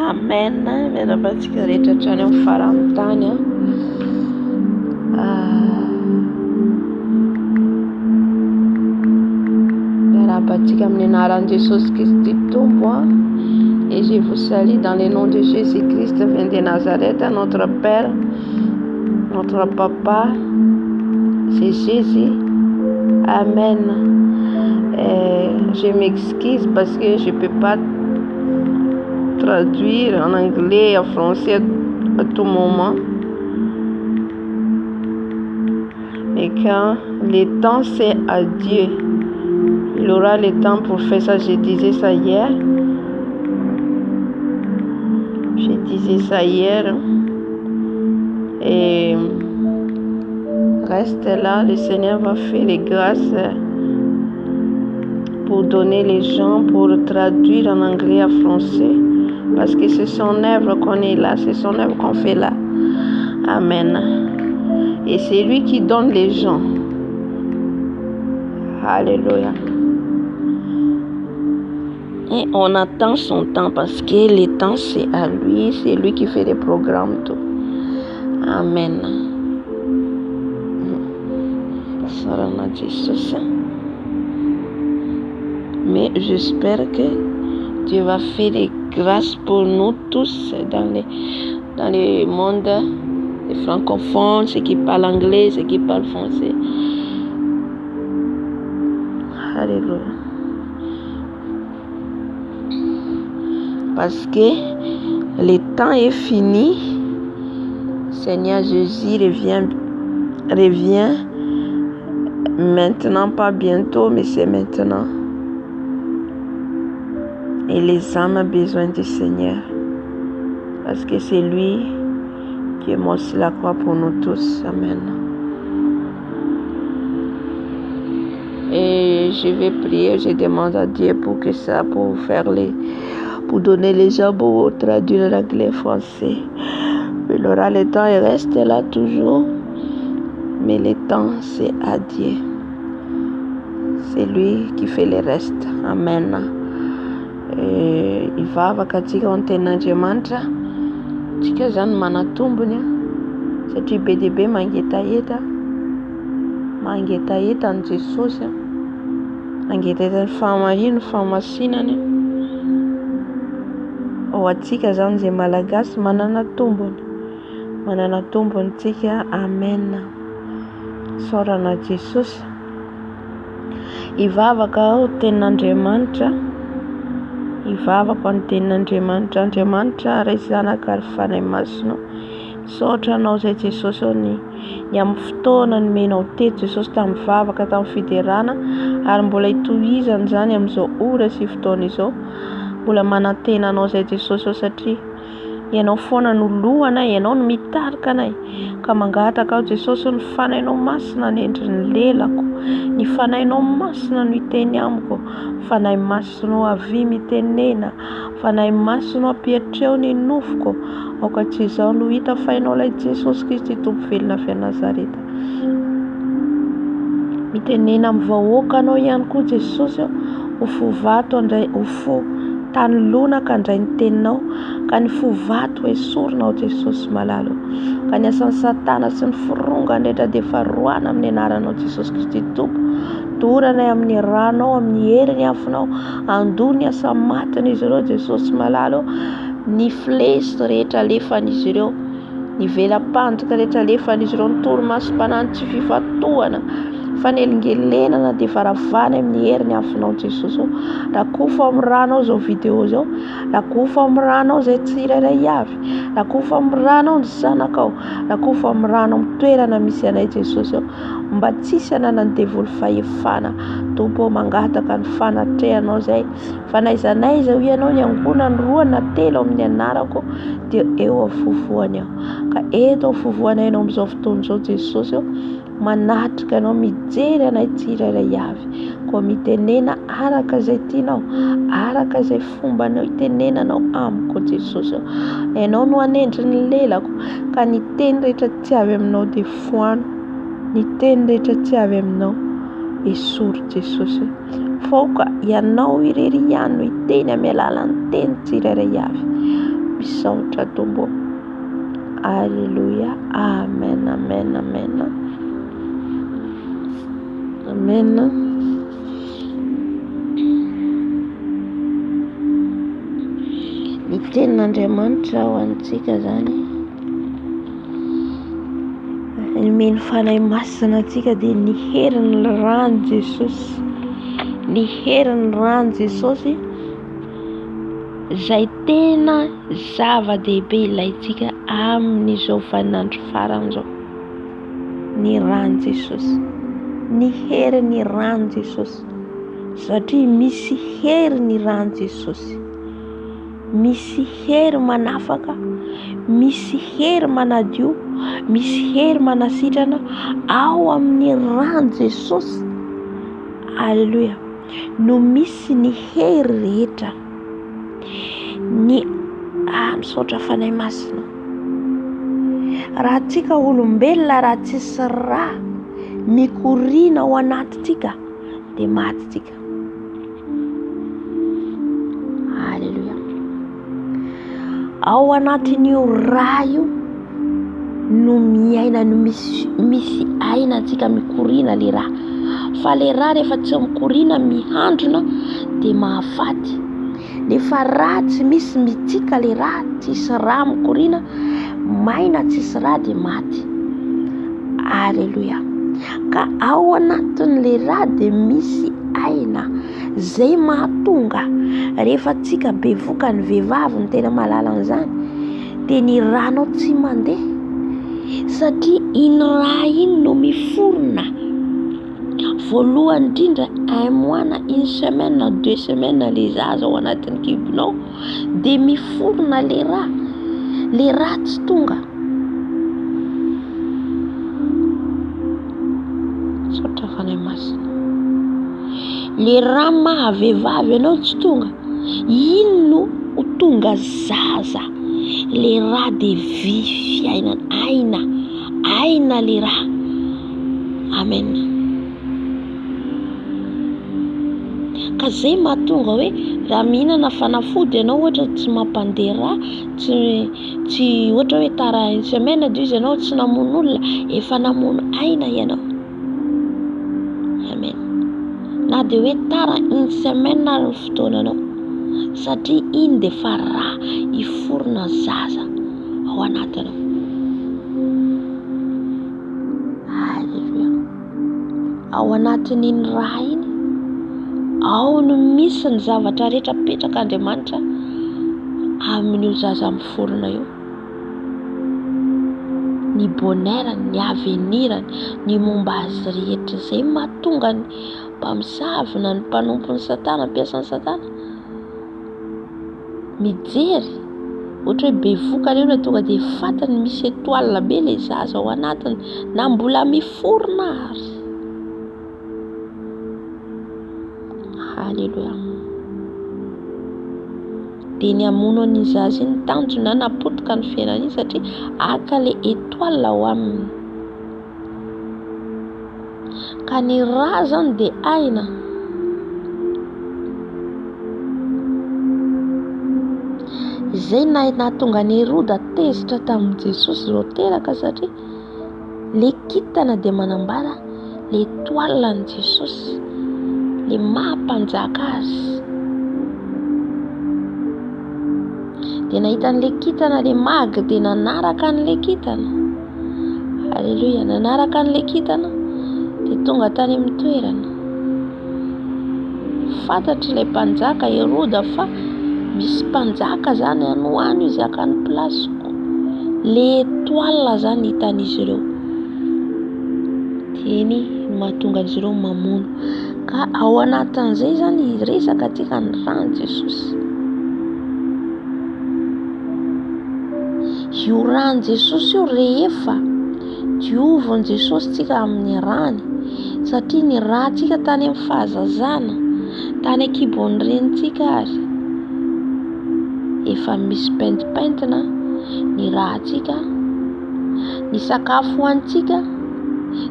Amen. Miarabantsika rehetra hatrany amin'ny faran'ny tany. Miarabantsika amin'ny anaran'i Jesosy Kristy tombo. Et je vous salue dans le nom de Jésus-Christ, vient de Nazareth, notre Père, notre Papa, c'est Jésus. Amen. Je m'excuse parce que je ne peux pas traduire en anglais et en français à tout moment. Mais quand le temps c'est à Dieu, il aura le temps pour faire ça. Je disais ça hier. Et reste là, le Seigneur va faire les grâces pour donner les gens, pour traduire en anglais en français. Parce que c'est son œuvre qu'on est là, c'est son œuvre qu'on fait là. Amen. Et c'est lui qui donne les gens. Alléluia. Et on attend son temps parce que le temps c'est à lui, c'est lui qui fait les programmes tout. Amen. Sarana Jesus. Mais j'espère que Dieu va faire des grâces pour nous tous dans le monde des francophones, ceux qui parlent anglais, ceux qui parlent français. Alléluia. Parce que le temps est fini. Seigneur Jésus revient maintenant, pas bientôt, mais c'est maintenant. Et les âmes ont besoin du Seigneur. Parce que c'est lui qui est mort sur la croix pour nous tous. Amen. Et je vais prier, je demande à Dieu pour que ça, pour donner les gens pour traduire l'anglais français. Il aura le temps, il reste là toujours. Mais le temps, c'est à Dieu. C'est lui qui fait le reste. Amen. Ivava katika ontenanje mantra tsika zany manatombony satria be dia be mangetaheta ny Jesosy mangetaheta ny fahamarino, fahamasinany ho atsika zany zay malagasy manana tombony tsika. Amen. Sorana Jesosy ivavaka ho tenin'Andriamanitra. Ivavako ny tenin'Andriamanitra. Andriamanitra ray zanaka ary fanahy masonao. Misaotra anao zay Jesosy ny amin'ny fotoana nomenao teto Jesosy tamin'ny vavaka tamin'ny fiderana ary mbola hitohizany zany amin'izao ora sy fotoana izao. Mbola manantena anao zay Jesosy satria ianao foana no lohana, ianao no mitarika anay. Ka mangataka aho Jesosy ny fanahinao masina ny endriny lelako, ny fanahinao masina no hiteny amiko, fanahy masinao avy mitenena, fanahy masinao ampiatreo ny nofoko. Aoka tsy izao no hita fahinao ilay Jesosy Kristy tompo velona avy Nazareta. Mitenena amin'ny vahoaka anao ihany koa Jesosy, ho fo vato andray, ho fo tany lona ka ndray ny teninao, ka ny fovato esorinao Jesosy malalo, ka ny asan'ny Satana sy ny forongany rehetra dia faroana amin'ny anaranao Jesosy Kristy Tompo. Dorana amin'ny ranao, amin'ny heriny afonao, andony asa matiny izy ireo Jesosy malalo, ny flesy rehetra alefan'izy ireo, ny velam-pantoka rehetra alefan'izy ireo, ny torimasom-panany tsy fifatohana, fanelingelenana dia faravana amin'ny heriny afonao Jesosy. Rakofo amin'ny ranao zao video zao, rakofo amin'ny ranao zay tsirairay avy, rakofo amin'ny ranao ny zanakao, rakofo amin'ny ranao amin'ny toerana misy anay Jesosy. Mba tsisy ananany devoly fahefana Tompo, mangataka ny fanatrehanao zay, fanaizanay zao ianao ny angona ny roa na telo amin'ny anarako dia eo afovoany aho, ka eto afovoany ianao amin'izao fotoana izao Jesosy, manatrika anao, mijery anay tsirairay avy, koa mitenena araka izay tianao, araka izay fombanao itenenanao amiko Jesosy. Ianao no anendry ny lelako, ka ny teny rehetra tsy avy aminao dia foano, ny teny rehetra tsy avy aminao esory Jesosy. Foka ianao irery ihany no iteny amin'ny alalan'ny teny tsirairay avy. Misaotra Tompo. Alleluia. Amen, amen, amen. Amen. Ny tenin'Andriamanitra ho antsika zany, meny fanahy masina antsika dia ny herin'ny rano Jesosy, ny herin'ny rano Jesosy izay tena zava-dehibe ilayntsika amin'izao vaninandro farany izao. Ny rano Jesosy, ny herin'ny rano Jesosy, satria misy hery ny rano Jesosy, misy hery manafaka, misy hery manadio, misy hery manasitrana ao amin'ny rano Jesosy. Alleluia. No misy ny hery rehetra, ny misaotra fanahy masina. Raha tsika olombelona, raha tsisy raha mikoriana ao anatintsika dia maty tsika. Alleluia. Ao anatin'io raha io no miaina, no misy ainatsika mikoriana le raha. Fa le raha rehefa tsy mikoriana, mihandrona dia mahafaty. Nefa raha tsy misy mitsika le raha, tsisy raha mikoriana, maina tsisy raha dia maty. Alleluia. Ka ao anatin'le raha dia misy aina zay mahatonga rehefa tsika bevoka ny vehivavy ny tena mahalala an'izany dia ny ranao tsy mandeha, satria iny raha iny no miforona voalohany indrindra 1 mois na 1 semaine na 2 semaines le zaza ao anatin'ny kibonao dia miforona le raha tsy tonga. Saotra fanahy masina. Le raha mahavehivavy ianao tsy tonga, iny no ho tonga zaza. Le raha dia vy fiainana, aina le raha. Amen. Ka zay mahatonga hoe raha mihinana fanafody ianao ohatra tsy mampandeha raha, tsy ohatra hoe tara 1 semaine 2 ianao tsy namono olona, efa namono aina ianao. Amen. Na dia hoe tara 1 semaine ary ny fotoananao, satria iny dia fa raha hiforona zaza ao anatinao. Alleluia. Ao anatin'iny raha iny, ao no misy ny zavatra rehetra petraka Andriamanitra amin'io zaza miforona io. Ny bonheur, ny avenir, ny momba azy rehetra izay mahatonga ny mpamosavy na ny mpanompon'ny Satana, ampiasan'ny Satana mijery. Ohatra hoe bevoka ilay olona tonga dia fantany misy étoile be ilay zaza ao anatiny, na mbola miforona ary. Alleluia. Dia ny hamono an'iny zaza iny tanjona napotika ny fiainana iny, satria aka le étoile ao aminy. Ka ny raha zany dia aina. Izay nahatonga ny Herode tezitra tamin'i Jesosy reo teraka satria le kintana dia manambara le toalan'i Jesosy, le mahampanjaka azy. Dia nahita an'le kintana le maga dia nanaraka an'le kintana. Halleluja, nanaraka an'le kintana dia tonga tany amin'ny toerana. Fantatry ilay mpanjaka Herode fa misy mpanjaka zany ano izy akany plasiko. Le toala zany hitan'izy ireo. Iny mahatonga azy ireo mamono. Ka ao anatin'izay zany resaka atika ny rano Jesosy. Io rano Jesosy io rehefa diovin' Jesosy tsika amin'ny rany, satria ny rahantsika tany amin'ny fahazazana, tany akibon'ny renintsika ary efa misy pentipentina ny rahantsika, ny sakafo hoantsika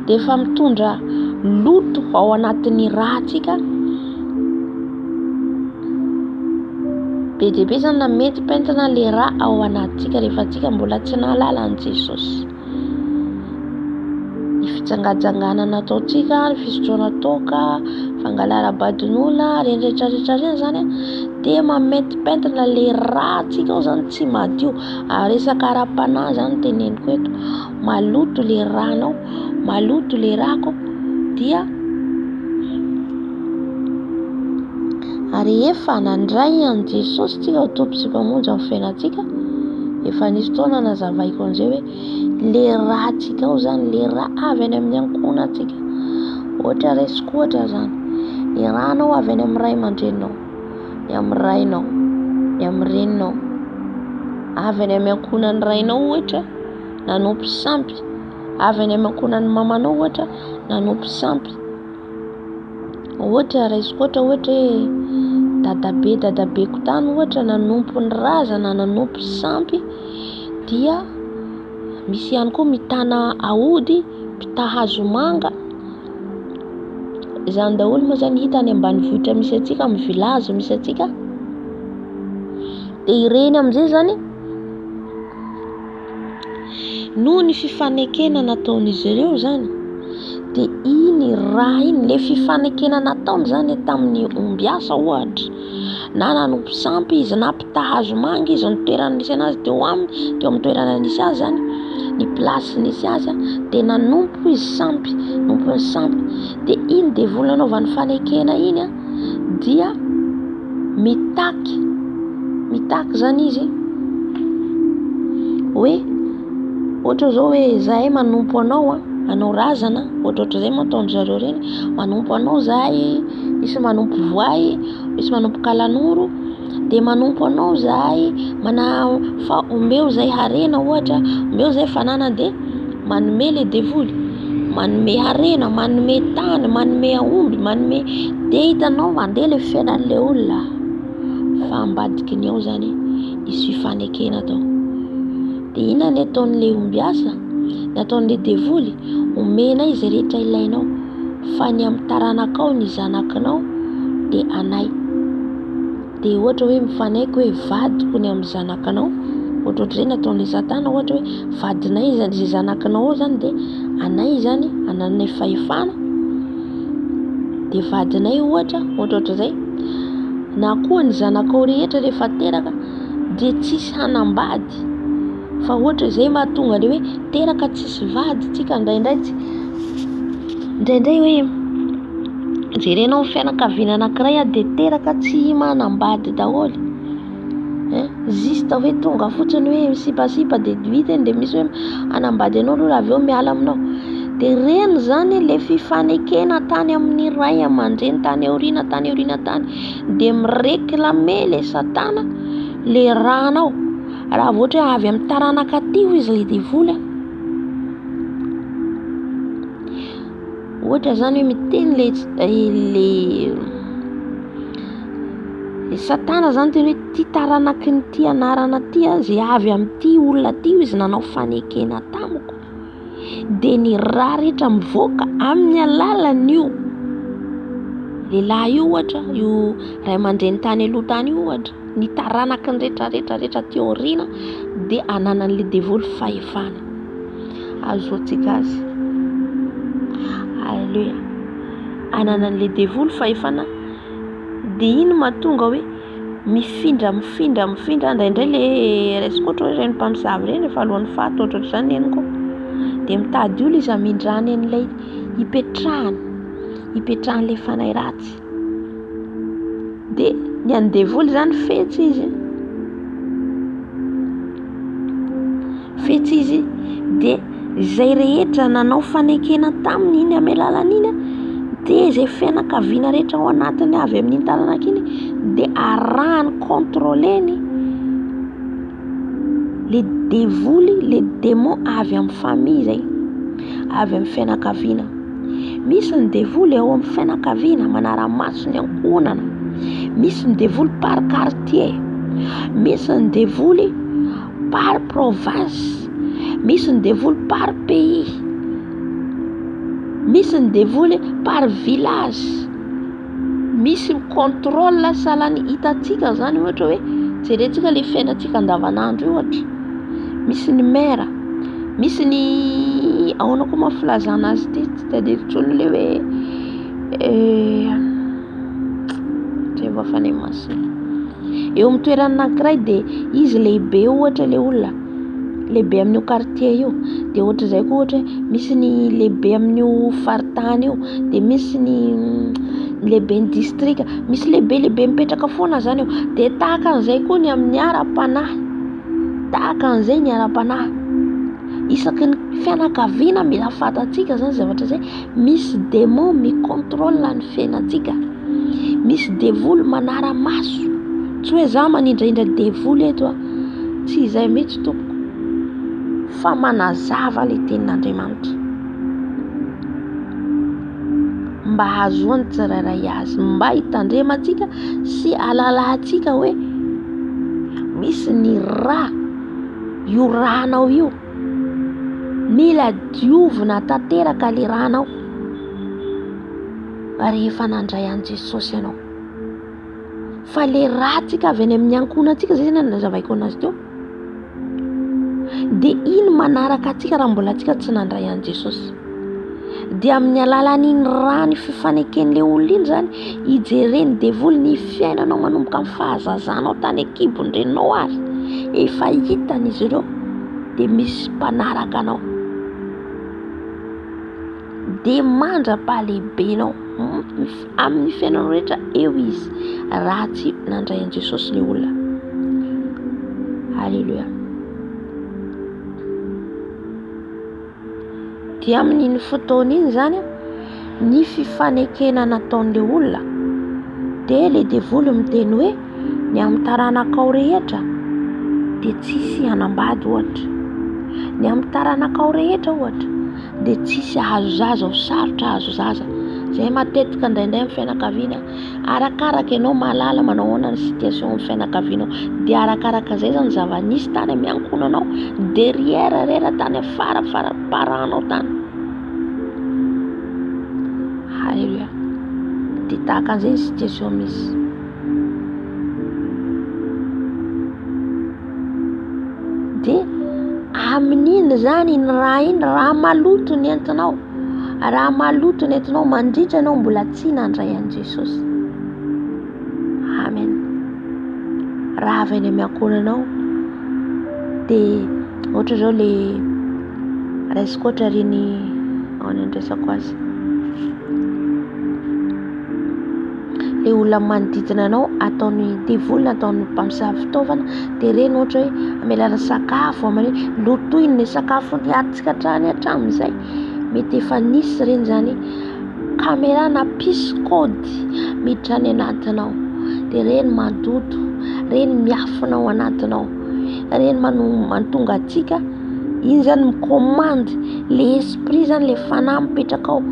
dia efa mitondra loto ao anatin'ny rahantsika. Be dia be zany na mety pentina le raha ao anatintsika rehefa tsika mbola tsy nahalala an' Jesosy. Ny fitsangajangana nataontsika, ny fisotroana toaka, fangalara-badin'olona, reny rehetrarehetra reny zany dia mametipentina le rahantsika ao zany tsy madio. Ary resaka ara-panahy zany teneniko eto, maloto le ranao, maloto le rako dia ary efa nandray an' Jesosy tsika ho tompo sy mpamonjy amin'ny fiainantsika. Efa nisy fotoana nazavaiko an'izay hoe le rahantsika ao zany, le raha avy any amin'ny ankohonantsika. Ohatra raisiko ohatra zany, ny ranao avy any amin'ny ray aman-dreninao, ny amin'ny rainao, ny amin'ny reninao, avy any amin'ny ankohonan'ny rainao ohatra nanompo sampy, avy any amin'ny ankohonan'ny mamanao ohatra nanompo sampy. Ohatra raisiko ohatra hoe dadabeko tany ohatra nanompo ny razana, nanompo sampy, dia misy ihany koa mitana aody, mpita hazo manga. Izany daholo moa zany hita any ambanivohitra misy atsika, amin'ny village misy atsika. Dia ireny amin'izay zany noho ny fifanekena nataon'izy ireo zany, dia iny raha iny, le fifanekena nataony zany tamin'ny ombiasa ohatra, na nanompo sampy izy na mpita hazo manga izy, ny toerana nisy anazy teo amin'ny toerana nisy azy zany, ny plasy nisy azy dia nanompo izy sampy, nombony sampy. Dia iny dia vola nanaovany fanekena iny dia mitaky zany izy hoe ohatra zao hoe zahay manompo anao anao razana, ohatra zay mataony zareo reny, manompo anao zahay, misy manompo voay, misy manompo kalanoro, dia manompo anao zahay fa omeo zay harena ohatra, omeo zay fanana, dia manome le devoly, manome harena, manome tany, manome aomby, manome, dia hitanao mandeha le fiainan'le olona fa ambadiky ny ao zany isy fifanekena tao. Dia ina ny ataon'le ombiasa, ny ataon'le devoly, omena izy rehetra ilainao, fa ny amin'ny taranakao ny zanakinao dia anay. Dia ohatra hoe mifanaiky hoe vadiko ny amin'ny zanakinao, ohatra zay nataon'le satana, ohatra hoe vadinay zany zanakinao ao zany, dia anay zany ananay fahefana, dia vadinay ohatra zay, na koa ny zanakao rehetra rehefa teraka dia tsisy hanambady. Fa ohatra zay mahatonga le hoe teraka tsisy vady tsika indraindray hoe jerenao ny fianakaviana anankiray dia teraka tsy manambady daholo, zista hoe tonga fotsiny hoe misipasipa dia duiteny, dia misy hoe anambady anao aloha avy eo miala aminao. Dia reny zany le fifanekena tany amin'ny ray aman-dreny, tany aoriana tany, dia mireklame le satana le ranao. Raha ohatra hoe avy amin'ny taranaka tio izy le devoly, ohatra zany hoe miteny le satana zany teny hoe ty taranaky ny ty anarana ty zay avy amin'ty olona ty izy nanao fanekena tamiko, dia ny raha rehetra mivoaka amin'ny alalan'io lehilahy io ohatra, io ray aman-dreny tany aloha tany io ohatra, ny taranaka ny rehetra teoriana dia ananan'le devoly fahefana. Azoantsika azy. Halleluja. Ananan'le devoly fahefana dia iny mahatonga hoe mifindra indraindray le resaka ohatra hoe reny mpamosavy reny efa alohan'ny faty ohatr'izany henoko dia mitady olo izy hamindrany an'ilay hipetrahany le fanahy ratsy. Dia ny an'ny devoly zany fetsy izy dia izay rehetra nanao fanekena tamin'iny amy alalan'iny dia izay fianakaviana rehetra ao anatiny avy amin'iny taranaka iny dia arahany contrôleny le devoly, le démon avy amin'ny famille zay, avy amin'ny fianakaviana. Misy ny devoly ao amin'ny fianakaviana manara-maso ny ankonana, misy ny devoly par quartier, misy ny devoly par province, misy ny devoly par pays, misy ny devoly par village. Misy contrôle salany hitantsika zany ohatra hoe jerentsika le fiainantsika andavanandro ohatra. Misy ny maire, misy ny ahoana koa mafilazana azy ty tsy tadidiko intsony le hoe mba fanay masina. Eo amin'ny toerana anankiray dia izy lehibe ohatra le olona lehibe amin'io quartier io, dia ohatra izay koa ohatra misy ny lehibe amin'io faritany io, dia misy ny lehibe ny district, misy lehibe mipetraka foana zany io. Dia tahaka an'izay koa ny amin'ny ara-panahy, isaky ny fianakaviana mila fantatsika zany zavatra zay. Misy démon micontrôle ny fiainantsika, misy devoly manara-maso. Tsy hoe za manindraindra devoly eto tsy izay mihitsy tompoko, fa manazava le tenin'Andriamanitra mba hahazoany tsirairay azy, mba hitandrematsika sy alalahtsika hoe misy ny raha io rahanao io mila diovina tanteraka le rahanao rehefa nandray an' Jesosy ianao. Fa le ratsika avy any amin'ny ankonantsika zay zany nazavaiko anazy teo, dia iny manaraka atsika raha mbola atsika tsy nandray an' Jesosy. Dia amin'ny alalan'iny raha ny fifaneken'le olona iny zany ijereny devoly ny fiainanao manomboka amin'ny fahazazanao tany an-kibon-drenao ary efa hitany izy ireo dia misy mpanaraka anao, dia mandra-pahalehibenao amin'ny fiainanao rehetra. Eo izy raha tsy nandray an' Jesosy le olona. Halleluja. Dia amin'iny fotoana iny zany ny fifanekena nataon'le olona dia le devoly miteny hoe ny amin'ny taranakao rehetra dia tsisy hanambady ohatra, ny amin'ny taranakao rehetra ohatra dia tsisy ahazo zaza ho sarotra ahazo zaza. Zay matetika indraindray amin'ny fianakaviana, arakaraka ianao mahalala manao ahoana ny situation amin'ny fianakavianao, dia arakaraka izay zany zava-nisy tany amin'ny ankonanao derrière rera tany afara paranao tany. Halleluja. Dia tahaka an'izay ny situation misy. Dia amin'iny zany iny raha maloto ny entinao, raha maloto ny entinao mandritra ianao mbola tsy nandray an' Jesosy. Amen. Raha avy any amin'ny ankonanao dia ohatra zao le resaka ohatra reny ahoana ny resako azy, le olona manodidina anao ataony devoly, ataony mpamosavy fitaovana, dia reny ohatra hoe amelana sakafo aminy lotoiny ny sakafo niatsika hatramin'izay, mety efa nisy reny zany caméra na pisikody miditra any anatinao, dia reny mandoto, reny miafina ao anatinao, reny mantonga atsika iny zany mikomandy le esprit zany le fanahy mipetraka ao,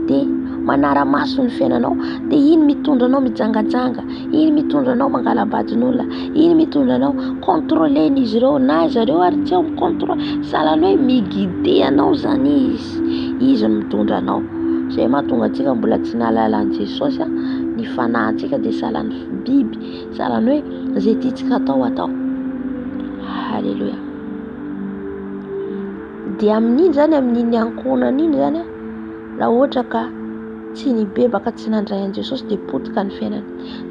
dia manara-maso ny fiainanao, dia iny mitondra anao mijangajanga, iny mitondra anao mangalabadin'olona, iny mitondra anao contrôleny izy ireo na zareo ary tsy ao micontrôle, sahalan'ny hoe miguide anao zany izy no mitondra anao. Zay mahatonga antsika mbola tsy nahalala an' Jesosy ny fanahintsika dia salan'ny biby, salan'ny hoe zay tiantsika atao. Halleluja. Dia amin'iny zany, amin'iny ankonana iny zany raha ohatra ka tsy nibebaka, tsy nandray an Jesosy dia potika ny fiainana.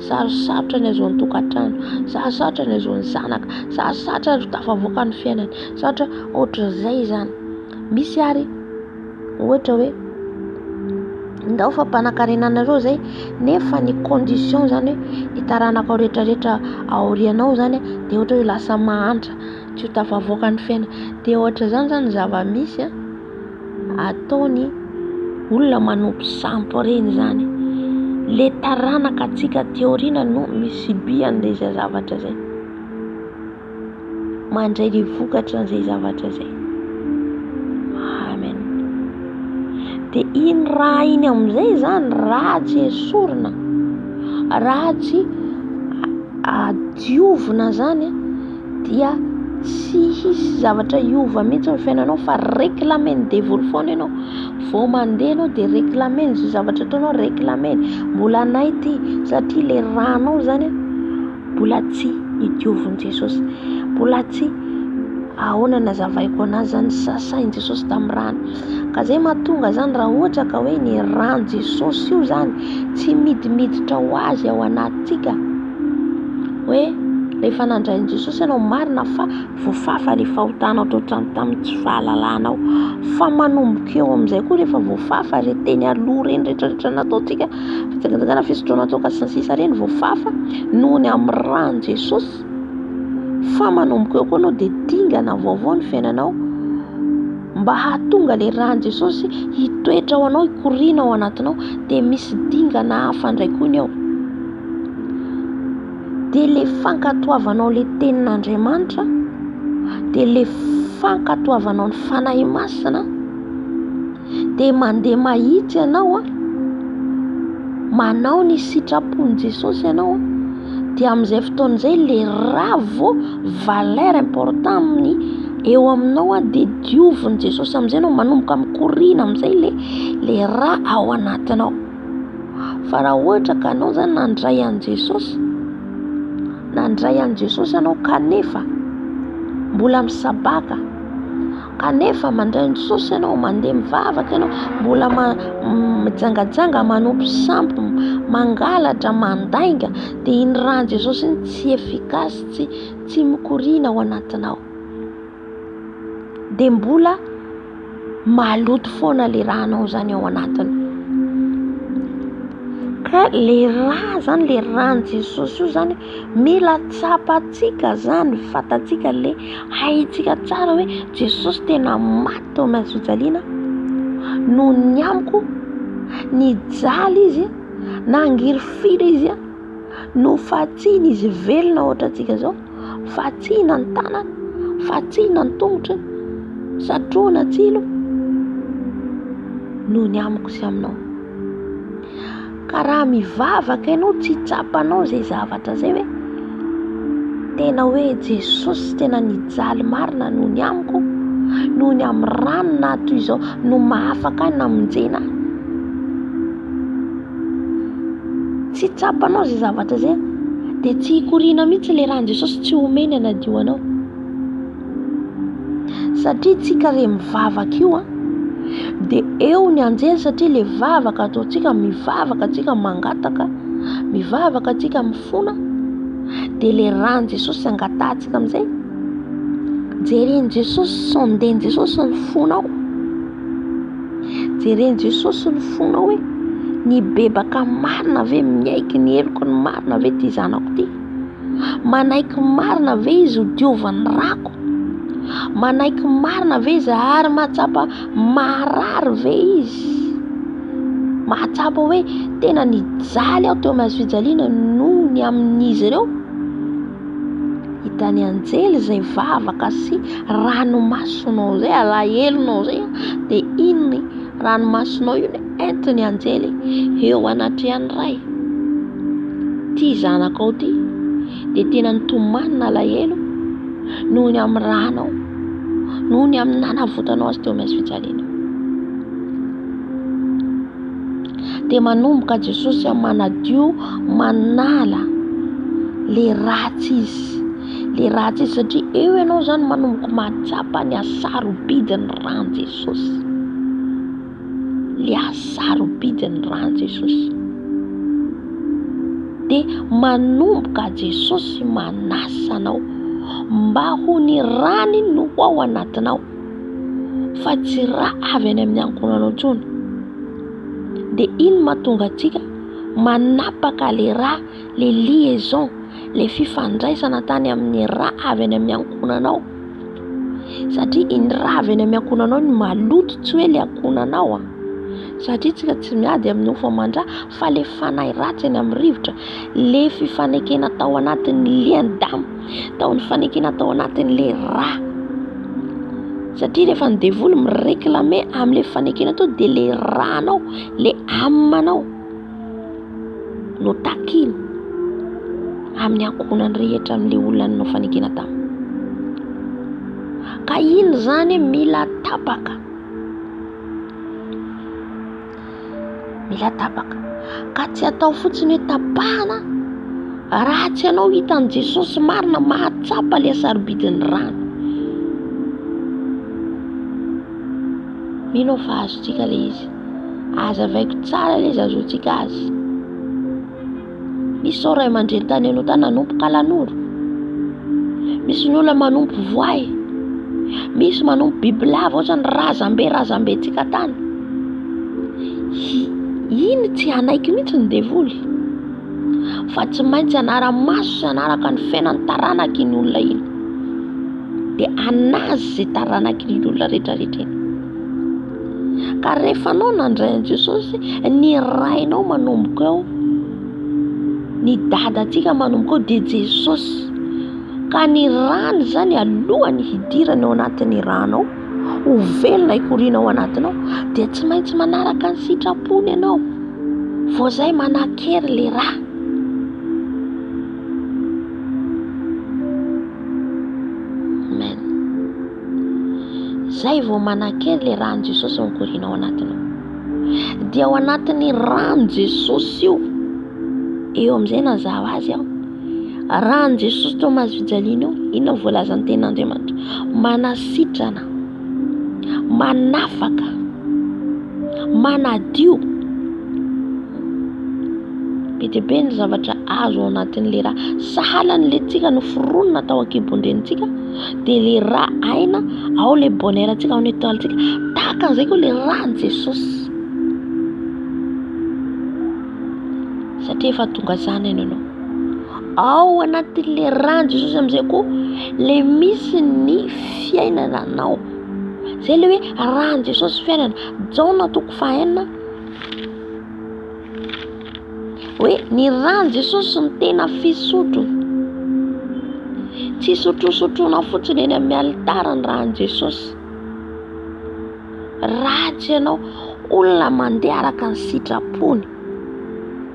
Sarosarotra ny azoan'ny tokantrano, sarosarotra ny azoan'ny zanaka, sarosarotra ny tafavoaka ny fiainana, sarotra ohatr'izay zany. Misy ary ohatra hoe ndao fa mpanankarena anareo zay, nefa ny condition zany hoe itaranaka rehetrarehetra aorianao zany dia ohatra hoe lasa mahantra, tsy ho tafavoaka ny fiainana. Dia ohatra zany zava-misy ataony olona manompo sampo reny zany. Le taranaka atsika teoriana no misibian'ilay zavatra zay, mandray ny vokatra n'izay zavatra zay. Amen. Dia iny raha iny amin'izay zany raha tsy esorina, raha tsy adiovina zany dia tsy hisy zavatra iova mihitsy ny fiainanao, fa réclameny devoly foana ianao. Vao mandeha ianao dia réclameny zay zavatra ataonao, réclameny. Mbola anay ty, satria le ranao zany mbola tsy idiovin' Jesosy, mbola tsy ahoana nazavaiko anazy zany, sasain' Jesosy tamin'ny rano. Ka zay mahatonga zany raha ohatra ka hoe ny ran Jesosy io zany tsy midimiditra ho azy ao anatsika, hoe rehefa nandrain' Jesosy ianao marina fa voafafa le fahotanao tao tamin'ny tsy fahalalanao, fa manomboka eo amin'izay koa rehefa voafafa re teny aloha reny rehetrarehetra nataontsika, fitsangatsangana fisotroana tao kasisasisa reny voafafa noho ny amin'ny ran Jesosy, fa manomboka eo koa anao dia dingana vaovao ny fiainanao, mba hahatonga le ran Jesosy hitoetra ao anao, hikoriana ao anatinao, dia misy dingana hafa indray koa ny ao. Dia le fankatoavanao le tenin'Andriamanitra, dia le fankatoavanao ny fanahy masina, dia mandeha mahitsy ianao manao ny sitrapon'i Jesosy ianao, dia amin'izay fotoan'izay le raha vao valeur important amin'ny eo aminao dia diovin'i Jesosy amin'izay anao, manomboka mikoriana amin'izay le raha ao anatinao. Fa raha ohatra ka anao zany nandray an Jesosy ianao kanefa mbola misabaka, kanefa mandray an Jesosy ianao, mandeha mivavaka ianao, mbola mijangajanga, manompo sampy, mangalatra, mandainga, dia iny ran Jesosy iny tsy efikasy, tsy mikoriana ao anatinao, dia mbola maloto foana le ranao zany ao anatiny. Ka le raha zany, le ran Jesosy io zany mila tsapatsika zany, fatatsika le haitsika tsara hoe Jesosy tena maty tao amin'ny hazofijaliana, no ny amiko nijaly izy, nangiry-fira izy, no fatsina izy velona ohatra antsika zao, fatsina ny tanany, fatsina ny tongotrany, satroana tsilo, no ny amiko sy aminao. Ka raha mivavaka ianao, tsy tsapanao zay zavatra zay hoe tena hoe Jesosy tena nijaly marina noho ny amiko, noho ny amin'ny rano na toy izao no mahafaka na monjena, tsy tsapanao zay zavatra zay, dia tsy hikoriana mihitsy le ran Jesosy, tsy homeny anadio anao, satria tsika re mivavaka io dia eo ny anjely, satria le vavaka ataontsika, mivavaka atsika mangataka, mivavaka atsika mifona, dia le ran Jesosy angatantsika amin'izay, jereny Jesosy, sondeny Jesosy ny fonao, jereny Jesosy ny fonao hoe nibebaka marina ve miaiky ny heloko ny marina ve ty zanako ty, manaiky marina ve izy ho diovan'ny rako, manaiky marina ve izy ary mahatsapa marary ve izy, mahatsapa hoe tena nijaly aho teo amin'ny hazofijaliana noho ny amin'izy ireo. Hitany anjely zay vavaka sy ranomasonao zay, alahelonao zay, dia iny ranomasonao io entiny anjely eo anatrehan'ny ray, ty zanakao ty dia tena nitomanina alahelo noho ny amin'ny ranao, noho ny amin'ny nanavotanao azy teo amin'ny hazofijaliana. dia manomboka Jesosy manadio manala le ratsy izy satria eo ianao zany manomboka mahatsapa ny asarobidiny rano Jesosy, le asarobidiny rano Jesosy. Dia manomboka Jesosy manasa anao mba ho ny rany no ao anatinao fa tsy raha avy any amin'ny ankonanao intsony. Dia iny mahatonga antsika manapaka le raha, le liaison, le fifandraisana tany amin'ny raha avy any amin'ny ankonanao, satria iny raha avy any amin'ny ankonanao ny maloto, tsy hoe le ankonanao satria tsika tsy miady amin'ny ho famandra fa le fanahy ratsy any amin'ny rivotra, le fifanekena tao anatin'ny lian-damo, tao ny fanekena tao anatin'le raha. Satria rehefa ny devoly mireklame amin'le fanekena tao dia le ranao, le amanao no takiny amin'ny ankonany rehetra amin'le olona no fanekena tao. Ka iny zany mila tapaka, ka tsy atao fotsiny hoe tapahana raha tsy anao hitan'i Jesosy marina mahatsapa le asarobidiny rano. Mino fa azontsika le izy, azavaiko tsara le izy, azontsika azy. Misy zao ray aman-dreny tany anao tany nanomboka lanoro, misy ny olona manompo voay, misy manompo bibilava ohatrany razambe-tsika tany. Iny tsy anaiky mihitsy ny devoly, fa tsy maintsy anara-maso sy anaraka ny fiainany taranaky iny olona iny, dia anazy zay taranaky iny olona rehetrarehetra iny. Ka rehefa anao nandray an'i Jesosy, ny rainao manomboka eo, ny dadantsika manomboka eo dia Jesosy. Ka ny rano zany alohany hidirana ao anatin'ny ranao, ho velona hikoriana ao anatinao, dia tsy maintsy manaraka ny sitrapony ianao, vao zay manan-kery le raha. Amen. Zay vao manan-kery le rano Jesosy mikoriana ao anatinao, dia ao anatin'ny rano Jesosy eo amin'izay nazava azy aho, rano Jesosy Thomas Fijaliana io, inona voalazan'ny tenin'Andriamanitra? Manasitrana, manafaka, manadio. Be dia be ny zavatra azo ao anatin'le raha, sahalan'le tsika no foronina tao an-kibon-drenitsika, dia le raha aina ao le bonheur-tsika, ao ny étoile-tsika, tahaka an'izay koa le rano Jesosy. Satria efa tonga zany ianao, ao anatin'le rano Jesosy amin'izay koa le misy ny fiainana anao. Zay le hoe rano Jesosy fiainana. Jaona 4:9 hoe ny rano Jesosy ny tena fisotro, tsy sotrosotrona fotsiny eny amin'ny alitara ny rano Jesosy. Ratsy ianao olona mandeha araka ny sitrapony.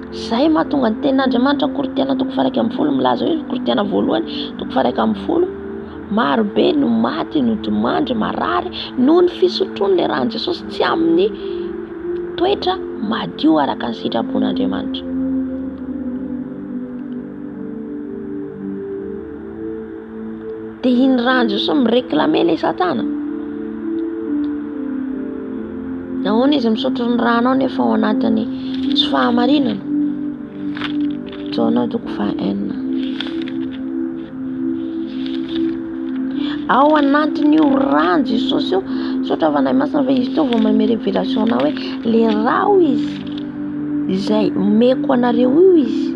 Zay mahatonga ny tenin'Andriamanitra Korinthiana 1:10 milaza hoe Korinthiana voalohany 1:10, marobe no maty, no dimandry, marary noho ny fisotroan'le rano Jesosy, tsy amin'ny toetra madio araka ny sitrapon'Andriamanitra. Dia iny rano Jesosy mireklame le Satana. Nahoana izy misotro ny rano ao nefa ao anatiny tsy fahamarinana? Jaona 4:9. Ao anatin'io rano Jesosy io, sotra vanahy masina fa izy teo vao manome révélation hoe le raha izy izay omeko anareo io izy,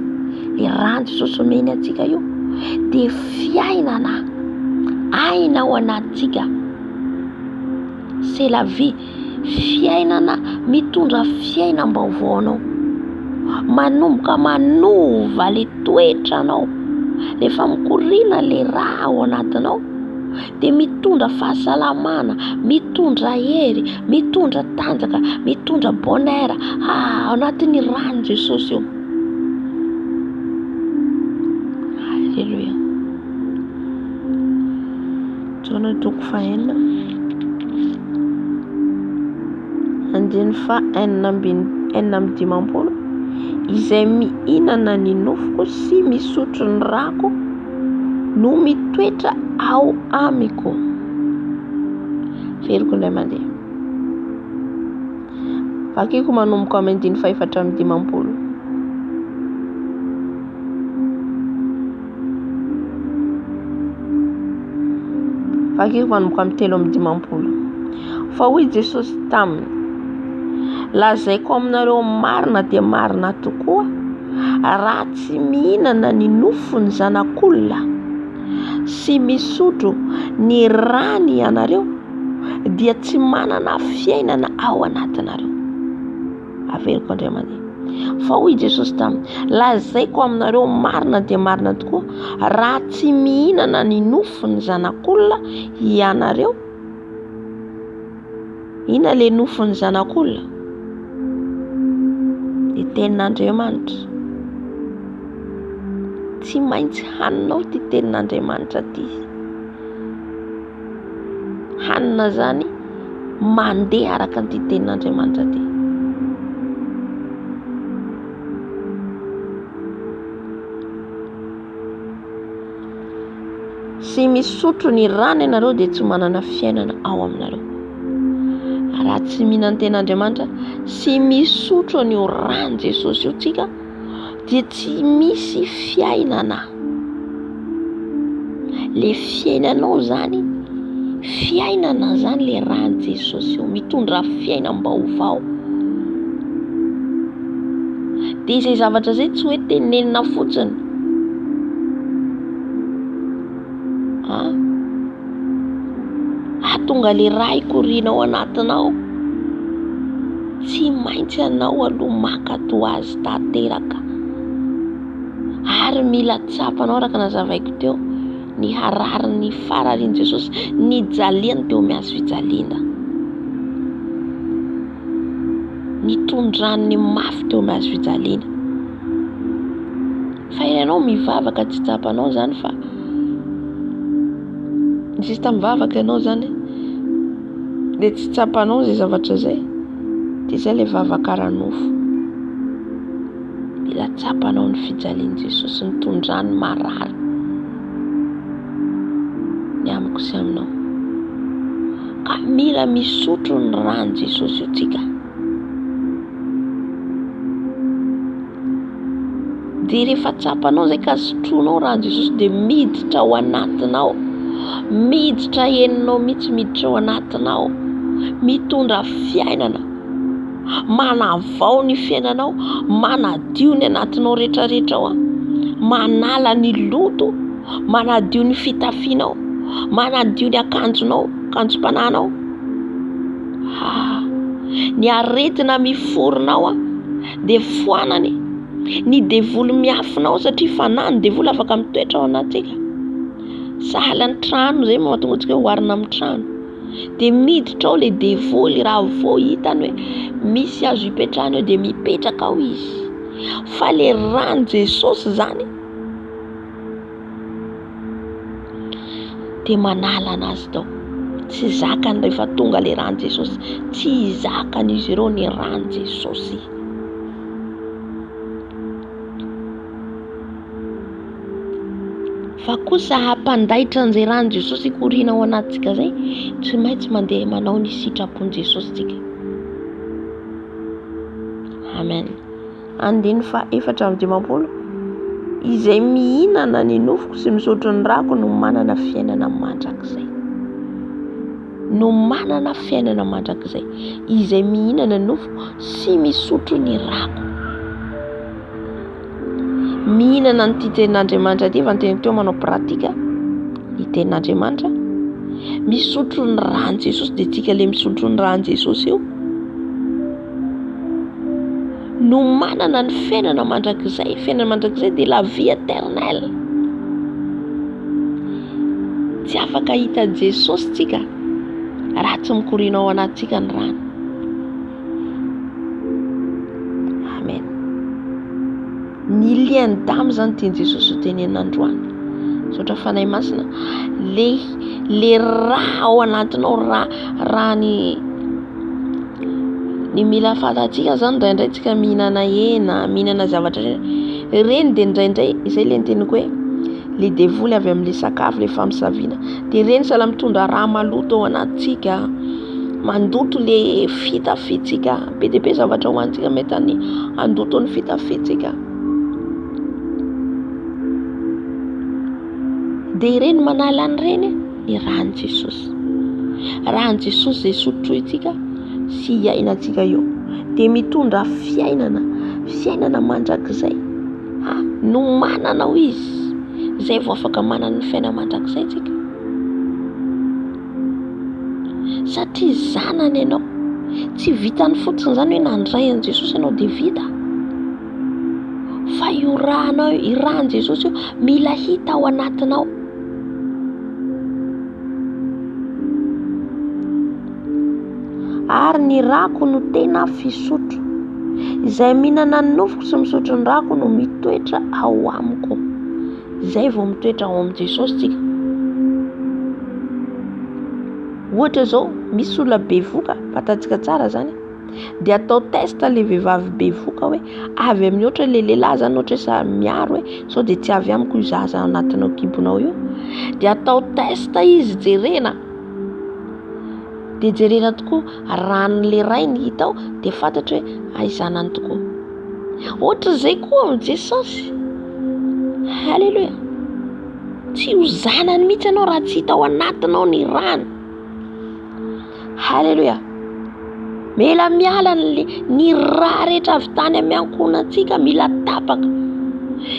le rano Jesosy omeny antsika io, dia fiainana aina ao anatsika. C'est la vie, fiainana mitondra fiainam-baovao anao, manomboka manova le toetranao, rehefa mikoriana le raha ao anatinao, dia mitondra fahasalamana, mitondra hery, mitondra tanjaka, mitondra bonheur ao anatin'ny rano Jesosy io. Alléluia. Jaona 4:9 andiny fa 9 6:40 izay mihinana ny nofoko sy misotro ny rako no mitoetra ao amiko. Veriko indray mandeha. Vakiko manomboka amin'ny 4:50. Vakiko manomboka amin'ny 3:50. Fa hoy Jesosy taminy, lazaiko aminareo marina dia marina tokoa, raha tsy mihinana ny nofony zanak'olona sy misotro ny rany ianareo dia tsy manana fiainana ao anatinareo. Averiko indray mandeha. Fa hoy Jesosy taminy, lazaiko aminareo marina dia marina tokoa, raha tsy mihinana ny nofony zanak'olona ianareo. Ina le nofony zanak'olona? Ny tenin'Andriamanitra. Tsy maintsy haninao ty tenin'Andriamanitra ty. Hanina zany mandeha araka ny tenin'Andriamanitra ty. Sy misotro ny rano ianareo dia tsy manana fiainana ao aminareo. Raha tsy mihinana tenin'Andriamanitra sy misotro ny rano Jesosy io tsika dia tsy misy fiainana. Le fiainanao zany, fiainana zany le rano Jesosy io, mitondra fiainam-baovao. Dia izay zavatra zay tsy hoe tenenina fotsiny. Ahatonga le ray korinao anatinao. Tsy maintsy anao aloha makato azy tanteraka. Ary mila tsapanao araka nazavaiko teo, ny hararin'ny fararian'i Jesosy, ny jaliany teo miazo fijaliana. Ny tondran'ny mafy teo miazo fijaliana. Fa ianao mivavaka tsy tsapanao zany fa sista mivavaka ianao zany dia tsy tsapanao zay zavatra zay, dia zay le vavakan-nofo. Mila tsapanao ny fijalian'i Jesosy, ny tondrany marary ny amiko sy aminao. Ka mila misotro ny rano Jesosy io tsika. Dia rehefa tsapanao zay ka sotronao rano Jesosy dia miditra ao anatinao. Miditra heninao mihitsy, miditra ao anatinao, mitondra fiainana, manavao ny fiainanao, manadio ny anatinao rehetrarehetra ao, manala ny loto, manadio ny fitafianao, manadio ny akanjonao, akanjom-panahinao, ny aretina miforonao dia foanany, ny devoly miafinao satria fanany devoly afaka mitoetra ao anatsika. Sahala ny trano zay mahatonga antsika hoarina amin'ny trano. Dia miditra ao le devoly raha vao hitany hoe misy azo hipetrahana eo dia mipetraka ao izy. Fa le rano Jesosy zany dia manala anazy tao. Tsy zakany rehefa tonga le rano Jesosy, tsy zakany izy ireo ny rano Jesosy. Fa kosa hampandaitra an'izay rano Jesosy ikoriana ao anatsika zay, tsy maintsy mandeha manao ny sitrapon'i Jesosy tsika. Amen. 4:50 izay mihinana ny nofoko sy misotro ny rako no manana fiainana mandrakizay. No manana fiainana mandrakizay izay mihinana ny nofoko sy misotro ny rako. Mihinana ny tenin'Andriamanitra ty, efa nyteniko teo manao pratika ny tenin'Andriamanitra. Misotro ny rano Jesosy dia tsika le misotro ny rano Jesosy io no manana ny fiainana mandrakizay. Fiainana mandrakizay dia la vie éternelle. Tsy afaka hita Jesosy tsika raha tsy mikoriana ao anatsika ny rano. Amen. Ny lian'ny damy zany tian'i Jesosy ho tenenina androany. Saotra fanahy masina, le raha ao anatinao, raha ny Ny mila fantatsika zany indraindray tsika mihinana hena, mihinana zavatra reny de indraindray izay le teniko hoe le devoly avy amin'le sakafo le famosavina de reny sala mitondra raha maloto ao anatsika, mandoto le fitafitsika be de be zavatra hoantsika mety any andoto ny fitafitsika. De reny manala ny reny ny rahan'i Jesosy. Rahan'i Jesosy zay sotroitsika sy iainantsika io de mitondra fiainana mandrakizay. No mananao izy zay vao afaka manana ny fiainana mandrakizay tsika. Satria zanany ianao, tsy vitany fotsiny zany hoe nandray an' Jesosy ianao de vita, fa io rahanao, i rahan'i Jesosy io mila hita ao anatinao. Ary ny rako no tena fisotro, izay mihinana ny nofoko sy misotro ny rako no mitoetra ao amiko. Zay vao mitoetra ao amin'i Jesosy tsika. Ohatra zao misy olona bevoka, fatatsika tsara zany, de atao testa le vehivavy bevoka hoe avy amin'ny ohatra le lehilahy zany ohatra sa miaro hoe sao de tsy avy amiko io zaza anatinao kibonao io, de atao testa izy jerena. De jerena tokoa ranon'le ray ny hitao de fantatra hoe aizanany tokoa. Ohatra zay koa amin'i Jesosy. Halleluja. Tsy ho zanany mihitsy anao raha tsy hita ao anatinao ny rano. Halleluja. Mila miala ny raha rehetra avy tany amin'ny ankohonantsika, mila tapaka.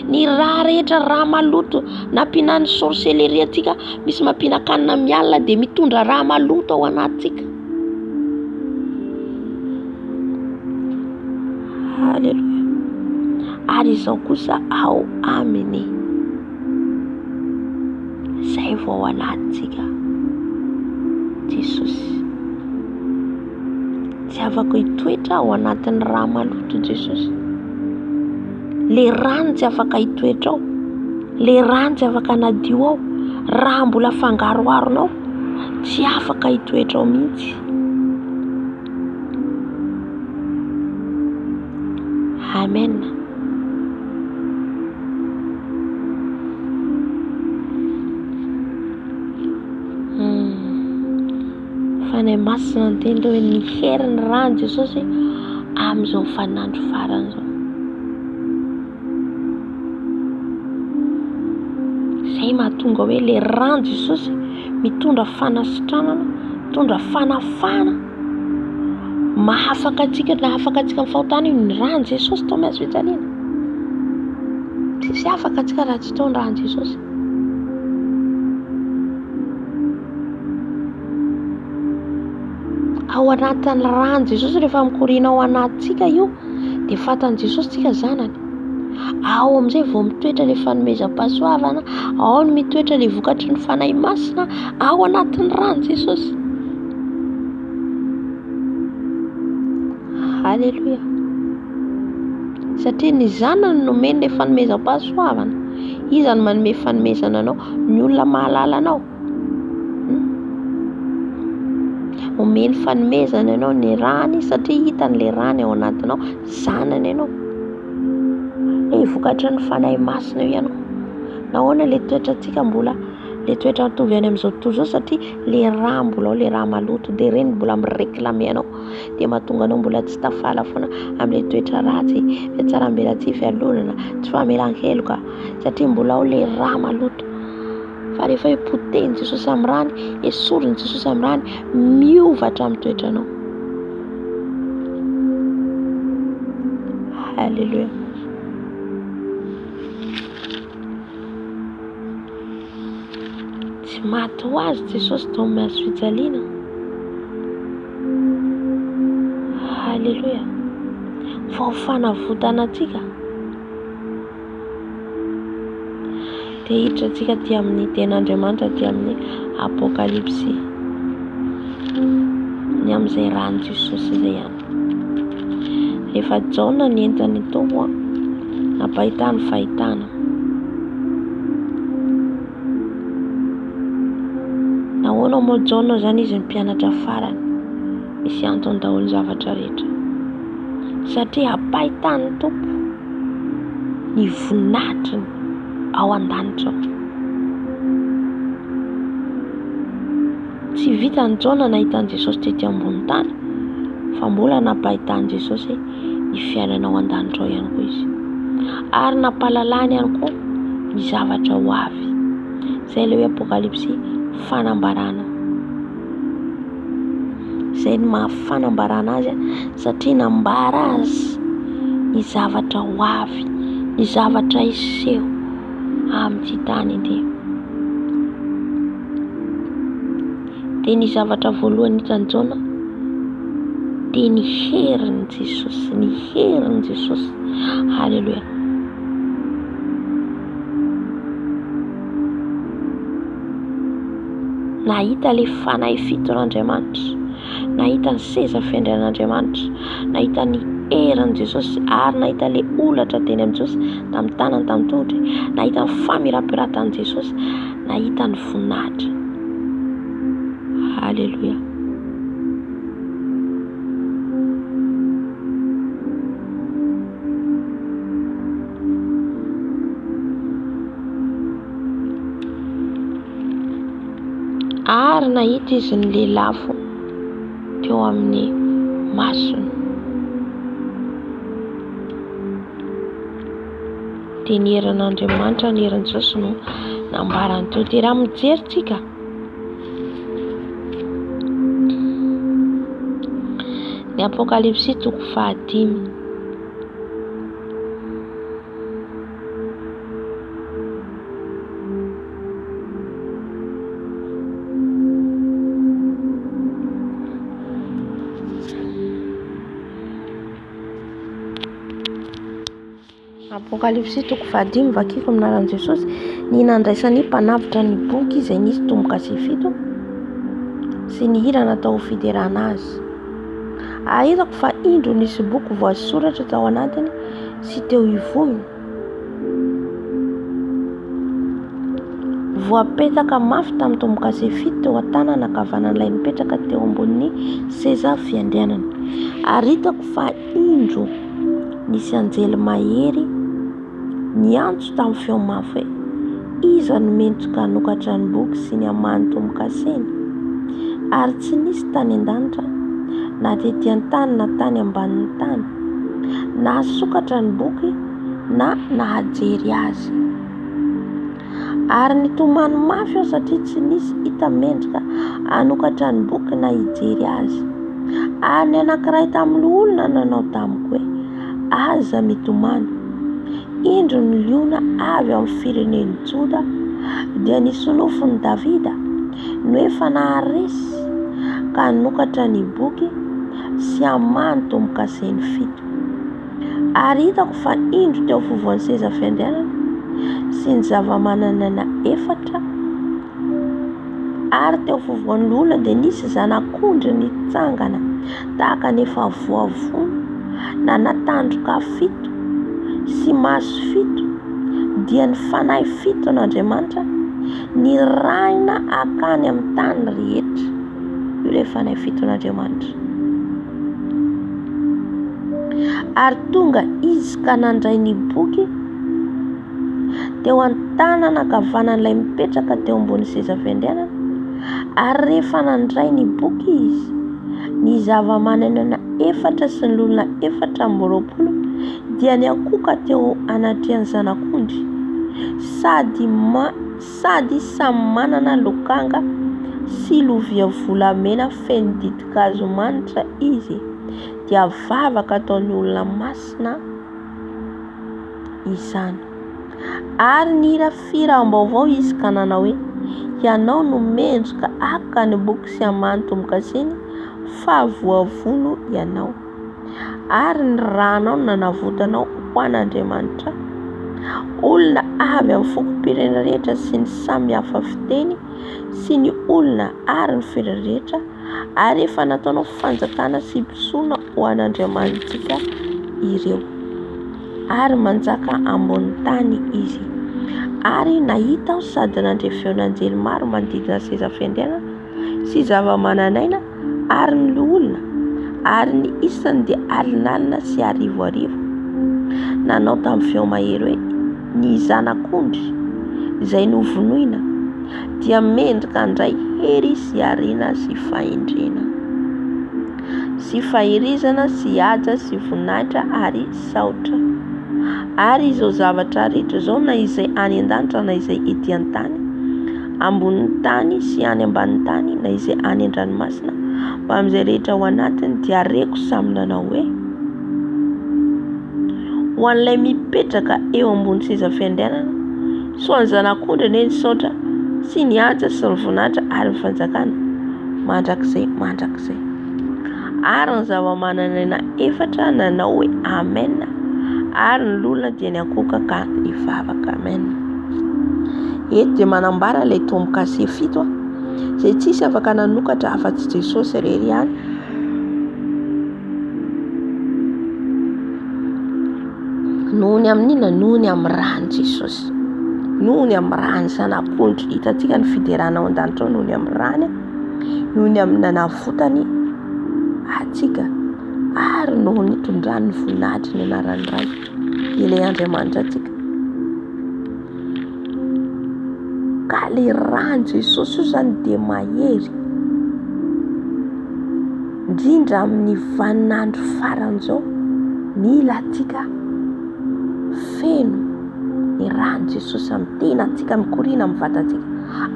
Ny raha rehetra raha maloto nampinan'ny sorcellerie atsika, misy mampinakanina miala de mitondra raha maloto ao anatsika. Halleluja. Ary izao kosa ao aminy. Zay vao ao anatsika Jesosy. Tsy afaka hitoetra ao anatin'ny raha maloto Jesosy. Le rano tsy afaka hitoetra ao, le rano tsy afaka nadio ao, raha mbola fangaroaronao tsy afaka hitoetra ao mihitsy. Amen. Fanay masina ny teny hoe ny herin'ny rano Jesosy amin'izao fanandro farany zao. Zay mahatonga hoe le rano Jesosy mitondra fanasitranana, mitondra fanafana. Mahafaka atsika na afaka atsika amin'ny fahotana io ny rano Jesosy tao maintsy fijaliana. Tsy afaka atsika raha tsy tao ny rano Jesosy. Ao anatin'ny rano Jesosy rehefa mikorina ao anatsika io de fatan Jesosy tsika zanany. Ao amin'izay vao mitoetra le fanomezam-pahasoavana, ao no mitoetra le vokatry ny fanahy masina ao anatin'ny rano Jesosy. Halleluja. Satria ny zanany nomeny le fanomezam-pahasoavana. Iza no manome fanomezana anao? Ny olona mahalala anao. Omeny fanomezana ianao ny rany satria hitany le rany ao anatinao, zanany ianao. Le vokatry ny fanahy masina io ianao. Nahoana le toetrantsika mbola le toetra mitovy any amin'izao tontolo zao satria le raha mbola ao, le raha maloto de reny mbola mireklame anao. De mahatonga anao mbola tsy tafala foana amin'le toetra ratsy, fiatsarambela tsy fialonana, tsy famelan-keloka satria mbola ao le raha maloto. Fa rehefa poteny Jesosy amin'ny rany, esoriny Jesosy amin'ny rany, miovatra amin'ny toetranao. Halleluja. Tsy maty ho azy Jesosy tao mahazo fijaliana. Halleluja. Vao fanavotana atsika. De hiditra atsika ty amin'ny ten'Andriamanitra ty amin'ny Apokalipsy. Ny amin'izay rano Jesosy izay ihany. Rehefa Jaona ny entany tombo napahitany fahitana. Nahoana moa Jaona zany izy ny mpianatra farany. Misy antony daholo ny zavatra rehetra. satria ampahitany tompo ny voninatriny ao an-danitra ao. Tsy vitany Jona nahitany Jesosy tety ambony tany, fa mbola nampahitany Jesosy ny fiainana ao an-danitra ao ihany koa izy. Ary nampahalalany ihany koa ny zavatra ho avy. Izay ilay hoe Apokalipsy fanambarana. Izay ny mahafanambarana azy satria nambara azy ny zavatra ho avy, ny zavatra hiseho amin'ity tany ity. Dia ny zavatra voalohany hitany Jona dia ny herin'i Jesosy, ny herin'i Jesosy. Halleluja. Nahita ilay fanahy fiton'Andriamanitra, nahita ny seza fiandrian'Andriamanitra, nahita ny herin'i Jesosy, ary nahita ilay olatra teny amin'ny Jesosy tamin'ny tanany tamin'ny tongotra, nahita ny famirapiratany Jesosy, nahita ny voninahitra. Halleluja. Ary nahita izy ny lelafo teo amin'ny masony. Dia ny herin'Andriamanitra, ny herin'i Jesosy no nambarany teo. Dia raha mijery tsika ny Apokalipsy 5. Apokalipsy 5 vakiko aminaran'i Jesosy ny nandraisany mpanavitra ny boky izay nisy tomboka sy 7 sy ny hira natao fiderana azy. Ahitako fa indro nisy boky voasoratra tao anatiny sy teo ivohony, voapetaka mafy tamin'ny tomboka sy 7 teo an-tanana ankavanan'ilay nipetraka teo ambonin'ny seza fiandrianana. Ary hitako fa indro nisy anjely mahery niantso tamin'ny feo mafy hoe iza no mentroka hanokatra ny boky sy ny hamany tomboka seny. Ary tsy nisy tany an-danitra na tetỳ an-tany na tany ambanin'ny tany nahasokatra ny boky na nahajery azy. Ary nitomany mafy aho satria tsy nisy hita mendrika hanokatra ny boky na hijery azy. Ary ny anankiray tamin'ny olona nanao tamiko hoe aza mitomany, indro ny liona avy amin'ny firenen'i Joda dia nisolofony Davida no efa naharesy ka hanokatra ny boky sy hamany tomboka seny 7. Ary hitako fa indro teo fovoan'ny seza fiandrianana sy ny zava-manan'aina 4 ary teo fovoan'ny olona dia nisy zanak'ondry nitsangana tahaka ny efa voavono na natandroka 7 sy maso 7 dia ny fanahy 7 n'Andriamanitra ny raina akany amin'ny tany rehetra. Io ilay fanahy 7 n'Andriamanitra. Ary tonga izy ka nandray ny boky teo an-tanana ankavanan'ilay mipetraka teo ambony seza fiandrianana. Ary rehefa nandray ny boky izy, ny zava-manan'aina 4 sy ny olona 420 dia niakoka teo anatrian'ny zanak'ondry, sady samy manana lokanga sy lovia volamena feno didikazo manitra izy, dia vavaka ataon'ny olona masina izany. Ary nihira firam-baovao izy ka nanao hoe ianao no mendrika aka ny boky sy hamany tomboka seny fa voavono ianao. Ary ny ranao nanavotanao ho an'Andriamanitra, olona avy amin'ny foko-pirena rehetra sy ny samy hafa fiteny sy ny olona ary ny fera rehetra, ary efa nataonao fanjakana sy mpisoana ho an'Andriamanitsika ireo. Ary manjaka ambony tany izy. Ary nahita aho sady nandrefeona anjely maro manodidina seza fiandrianana sy zava-manan'aina ary ny olona, ary ny isany dia alinalina sy arivoarivo. Nanao tamin'ny feo mahery hoe ny zanak'ondry izay novonoina dia mendrika andray hery sy arena sy fahendrena, sy fahirizana sy haja sy voninahitra ary saotra. Ary izao zavatra rehetra izao, na izay any an-danitra na izay ety an-tany, ambonin'ny tany sy any ambanin'ny tany, na izay any an-dranomasina, mba amin'izay rehetra ao anatiny dia areko samy nanao hoe ho an'ilay mipetraka eo ambony seza fiandrianana, so ny zanak'ondry anie ny saotra sy ny haja sy ny voninahitra ary ny fanjakana mandrakizay. Ary ny zava-manan'aina efatra nanao hoe amen, ary ny lolona dia ny akoka ka ny vavaka. Amen. Eto dia manambara ilay tombokase 7 izay tsisy afaka nanokatra afa-tsy Jesosy irery ihany. Noho ny amin'inona? Noho ny amin'ny rany Jesosy, noho ny amin'ny rany zanak'ondry. Hitantsika ny fiderana ao an-danitra ao noho ny amin'ny rany, noho ny amin'ny nanavotany atsika, ary noho ny tondrany ny voninahitra ny anarany ray ilay Andriamanitra atsika. Ka ilay rany Jesosy io zany dia mahery, indrindra amin'ny vaninandro faran'izao. Mila atsika feno ny rany Jesosy amin'ny tenantsika, mikoriana amin'ny vatantsika,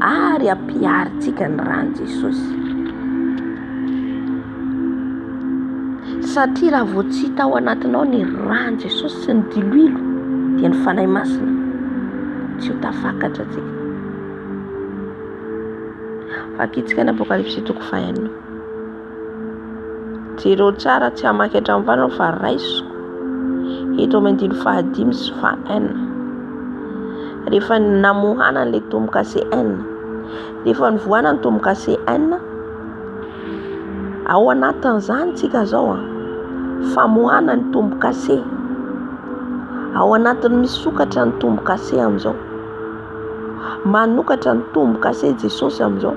ary ampiaritsika ny rany Jesosy. Satria raha vao tsy hita ao anatinao ny rany Jesosy sy ny diloilo dia ny fanahy masina tsy ho tafakatra atsika. Vakitsika ny Apokalipsy 4:1. Jereo tsara tsy hamaky hatramin'ny vanao fa raisiko eto amin'ny 5 sy 1. Rehefa namohana n'ilay tombokase 1, rehefa nivohana ny tombokase 1, ao anatin'izany tsika zao famohana ny tombokase, ao anatin'ny misokatra ny tombokase amin'izao, manokatra ny tombokase Jesosy amin'izao,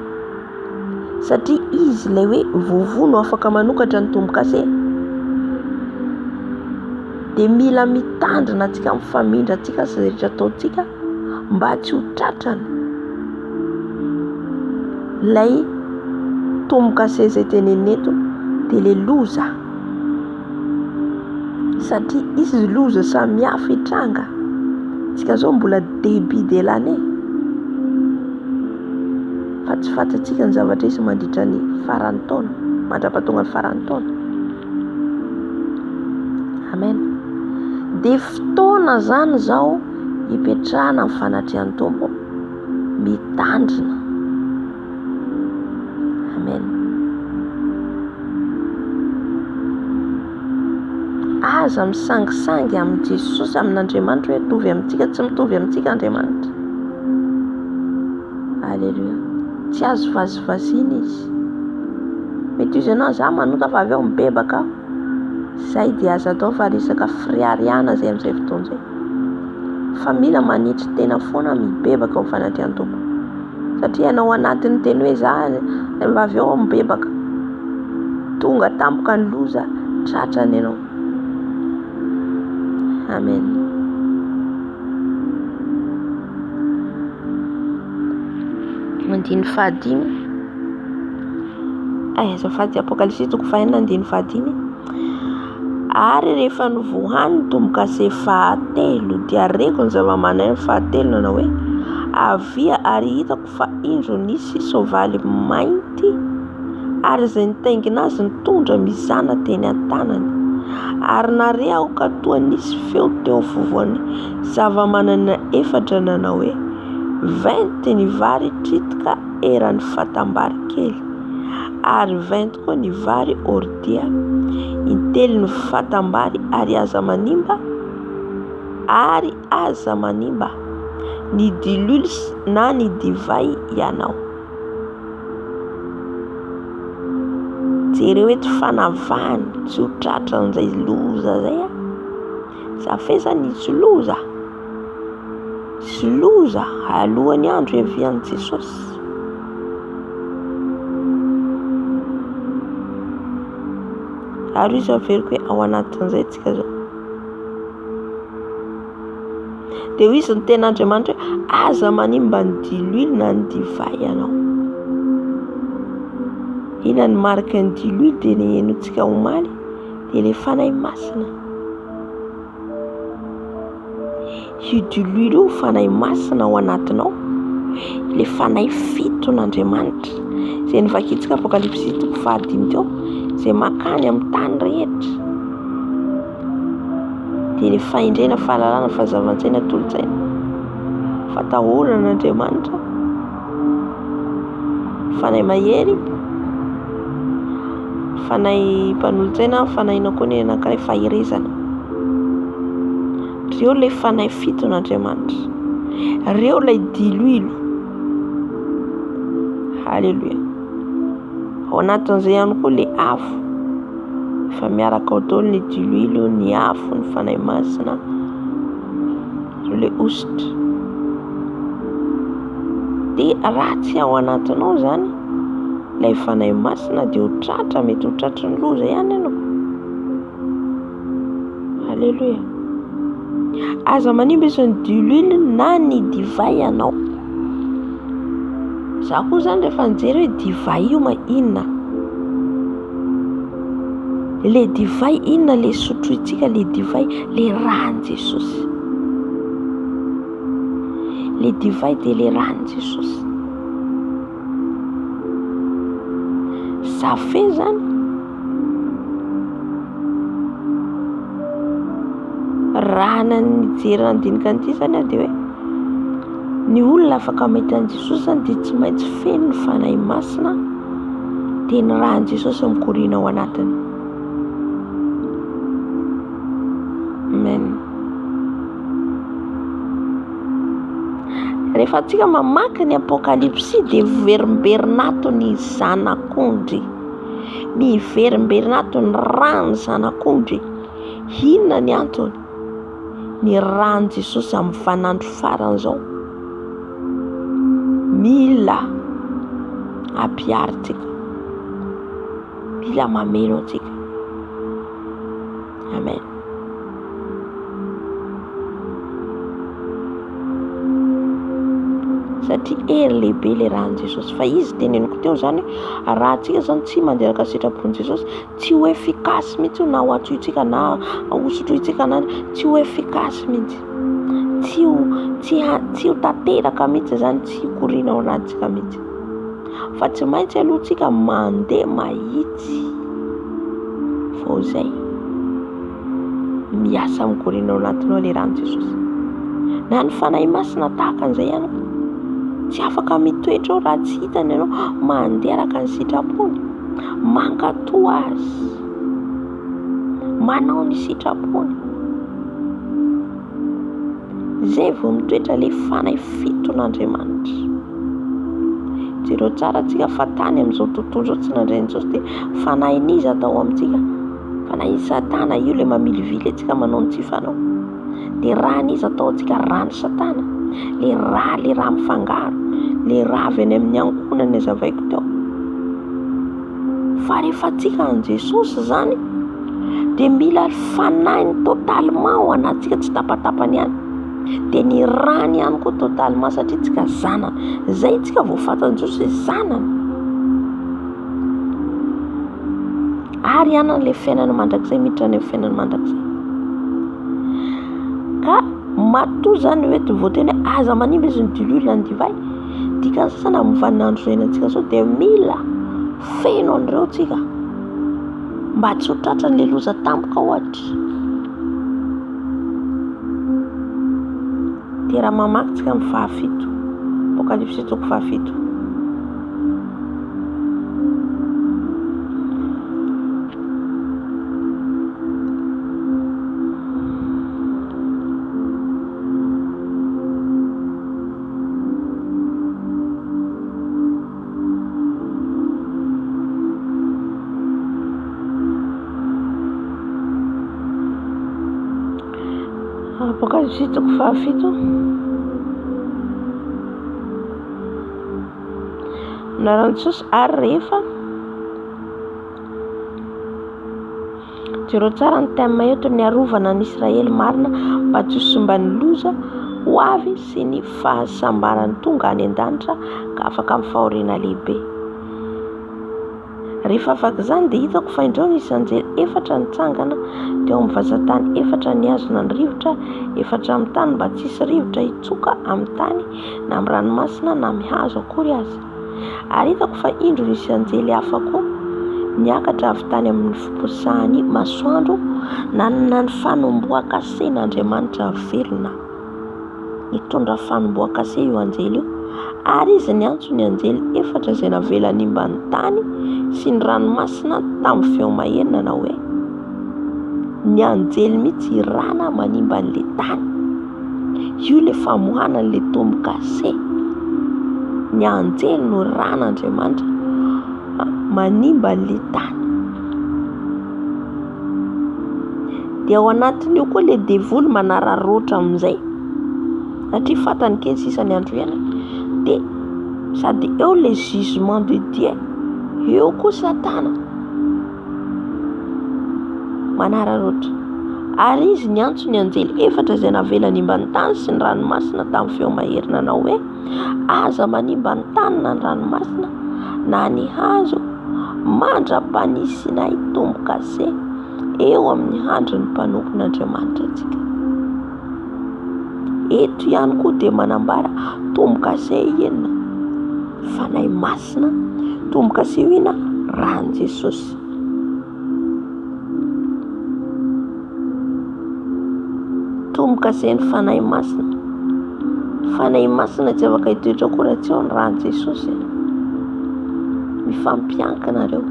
satria izy ilay hoe vovono afaka manokatra ny tombokase. Dia mila mitandrina antsika, mifamindra antsika sy rehetra ataontsika mba tsy ho tratrana ilay tombokase izay teneneto dia ilay loza, satria izy loza samihafa hitranga. Tsika zao mbola début de l'année, fa tsy fantatsika ny zavatra izy mandritra ny faran'ny taona, mandra-pahatonga ny faran'ny taona. Amen. Dia fotoana zany zao hipetrahana amin'ny fanatrehan'ny Tompo, mitandrina. Amen. Aza misangisangy amin'ny Jesosy, amin'Andriamanitra hoe mitovy amintsika, tsy mitovy amintsika Andriamanitra. Alleluia. Tsy azo vazivaziana izy. Mety izy ianao za manota fa avy eo mibebaka aho. Zay dia aza atao fa resaka friariana zay amin'izay fotoana izay. Fa mila manitry tena foana mibebaka ao fanatrehan'ny Tompo. Satria ianao anatin'ny teny hoe za avy eo mibebaka, tonga tampoka ny loza tratrany ianao. Amen. Andiny 5. Azafady Apokalipsy 4:1-5. Ary rehefa nivohany ny tombokase 7 dia reko ny zava-mananaina 7 nanao hoe avia, ary hitako fa indro nisy soavaly mainty, ary izay nitaingina azy nitondra mizana teny an-tanany. Ary nare aho ka toa nisy feo teo afovoany zava-mananaina 7 nanao hoe 20 ny vary tritika eran'ny fatambary kely, ary 20 koa ny vary ordia, intelo ny fatambary ary aza manimba ny diluils na ny divay ianao. Jereo eto fanavahany tsy ho tratran'izay loza zay zafezany tsy loza alohan'ny andro hiavian'i Jesosy. Ary izy averiko hoe ao anatin'izay tsika zao. Dia hoy izy ny ten'Andriamanitra hoe aza manimba ny diluile na ny divay ianao. Ina ny mariky ny diluile dia ny henotsika omaly dia ilay fanahy masina. Io diluile io fanahy masina ao anatinao, ilay fanahy fiton'Andriamanitra izay nivakitsika Apokalipsy 5 teo, izay makany amin'ny tany rehetra. Dia ilay fahendrena, fahalalana, fahazavan-tsaina, tolo-tsaina, fatahoran'Andriamanitra, fanahy mahery, fanahy mpanolo-tsaina, fanahiana koa ny anankiray faherezana. Reo ilay fanahy fiton'Andriamanitra. Reo ilay diluile. Halleluja. Ao anatin'izay ihany koa ilay afo. Efa miaraka ao daholo ny diluile, ny afo, ny fanahy masina, ilay ositra. Dia raha tsy ao anatinao zany ilay fanahy masina dia ho tratra, mety ho tratry ny loza ihany ianao. Halleluja. Aza manimba izy ny diluile na ny divay ianao. Za koa zany rehefa nijery hoe divay io ma inona? Le divay inona le sotroitsika? Le divay le rano Jesosy. Le divay dia le rano Jesosy. Safe zany raha nijery nandinika an'ity zany aho dia hoe ny olona afaka mahita an'i Jesosy zany dia tsy maintsy feno ny fanahy masina dia ny rano Jesosy mikoriana ao anatiny. Amen. Rehefa antsika mamaky ny Apokalipsy dia miverimberinato ny zanak'ondry, miverimberinato ny rano zanak'ondry. Inona ny antony? Ny rano Jesosy amin'ny vanandro farany zao mila ampiaritsika, mila mameno antsika. Amen. Satria ery lehibe le rano Jesosy. Fa izy teneniko teo zany raha antsika zany tsy manderaka sitrapon'i Jesosy tsy ho efikasy mihitsy na ho atsoitsika na hosotroitsika na tsy ho efikasy mihitsy, tsy ho tanteraka mihitsy zany, tsy hikoriana ao anatintsika mihitsy. Fa tsy maintsy aloha tsika mandeha mahitsy vao zay miasa mikoriana ao anatinao le rano Jesosy. Na ny fanahy masina tahaka an'izay ihany tsy afaka mitoetra ao raha tsy hitany ianao mandeha araka ny sitrapony, mankatoa azy, manao ny sitrapony. Zay vao mitoetra ilay fanahy fiton'Andriamanitra. Jereo tsara antsika fa tany amin'izao tontolo izao tsy nandray Jesosy dia fanahiniza atao amintsika. Fanahy Satana io ilay mamilivily antsika manao ny tsy fanao. Dia raha niza atao antsika rano Satana, le raha mifangaro, le raha avy any amin'ny ankonany azavaiko teo. Fa rehefa antsika an Jesosy zany dia mila fanahiny totalement ao anatsika, tsy tapatapany ihany. Dia ny rano ihany koa totalement satria tsika zanana. Zay tsika vao fantany Jesosy zanana. Ary ihany an'ilay fiainana mandrakizay, miditra any amin'ny fiainana mandrakizay. Ka matoa zany hoe voateny hoe aza manimba izy ny diluile na ny divay. Dikany sasana amin'ny vaninandro izay antsika zao dia mila feno an'ireo tsika mba tsy ho tratran'ilay loza tampoka ohatra. Dia raha mamaky tsika amin'ny 7, Apokalipsy 7. Apokalipsy 7. Naran'i Jesosy ary rehefa Jereo tsara ny thème eto ny arovana ny Israely marina mba tsy ho simban'ny loza ho avy sy ny fahasambarany tonga any an-danitra ka afaka amin'ny fahoriana lehibe. Rehefa afaka izany dia hitako fa indreo nisy anjely 4 nitsangana teo amin'ny vazantany 4 ny azona ny rivotra 4 amin'ny tany mba tsisy rivotra hitsoka amin'ny tany na amin'ny ranomasina na mihazo akory azy. Ary hitako fa indro nisy anjely hafa koa niakatra avy tany amin'ny fiposahany masoandro nanana ny fanomboan-kasen'Andriamanitra velona. Nitondra fanomboan-kase io anjely io ary izy niantso ny anjely 4 izay navela nimba ny tany sy ny ranomasina tamin'ny feo maherina na hoe ny anjely mihitsy irana manimba an'ilay tany. Io ilay famohana an'ilay tombo-kase. Ny anjely no ran'Andriamanitra manimba an'ilay tany. Dia ao anatin'io koa ilay devoly manararoatra amin'izay. Satria fantany kely sisa ny andro iainana. Dia sady eo ilay jugement de Dieu. Eo koa Satana manararoatra. Ary izy niantso ny anjely 4 izay navela nimba ny tany sy ny ranomasina tamin'ny feo maherina na hoe aza manimba ny tany na ny ranomasina na ny hazo mandra-panisy na tombo-kase eo amin'ny handro ny mpanompon'Andriamanitra antsika. Eto ihany koa dia manambara tombo-kase enina fanahy masina, tombo-kase ina rano Jesosy. Tombo-kase ny fanahy masina. Fanahy masina tsy afaka hitoetra koa raha tsy ao ny rano Jesosy. Mifampiankina ireo.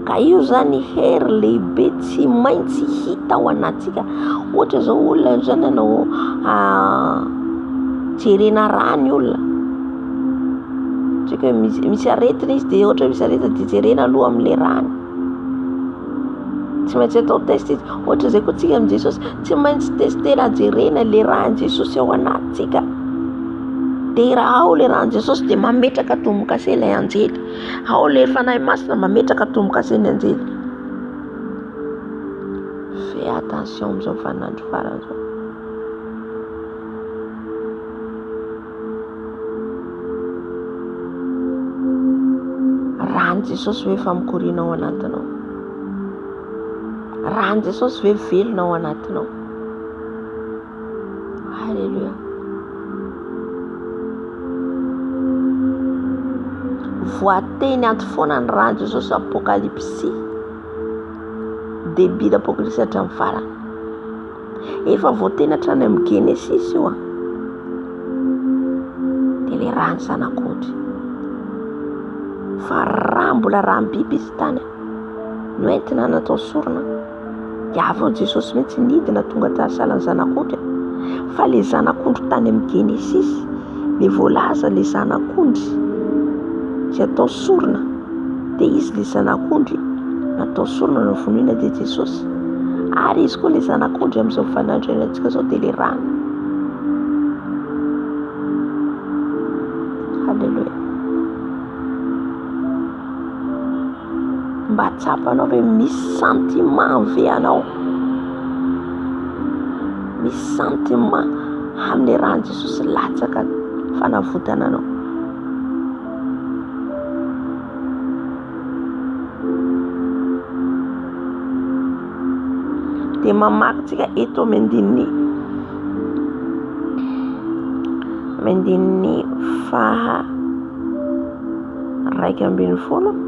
Ka io zany hery lehibe tsy maintsy hita ao anatsika. Ohatra zao olona zany anao jerena rano olona. Tsika misy aretina izy dia ohatra misy aretina dia jerena aloha amin'ilay rano. Tsy maintsy atao test izy. Ohatra izay koa tsika amin'ny Jesosy tsy maintsy testera jerena ilay rano Jesosy ao anatsika. Dia raha ao ilay rano Jesosy dia mametraka tombo-kase ilay anjely. Ao ilay fanahy masina mametraka tombo-kase ny anjely. Fais attention amin'izao vaninandro farany izao. Rano Jesosy hoe efa mikorina ao anatinao. Rano Jesosy hoe velona ao anatinao. Halleluja. Voateny ato foana ny rano Jesosy apokalipsy. Début d'Apocalypse hatramin'ny farany. Efa voateny hatrany amin'ny Genesis io. Dia ilay rano zanak'ondry. Fa raha mbola ranom-biby izy tany noentina natao sorona dia avy ao Jesosy mihitsy nidina tonga tahasalan'ny zanak'ondry. Fa ilay zanak'ondry tany amin'ny Genesis ilay voalaza ilay zanak'ondry tsy atao sorona dia izy ilay zanak'ondry natao sorona no vonoina dia Jesosy. Ary izy koa ilay zanak'ondry amin'izao vaninandro iainantsika izao dia ilay rano. Halleluja. Mba tsapanao hoe misy sentiment ve anao, misy sentiment amin'ilay rano Jesosy latsaka fanavotana anao. Dia mamaky tsika eto amin'ny andininy faha 1:20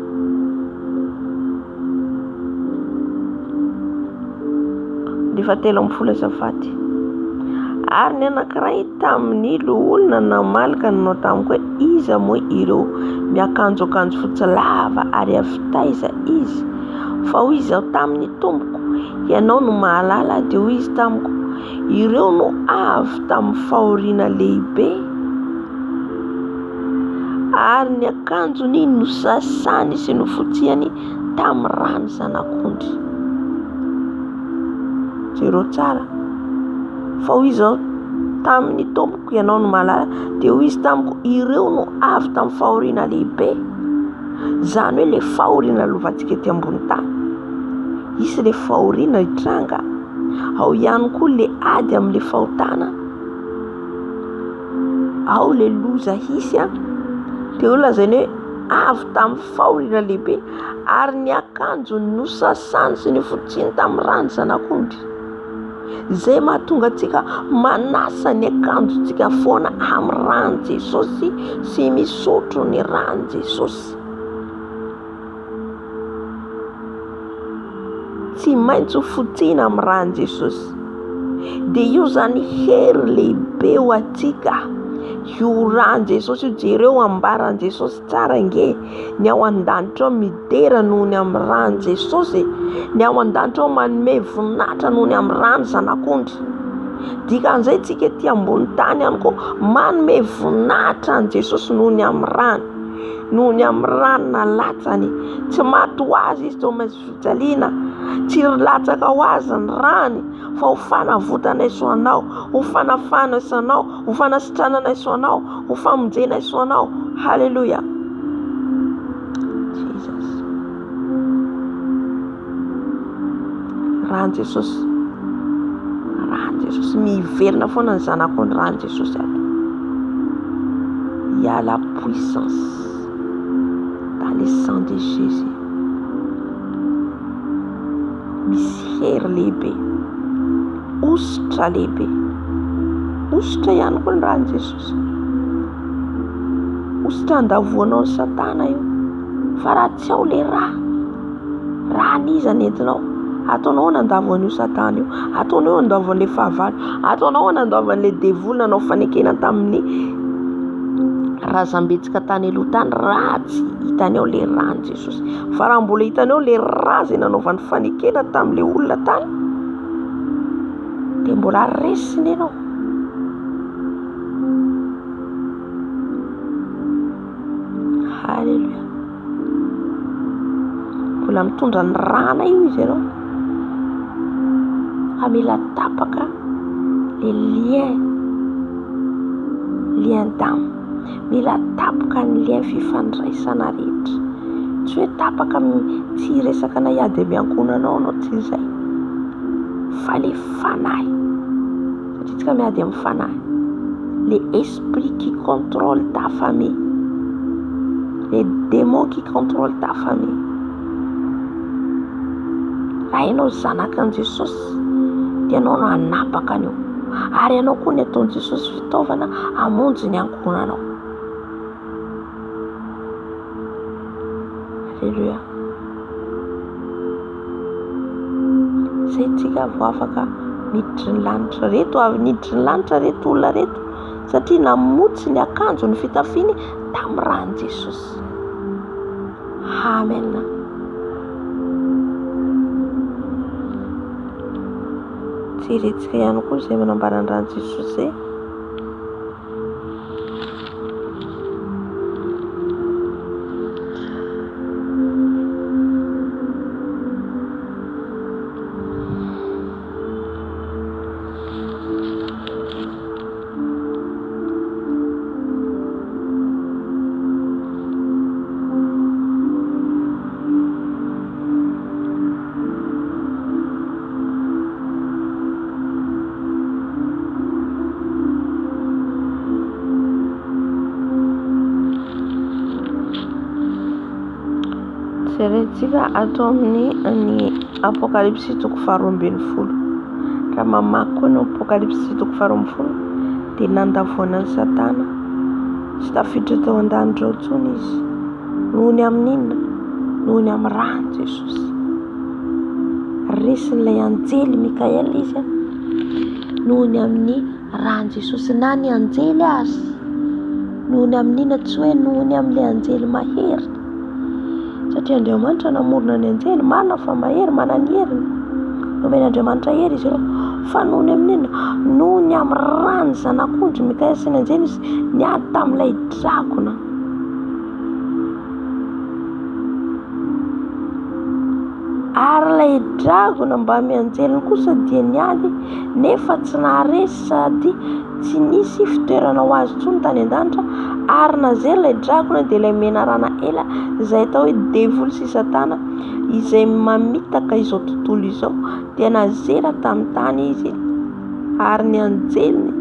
17 ary ny anankiray tamin'ny olona namalaka nanao tamiko hoe iza moa ireo miakanjoakanjo fotsy lava ary avitaiza izy fa hoy izy ao tamin'ny tompoko ianao no mahalala dia hoy izy tamiko ireo no avy tamin'ny fahoriana lehibe ary ny akanjony no sasany sy no fotsiany tamin'ny rano zanak'ondry. Jereo tsara fa hoy izy ao tamin'ny tompoko ianao no mahalala dia hoy izy tamiko ireo no avy tamin'ny fahoriana lehibe Zany hoe le fahoriana lovantsika ety ambony tany. Isy le fahoriana hitranga, ao ihany koa le ady amin'le fahotana, ao le loza hisy a. Dia lazainy hoe avy tamin'ny fahoriana lehibe ary ny akanjo nosasany sy ny fotsiny tamin'ny rano zanak'ondry. Izay mahatonga antsika manasa ny akanjontsika foana amin'ny rano Jesosy sy misotro ny rano Jesosy. Tsy maintsy ho fotsina amin'ny rano Jesosy. Dia io zany hery lehibe ho atsika. Io rano Jesosy io jereo ambaran Jesosy tsara nge. Ny ao an-danitra ao midera noho ny amin'ny rano Jesosy. Ny ao an-danitra ao manome voninahitra noho ny amin'ny rano zanak'ondry. Dikan'izay tsika ety ambony tany ihany koa manome voninahitra ny Jesosy noho ny amin'ny rano. Noho ny amin'ny rano nalatsany. Tsy maty ho azy izy tao maintsy fijaliana. Tsy latsaka ho azy ny rany, fa ho fanavotana isoanao, ho fanafana isoanao, ho fanasitranana isoanao, ho famonjena isoanao. Halleluja. Jesus. Rano Jesosy. Rano Jesosy miverina foana ny zanako ny rano Jesosy ato. Il y a la puissance dans le sang de Jésus. Misy hery lehibe, ositra lehibe, ositra ihany koa ny rano Jesosy. Ositra andavoanao ny Satana io, fa raha tsy ao le raha niza nentinao, ataonao nandavoan'io Satana io, ataonao nandavoan'le fahavalo, ataonao nandavoan'le devolina anao fanekena tamin'ny razambetsika tany aloha tany, raha tsy hitanao le rano Jesosy. Fa raha mbola hitanao le raha izay nanaovan'ny fanekena tamin'le olona tany, dia mbola resiny ianao. Halleluja. Mbola mitondra ny rana io izy ianao. Mila tapaka le lien d'âme. Mila tapaka ny lien fifandraisana rehetra. Tsy hoe tapaka tsy resaka na iady miankonanao anao, tsy izay. Fa le fanahy. Satria tsika miady amin'ny fanahy. Les esprits qui contrôlent ta famille. Les démons qui contrôlent ta famille. Raha ianao zanakan' Jesosy, dia ianao no hanapaka an'io. Ary ianao koa ny ataon'i Jesosy fitaovana hamonjy ny ankonanao. Halleluja. Zay tsika vao afaka miditry ny lanitra reto, avy niditry ny lanitra reto olona reto, satria namotsy ny akanjo ny fitafiany tamin'ny rano Jesosy. Amen. Tsiretsika ihany koa izay manambara ny rano Jesosy. Tsika atao amin'ny Apocalypse toko 12. Raha mamaky koa ny Apocalypse toko 12 dia nandavoana ny Satana sy tafiditra tao an-danitra ao intsony izy, noho ny amin'inona, noho ny amin'ny rano Jesosy. Resin'ilay anjely Mikaela izy, noho ny amin'ny rano Jesosy, na ny anjely azy, noho ny amin'inona, tsy hoe noho ny amin'ilay anjely mahery. Satria Andriamanitra namorona ny anjely, marina fa mahery, manana ny heriny. Nomeny Andriamanitra hery izy ireo, fa noho ny amin'inona, noho ny amin'ny rano zanak'ondry Mikaela sy ny anjely izy niady tamin'ilay drakona. Ary ilay ilay dragona mba mianjeliny kosa dia niady nefa tsy naharesy sady tsy nisy fitoerana ho azy tsony tany an-danitra ary nazery ilay dragona dia ilay menarana ela izay atao hoe devoly sy satana izay mamitaka izao tontolo izao dia nazera tamin'ny tany izy ary ny anjeliny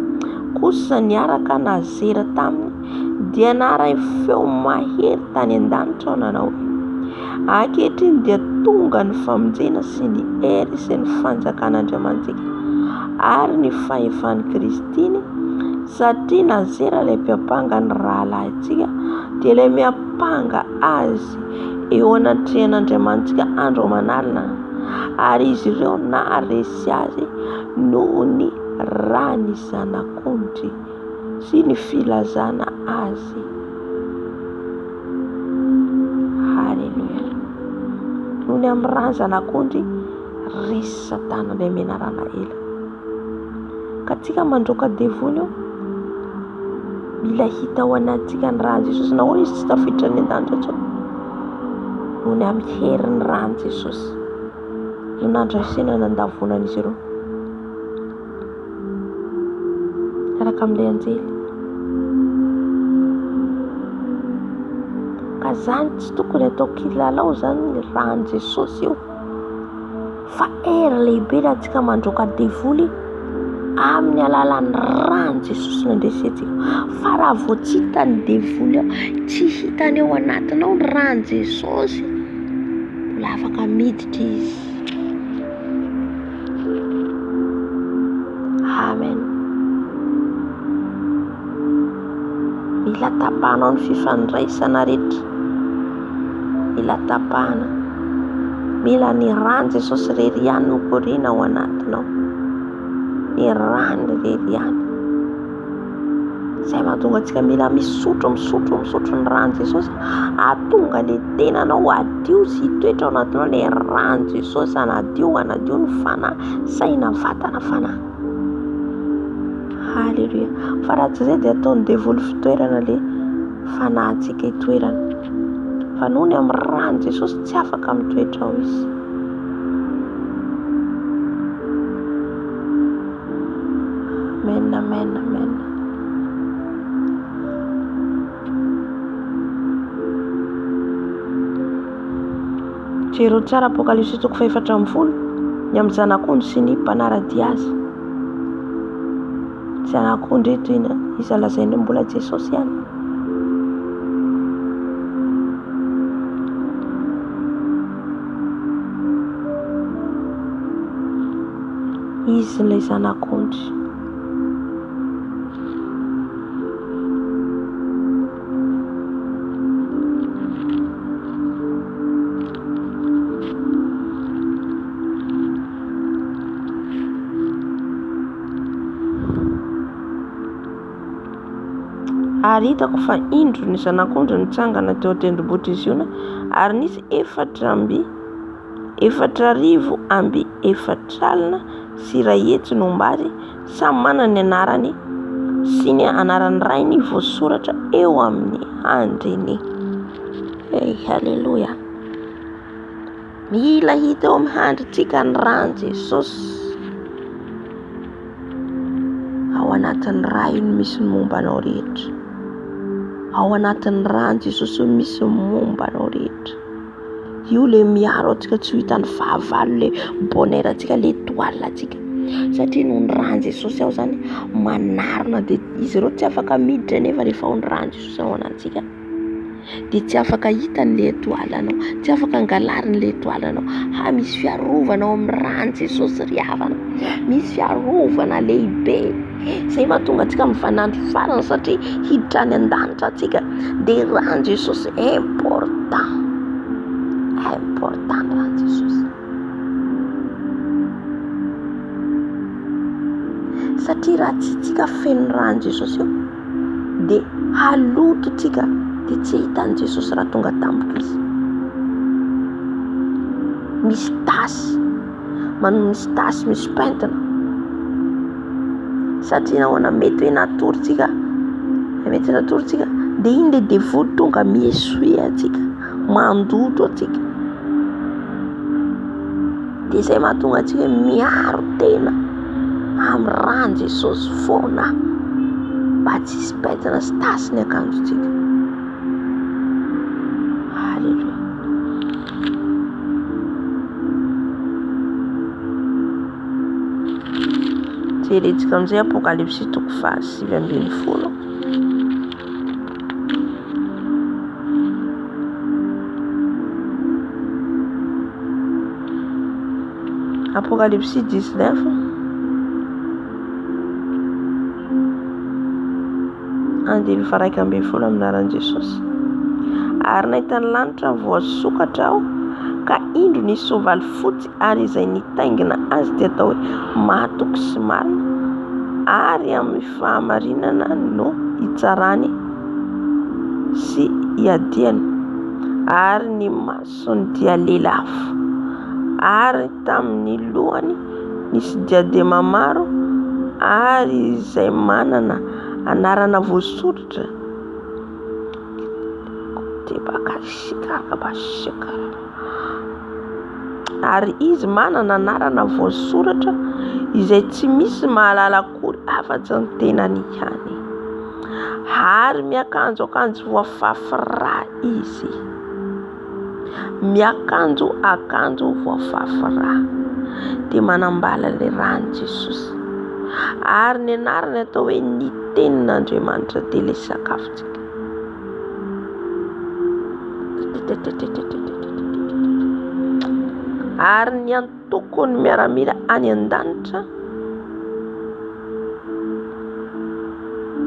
kosa niaraka nazera taminy dia naray feo mahery tany an-danitra nanao ankehitriny dia tonga ny famonjena sy ny hery sy ny fanjakan'Andriamantsika ary ny fahefan'ny Kristiny satria nazera ilay mpiapanga ny rahalahintsika dia ilay miapanga azy eo anatrehan'Andriamantsika andro manalina ary izy ireo naharesy azy noho ny raha ny zanak'ondry sy ny filazana azy. Halleluja. Noho ny amin'ny raha ny zanak'ondry resy satana ilay menarana ela ka tsika mandroaka devoly mila hita ao anatsika ny rahan'i Jesosy na hoana izy tsy tafiditra ny an-danitra intsony noho ny amin'ny herin'ny rahan'i Jesosy no nandraisana nandavonan'izy ireo araka amin'ilay anjely. Ka zany tsy tokony atao kilalao zany ny rahan'i Jesosy io fa hery lehibe raha tsika mandroaka devoly amin'ny alalan'ny rahan'i Jesosy nandresentsika. Fa raha vao tsy hitany devoly ao, tsy hitany ao anatinao ny rahan'i Jesosy, mbola afaka miditra izy. Amen. Mila tapahanao ny fifandraisana rehetra, mila tapahana, mila ny rahan'i Jesosy rery ihany no korina ao anatinao, ny rany rery ihany. Izay mahatonga antsika mila misotro ny rahan'i Jesosy, ahatonga ilay tenanao adio sy hitoetra ao anatinao ilay rahan'i Jesosy, anadio ny fanahy, saina, vatana, fanahy. Halleluja. Fa raha tsy izay dia ataony devoly fitoerana ilay fanahintsika hitoerana. Fa noho ny amin'ny rahan'i Jesosy tsy afaka mitoetra ao izy. Amen, amen, amen. Jereo tsara Apokalipsy 4:40 ny amin'ny zanak'ondry sy ny mpanaradia azy. Zanak'ondry eto izy lazainy mbola Jesosy ihany. Izy ilay zanak'ondry. Ary hitako fa indro ny zanak'ondry nitsangana teo an-tendrombohitra izy ary nisy 4,000 amby 4 sy 100 hetsy no ombary samy manana ny anarany sy ny anaran'ny rainy voasoratra eo amin'ny handriny. Halleluja. Mila hita eo amin'ny handritsika ny rahan'i Jesosy ao anatin'ny raha io misy ny mombanao rehetra. Ao anatin'ny rahan'i Jesosy misy mombanao rehetra. Io le miaro atsika tsy hitany fahavalo le bonheur atsika le toile atsika. Satria noho ny rahan'i Jesosy ao zany manarona dia izy ireo tsy afaka miditra nefa rehefa ao ny rahan'i Jesosy ao anatsika. Dia tsy afaka hitany le toile anao, tsy afaka angalariny le toile anao. Misy fiarovana ao amin'ny rahan'i Jesosy ry havana. Misy fiarovana lehibe. Izay mahatonga antsika mifanandry farany satria hiditra any an-danitra atsika dia rahan'i Jesosy important rahan'i Jesosy. Satria raha tsy tsika feno rahan'i Jesosy io dia haloto tsika dia tsy hitan'i Jesosy raha tonga tampoka izy. Misy tasy, misy pentina. Satria nahoana mety hoe natory tsika dia iny le devoly tonga miesoe atsika, mandoto atsika. dia izay mahatonga antsika miaro tena amin'ny rany Jesosy foana mba tsy hisy baitina sy tasy ny akanjontsika. Halleluja. Jerentsika amin'izay Apokalypsy 7:20. Apocalypse 19 andiny faraika ambin'ny folo aminaran'i Jesosy. Ary nahita ny lanitra voasokatra aho ka indro nisy soavaly fotsy ary izay nitaingina azy dia atao hoe matoky sy marina ary amin'ny fahamarinana no hitsarany sy hiadiany ary ny masony dia lelafo ary tamin'ny lohany nisy diadema maro ary izay manana anarana voasoratra ary izy manana anarana voasoratra izay tsy misy mahalala akory afa-tsy ny tenany ihany. Ary miakanjo akanjo voafafy ra izy, miakanjo akanjo voafafy ra dia manambala ilay rany Jesosy. Ary ny anarany atao hoe ny tenin'Andriamanitra dia ilay sakafontsika. Ary ny antokony miaramila any an-danitra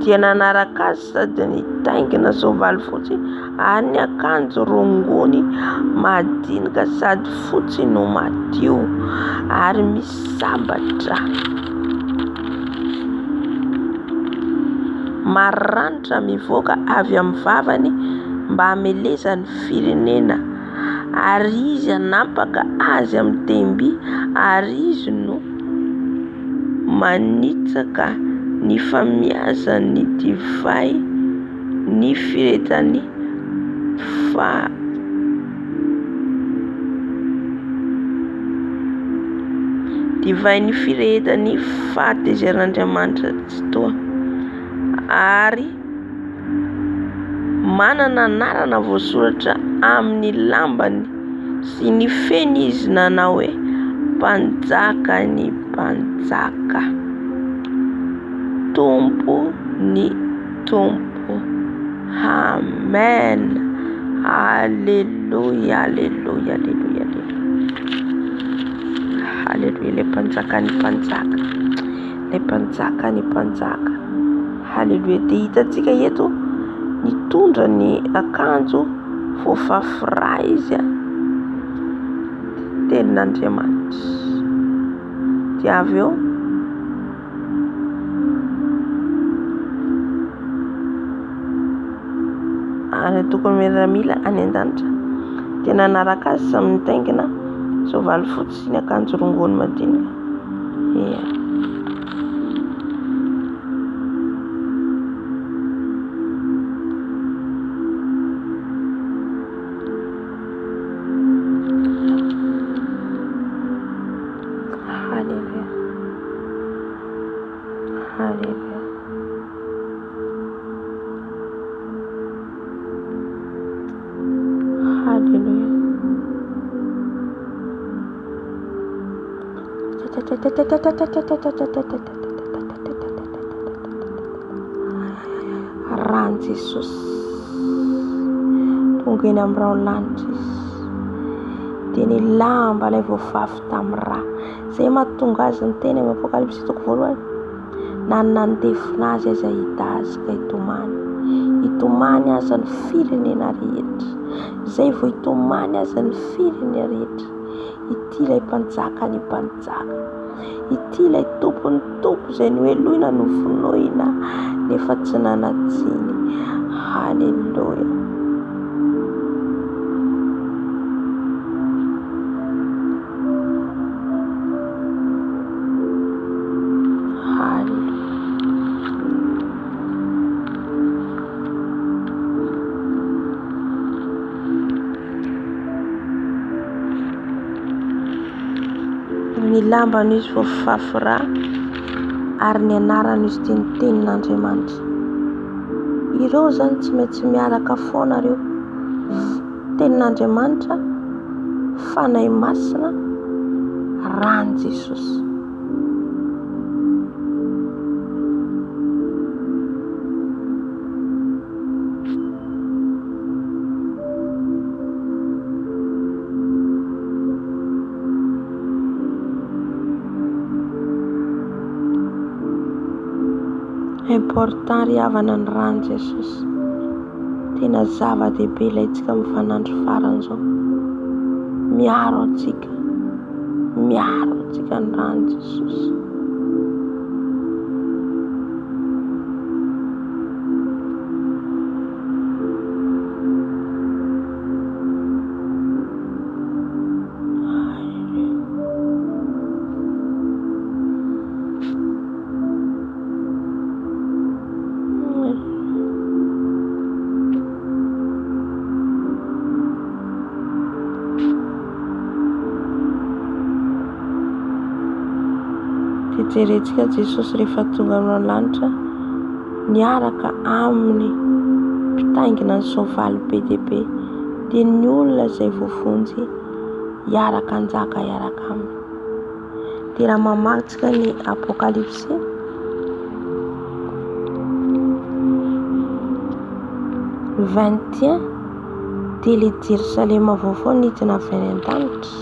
dia nanaraka azy sady nitaingina soavaly fotsy ary ny akanjo rongony madinika sady fotsy no madio ary misy sabatra maranitra mivoaka avy amin'ny vavany mba hamelezany firenena. Ary izy anapaka azy amin'ny temby ary izy no manitsaka ny famiazan'ny divay ny firetany divay ny firetany fahatezerin'Andriamanitra tsy toa. Ary manana anarana voasoratra amin'ny lambany sy ny feny izy nanao hoe mpanjaka ny mpanjaka, tompo ny tompo. Amen. Alléluia, alléluia, alléluia, alléluia. Alléluia, le mpanjaka ny mpanjaka, le mpanjaka ny mpanjaka. Alléluia. Dia hitantsika eto nitondra ny akanjo voafafy ra izy tenin'Andriamanitra. Dia avy eo ary tokony miaramila any an-danitra dia nanaraka azy samy nitaingina soavaly fotsy sy ny akanjo rongony madinika. Hallelujah. Hallelujah. Hallelujah. Rany Jesosy tonga eny amin'ny raolanitra izy dia ny lamba ilay voafafy tamin'ny ra. Izay mahatonga azy ny teny amin'ny Apokalypsy 1 na nandefina azy aza hita azy ka hitomany aza ny firenena rehetra. Izay vao hitomany aza ny firenena rehetra, ity ilay mpanjaka ny mpanjaka, ity ilay tompony tompo izay noeloina novonoina nefa tsy nanatsiny. Halleluja. ny lambany izy vao fafira ary ny anarany izy tia ny tenin'Andriamanitra. Ireo zany tsy maintsy miaraka foana reo. Tenin'Andriamanitra, fanahy masina, rany Jesosy. Important ry havana ny rano Jesosy. Tena zava-dehibe ilay tsika mifanandro farany zao. Miaro antsika ny rano Jesosy. Jerentsika Jesosy rehefa tonga amin'ny lanitra, niaraka aminy mpitaingina ny soavaly be dia be, dia ny olona izay voafonjy hiaraka anjaka hiaraka aminy. Dia raha mamatsika ny Apokalipsy 21, dia ilay Jerosalema vaovao nidina avy any an-danitra.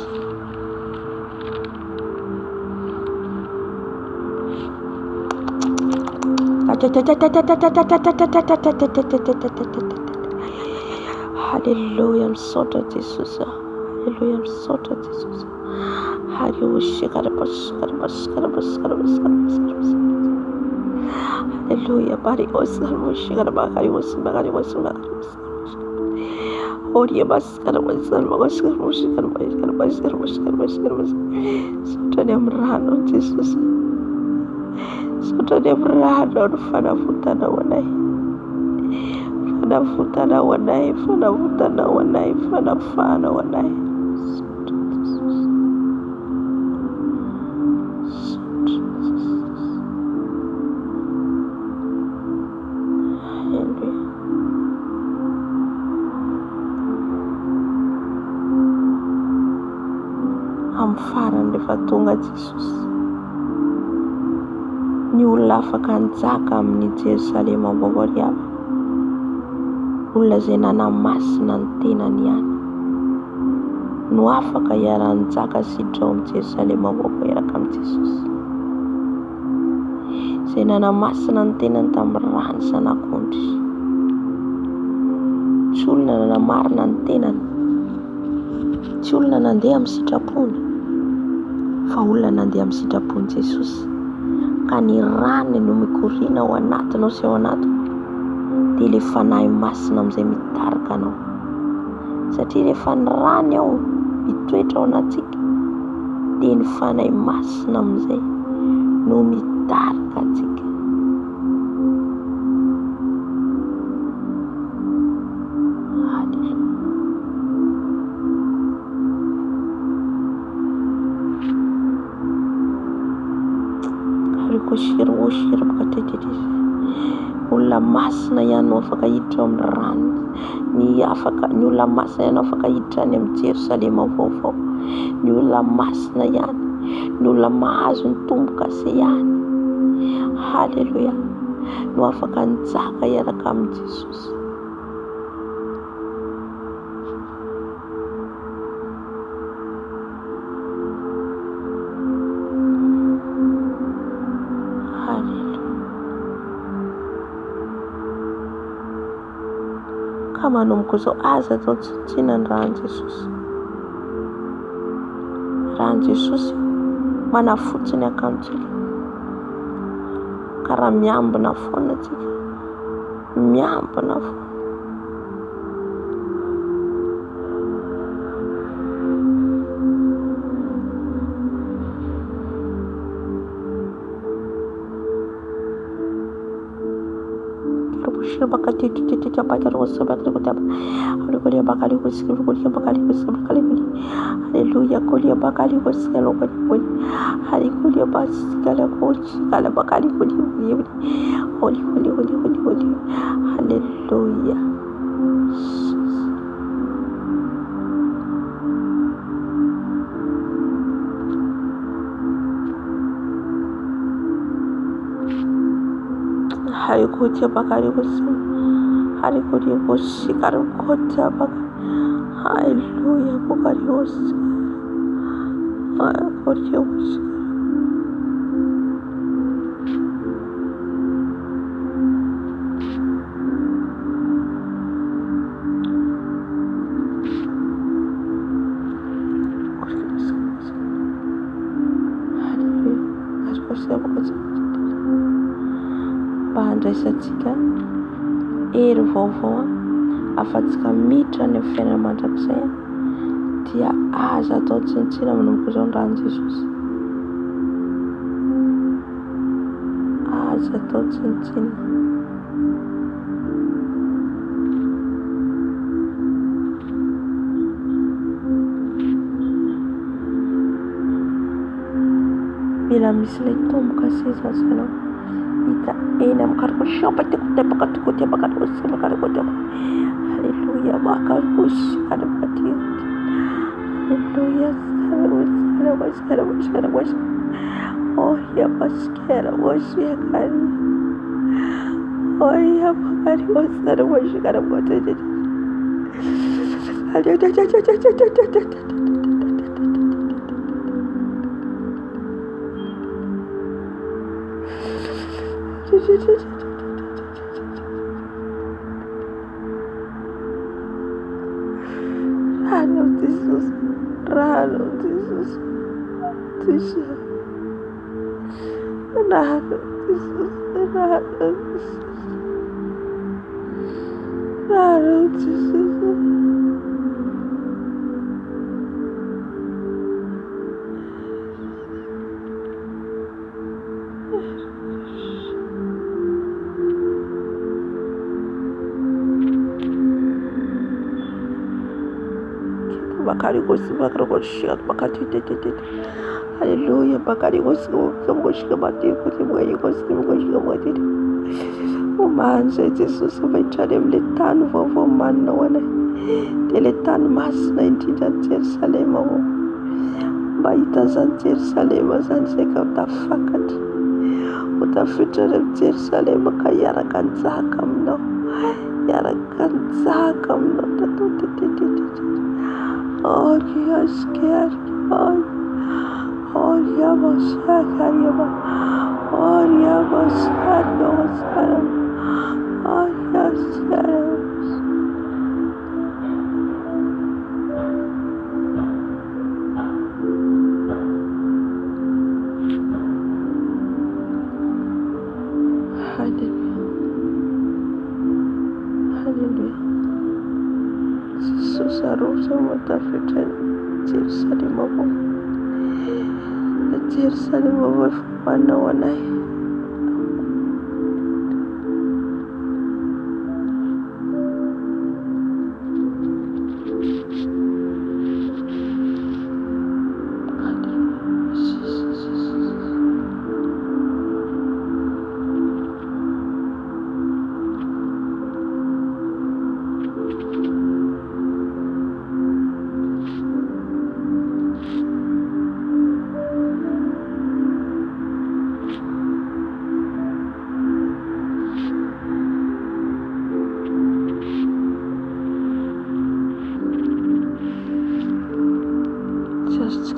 Haleluya, misaotra Jesosy. Haleluya, misaotra Jesosy. Haleluya, haleluya, barikos haleluya, barikos barikos barikos. Oria baskara baskara baskara baskara baskara baskara baskara baskara. Sotra ni amrano Jesosy. Sotra ni amrano fanafutana wanai. Fanafutana wanai, fanafutana wanai, fanafana wanai. Farany rehefa tonga Jesosy, ny olona afaka hanjaka amin'ny Jerosalema vaovao ry havana, olona izay nanamasina ny tenany ihany no afaka hiara-hanjaka sidra ao amin'ny Jerosalema vaovao hiaraka amin'ny Jesosy, izay nanamasina ny tenany tamin'ny rano zanak'ondry. Tsy olona nanamarina ny tenany, tsy olona nandeha amin'ny sitrapony, fa olona nandeha amin'ny sitrapony Jesosy. Ka ny rano no mikoriana ao anatinao sy ao anatiko, dia ilay fanahy masina amin'izay mitarika anao. Satria rehefa ny rano ao mitoetra ao anatsika, dia ny fanahy masina amin'izay no mitarika antsika. Shiro bakatetete. Olona masina ihany no afaka hiditra amin'ny rano. Ny olona masina ihany no afaka hiditra any amin'ny Jerosalema vaovao. Ny olona masina ihany, ny olona mahazo ny tombo-kase ihany. Haleluya. No afaka hanjaka hiaraka amin'ny Jesosy. Manomboka izao aza atao tsotsinina ny rano Jesosy. Rano Jesosy manafotsiny akantsika, ka raha miambina foana tsika, miambina foana. bakati titi bakari wosa bakari kutaba haleluya bakari wosa bakari wosa bakari haleluya kolia bakari wosa lokoni haleluya basikala kochi kala bakari kuli holy haleluya. Harikutia bakari wosa harikutia wosi karukota bakari haleluya bakari wosa harikutia wosa Bandraisantsika hery vaovao afa-tsika miditra ny fiainana mandrakizay dia aza atao tsinitsina manomboka izao ny rahan'i Jesosy. Aza atao tsinitsina. Mila misy ilay tomboka seza sanao hita eny amin'ny karikosy bakatikoty bakatikoty haleluya bakatikoty haleluya oh ya baskera wosi akari oh ya bakari wasara wosi kara bote Rano Jesus, Rano Jesus, Jesus, Rano Jesus, Rano Jesus, Rano Jesus. Bakari gosi bakari gosi bakati tete haleluya bakari gosi gosi bakati kuti gosi umanje Jesus umeitana mle tano vovo manna wana tele tano masina indrindra Jerusalema mba hitazany Jerusalema zany zay ka utafakatra utafitra Jerusalema ka hiaraka njaka aminao hiaraka njaka aminao tatao tete. Oh yes, God. Oh yeah, Messiah. Oh yeah, Messiah. Oh yes, Hallelujah. Jesus arusa matafita Jerusalem wana wanai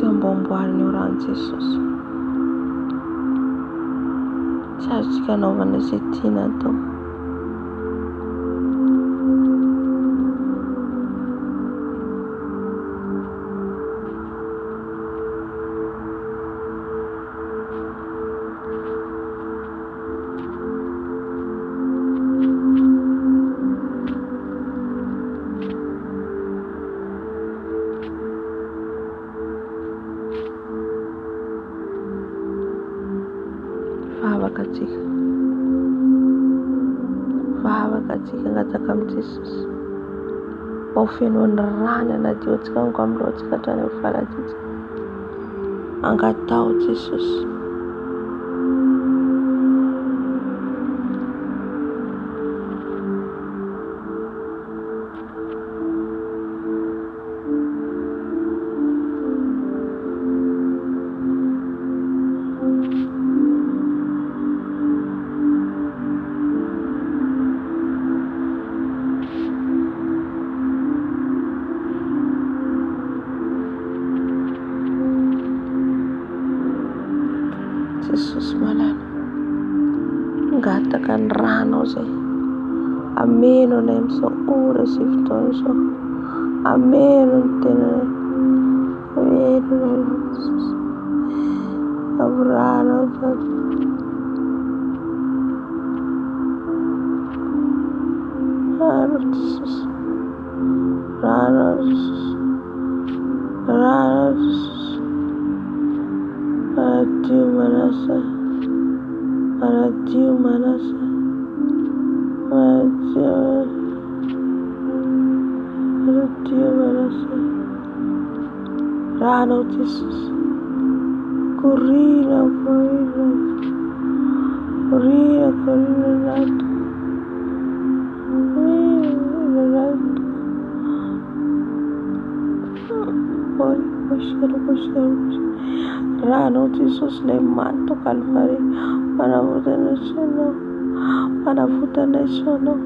Amboamboariny oran'ny Jesosy. Tsy azontsika anaovana izay tiana atao. Afaka atsika antsika angataka amin'ny Jesosy. Ao fenoan'ny rany anadiotsika amiko amin'ny lohantsika hatrany amin'ny faladitsika. Angatao Jesosy. Jesosy malala, ngataka ny ranao zay. Ameno ilay amin'izao ora sy fotoana izao. Ameno ny tenanay. Ameno ilay Jesosy. Amin'ny ranao zany. Ranao Jesosy. Ranao Jesosy. Ranao Jesosy. Manadio manasa, manadio manasa, manadio manasa. Ranao Jesosy. Corrina nato. Ranao Jesosy ilay manto Kalvary, manavotana isanao, manavotana isanao,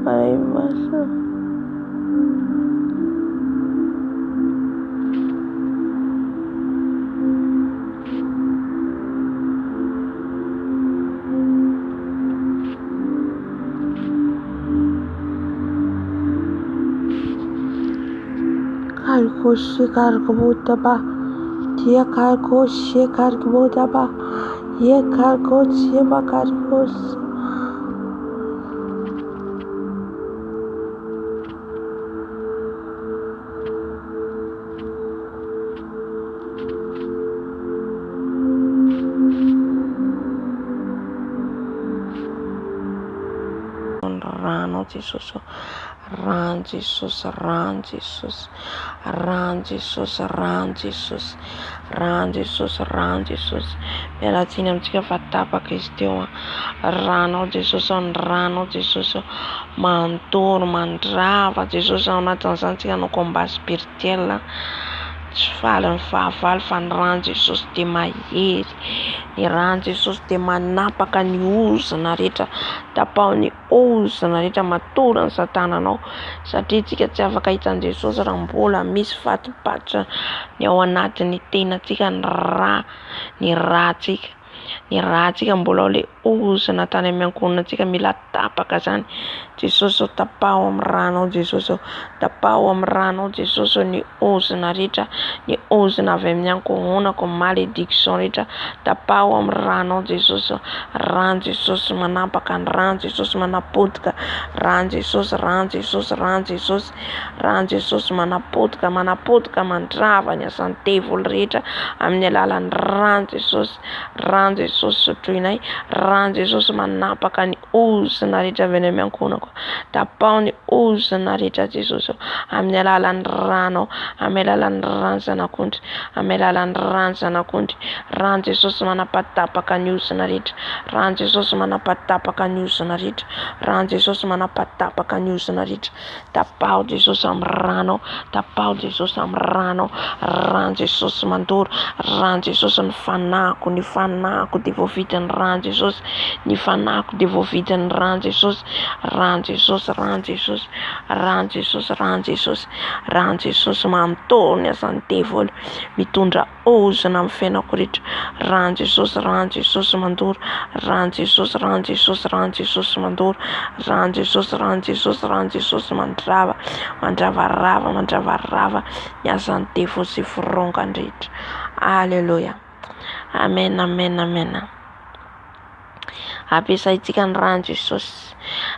manaimasana. Karikoshe karikobota ba. Dia karikoshe karikobota ba. Ye karikoshe ba karikoshe. Rano Jesosy. Ran Jesus, ran Jesus, ran Jesus, ran Jesus, ran Jesus, ran Jesus. Miala tsiny amintsika fa tapaka izy teo. Ranao Jesosy, rano Jesosy, mantoro mandrava Jesosy ao anatin'izany tsika no combat spirituel. Tsy faly ny fahavalo fa ny rano Jesosy dia mahery. Ny rano Jesosy dia manapaka ny ozana rehetra, tapao ny ozana rehetra, matory ny satananao. Satria tsika tsy afaka hitan'i Jesosy raha mbola misy fatopatra ny ao anatin'ny tenantsika, ny ratsika. Ny ratsika mbola ao le ozana tany amin'ny ankohonantsika mila tapaka zany. Jesosy tapao amin'ny ranao Jesosy, tapao amin'ny ranao Jesosy ny ozana rehetra, ny ozana avy amin'ny ankohonako, malédiction rehetra, tapao amin'ny ranao Jesosy. Ran Jesosy manapaka, ny ran Jesosy manapotika, ran Jesosy, ran Jesosy, ran Jesosy, ran Jesosy manapotika, manapotika mandrava ny asan'ny devil rehetra amin'ny alalan'ny ran Jesosy. Ran Jesosy sotroinay, ran Jesosy manapaka ny ozana rehetra avy any amin'ny ankohonako, tapao ny ozana rehetra Jesosy amin'ny alalan'ny ranao, amin'ny alalan'ny rano zanak'ondry, amin'ny alalan'ny rano zanak'ondry. Ran Jesosy manapatapaka ny ozana rehetra, ran Jesosy manapatapaka ny ozana rehetra, ran Jesosy manapatapaka ny ozana rehetra. Tapao Jesosy amin'ny ranao, tapao Jesosy amin'ny ranao, ran Jesosy mandoro, ran Jesosy ny fanako, ny fanako dia voavidin'ny ran Jesosy, ny fanako dia voavidin'ny ran Jesosy. Ran Jesosy, ran Jesosy, ran Jesosy, ran Jesosy, ran Jesosy mamtoro ny asan'ny devil, mitondra ozana amin'ny fiainako rehetra. Ran Jesosy, ran Jesosy mandoro, ran Jesosy, ran Jesosy, ran Jesosy mandoro, ran Jesosy, ran Jesosy, ran Jesosy mandrava, mandravarava, mandravarava ny asan'ny devil sy firongany rehetra. Alleluia. Amen, amen, amen. Ampiasaitsika ny ran Jesosy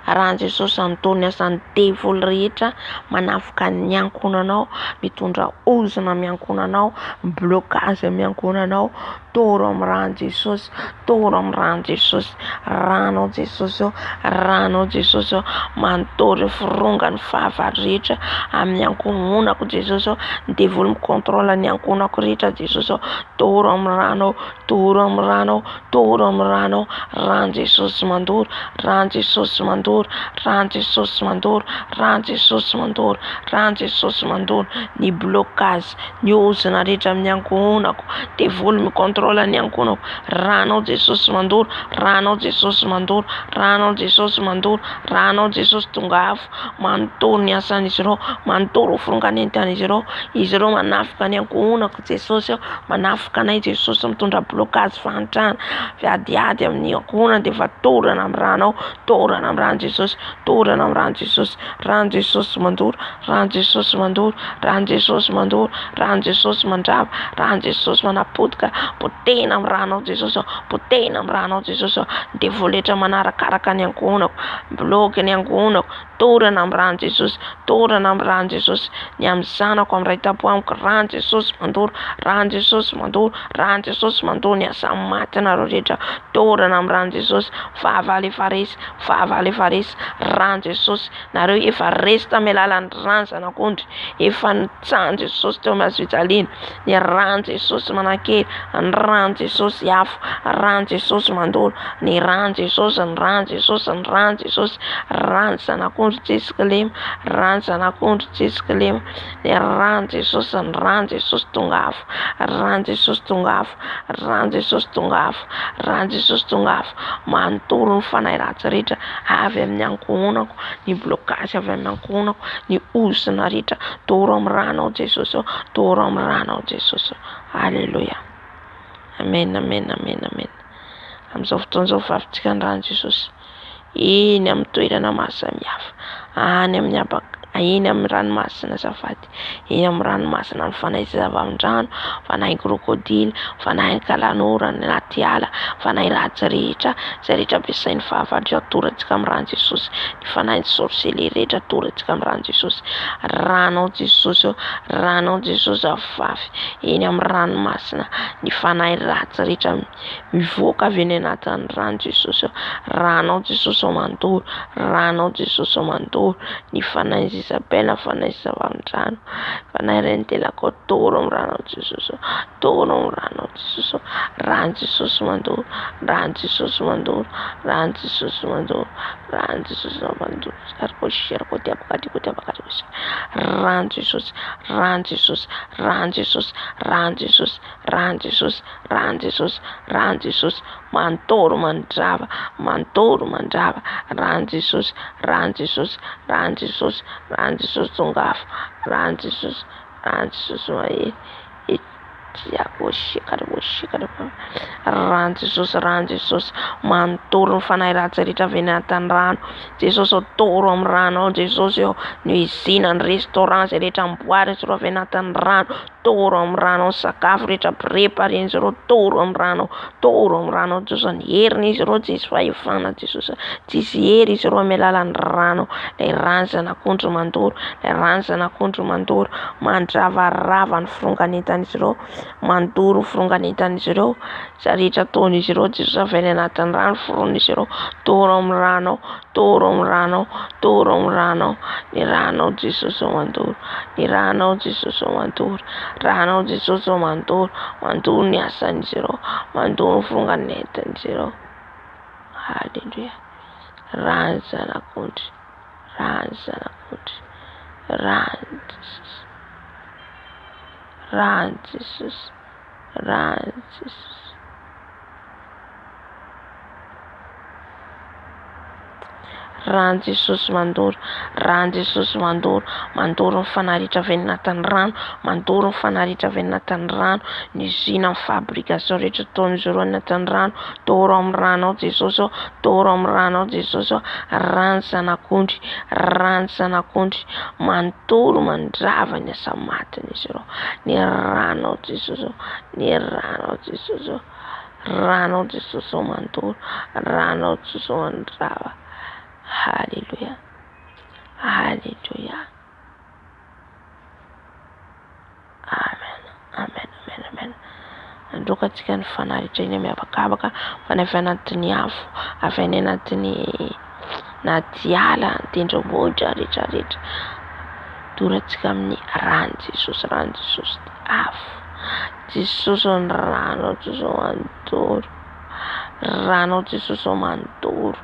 rahan'i Jesosy anotoro ny asan'ny devoly rehetra manafika ny ankonanao, mitondra ozona miankonanao, blocage miankonanao, toro amin'ny rahan'i Jesosy, toro amin'ny rahan'i Jesosy, ranao Jesosy eo, ranao Jesosy eo, manontoro firongany fahavalo rehetra amin'ny ankononako Jesosy eo, ny devoly mikontrola ny ankonako rehetra Jesosy eo, toro amin'ny ranao, toro amin'ny ranao, toro amin'ny ranao, rahan'i Jesosy mandoro, rahan'i Jesosy mandoro, rahan'i Jesosy mandoro, rahan'i Jesosy mandoro, rahan'i Jesosy mandoro, ny blocage, ny ozona rehetra amin'ny ankonako, devoly mikontrola ny ankonako, ranao Jesosy mandoro, ranao Jesosy mandoro, ranao Jesosy mandoro, ranao Jesosy tonga afo, manontoro ny asan'izy ireo, manontoro fironganentan'izy ireo manafika ny ankonako Jesosy eo, manafika anay Jesosy mitondra blocage fahantrana, fiadiady amin'ny ankonana dia efa torana amin'ny ranao, torana amin'ny rahan'i Jesosy, torana amin'ny rahan'i Jesosy, rahan'i Jesosy mandoro, rahan'i Jesosy mandoro, rahan'i Jesosy mandoro, rahan'i Jesosy mandrava, rahan'i Jesosy manapodika, potena amin'ny ranao Jesosy eo, potena amin'ny ranao Jesosy eo, devoly rehetra manarakaraka ny ankonako, bloque ny ankonako, torana amin'ny rahan'i Jesosy, torana amin'ny rahan'i Jesosy, ny amin'ny zanako amin'ny raitapo amiko, rahan'i Jesosy mandoro, rahan'i Jesosy mandoro, rahan'i Jesosy mandoro, ny asa maty anareo rehetra, torana amin'ny rahan'i Jesosy, fahavalo efa resy, fahavalo efa resy, rahan'i Jesosy, nareo efa resy tamy alalan'ny rano zanak'ondry, efa nitsahan'i Jesosy teo Masojaliana, ny rahan'i Jesosy manankely, ny rahan'i Jesosy afo, rahan'i Jesosy mandoro, ny rahan'i Jesosy, ny rahan'i Jesosy, ny rahan'i Jesosy, rahan'i zanak'ondry Jessica Lema, rahan'i zanak'ondry Jessica Lema, ny rahan'i Jesosy, ny rahan'i Jesosy tonga afo, rahan'i Jesosy tonga afo, rahan'i Jesosy tonga afo, rahan'i Jesosy tonga afo, manontoro ny fanahy ratsy rehetra avy amin'ny ankonako, ny blocage avy amin'ny ankonako, ny ozona rehetra, toro amin'ny ranao Jesosy eo, toro amin'ny ranao Jesosy eo. Alléluia. Amen, amen, amen, amen. Amin'izao fotoan'izao vavintsika ny rahan'i Jesosy eny amin'ny toerana mahasamihafa, any amin'ny eny amin'ny ranomasina azafady, eny amin'ny ranomasina, ny fanahy zava-mandrano, fanahy krokodily, fanahy kalanora ny anaty ala, fanahy ratsy rehetra, izay rehetra ampiasain'ny fahavalo atorantsika amin'ny rahan'i Jesosy, ny fanahy sorcellerie rehetra atorantsika amin'ny rahan'i Jesosy, ranao Jesosy eo, ranao Jesosy avavy, eny amin'ny ranomasina, ny fanahy ratsy rehetra mivoaka avy eny anatin'ny rahan'i Jesosy eo, ranao Jesosy eo mandoro, ranao Jesosy eo mandoro, ny fanahy Isabella, fanahy zava-mandrano, fanahy rentelako, toro amin'ny ranao Jesosy eo, toro amin'ny ranao Jesosy eo, rahan'i Jesosy mandoro, rahan'i Jesosy mandoro, rahan'i Jesosy mandoro, rahan'i Jesosy mandoro, rahan'i Jesosy, rahan'i Jesosy, rahan'i Jesosy, rahan'i Jesosy, rahan'i Jesosy, rahan'i Jesosy, rahan'i Jesosy, mantoro mandrava, mantoro mandrava, rahan'i Jesosy, rahan'i Jesosy, rahan'i Jesosy, rahan'i Jesosy tonga afo, rahan'i Jesosy, rahan'i Jesosy mahery, rahan'i Jesosy, rahan'i Jesosy, mantoro ny fanahy ratsy rehetra avy eny anatin'ny rano Jesosy eo, toro amin'ny rano ao Jesosy eo, ny izina ny restaurant izay rehetra miboary izy ireo avy anatin'ny rano, toro amin'ny rano ao, sakafo rehetra préparé izy ireo, toro amin'ny rano, toro amin'ny rano Jesosy, ny heriny izy ireo tsisy fahefana Jesosy, tsisy hery izy ireo amin'ny alalan'ny rano, ilay rano zanak'ondry mandoro, ilay rano zanak'ondry mandoro, mandravarava ny fironganentan'izy ireo, mandoro fironganentan'izy ireo, izay rehetra ataon'izy ireo Jesosy avy any anatin'ny rano, foron'izy ireo, toro amin'ny rano, toro amin'ny rano, toro amin'ny rano, ny ranao Jesosy eo mandoro, ny ranao Jesosy eo mandoro, ranao Jesosy eo mandoro, mandoro ny asan'izy ireo, mandoro ny fironganentan'izy ireo. Halleluia. Rahan'i zanak'ondry, rahan'i zanak'ondry, rahan'i Jesosy, rahan'i Jesosy, rahan'i Jesosy. Rahan'i Jesosy mandoro, rahan'i Jesosy mandoro, mandoro ny fanahy rehetra avy anatin'ny rano, mandoro ny fanahy rehetra avy anatin'ny rano, ny zina ny fabrication rehetra ataon'izy ireo anatin'ny rano, toro amin'ny rano ao Jesosy eo, toro amin'ny rano ao Jesosy eo, rahan'i zanak'ondry, rahan'i zanak'ondry, mantoro mandrava ny asa matin'izy ireo, ny rano ao Jesosy eo, ny rano ao Jesosy eo, rano ao Jesosy eo mandoro, rano ao Jesosy eo mandrava. Halleluja. Halleluja. Amen. Amen. Amen. Amen. Androkatsika ny fanaritra iny miavakavaka fanavy anatin'ny afo avy any anatin'ny ala tendrombohitra rehetrarehetra doratsika amin'ny rano Jesosy afo Jesosy ny rano Jesosy mandoro rano Jesosy mandoro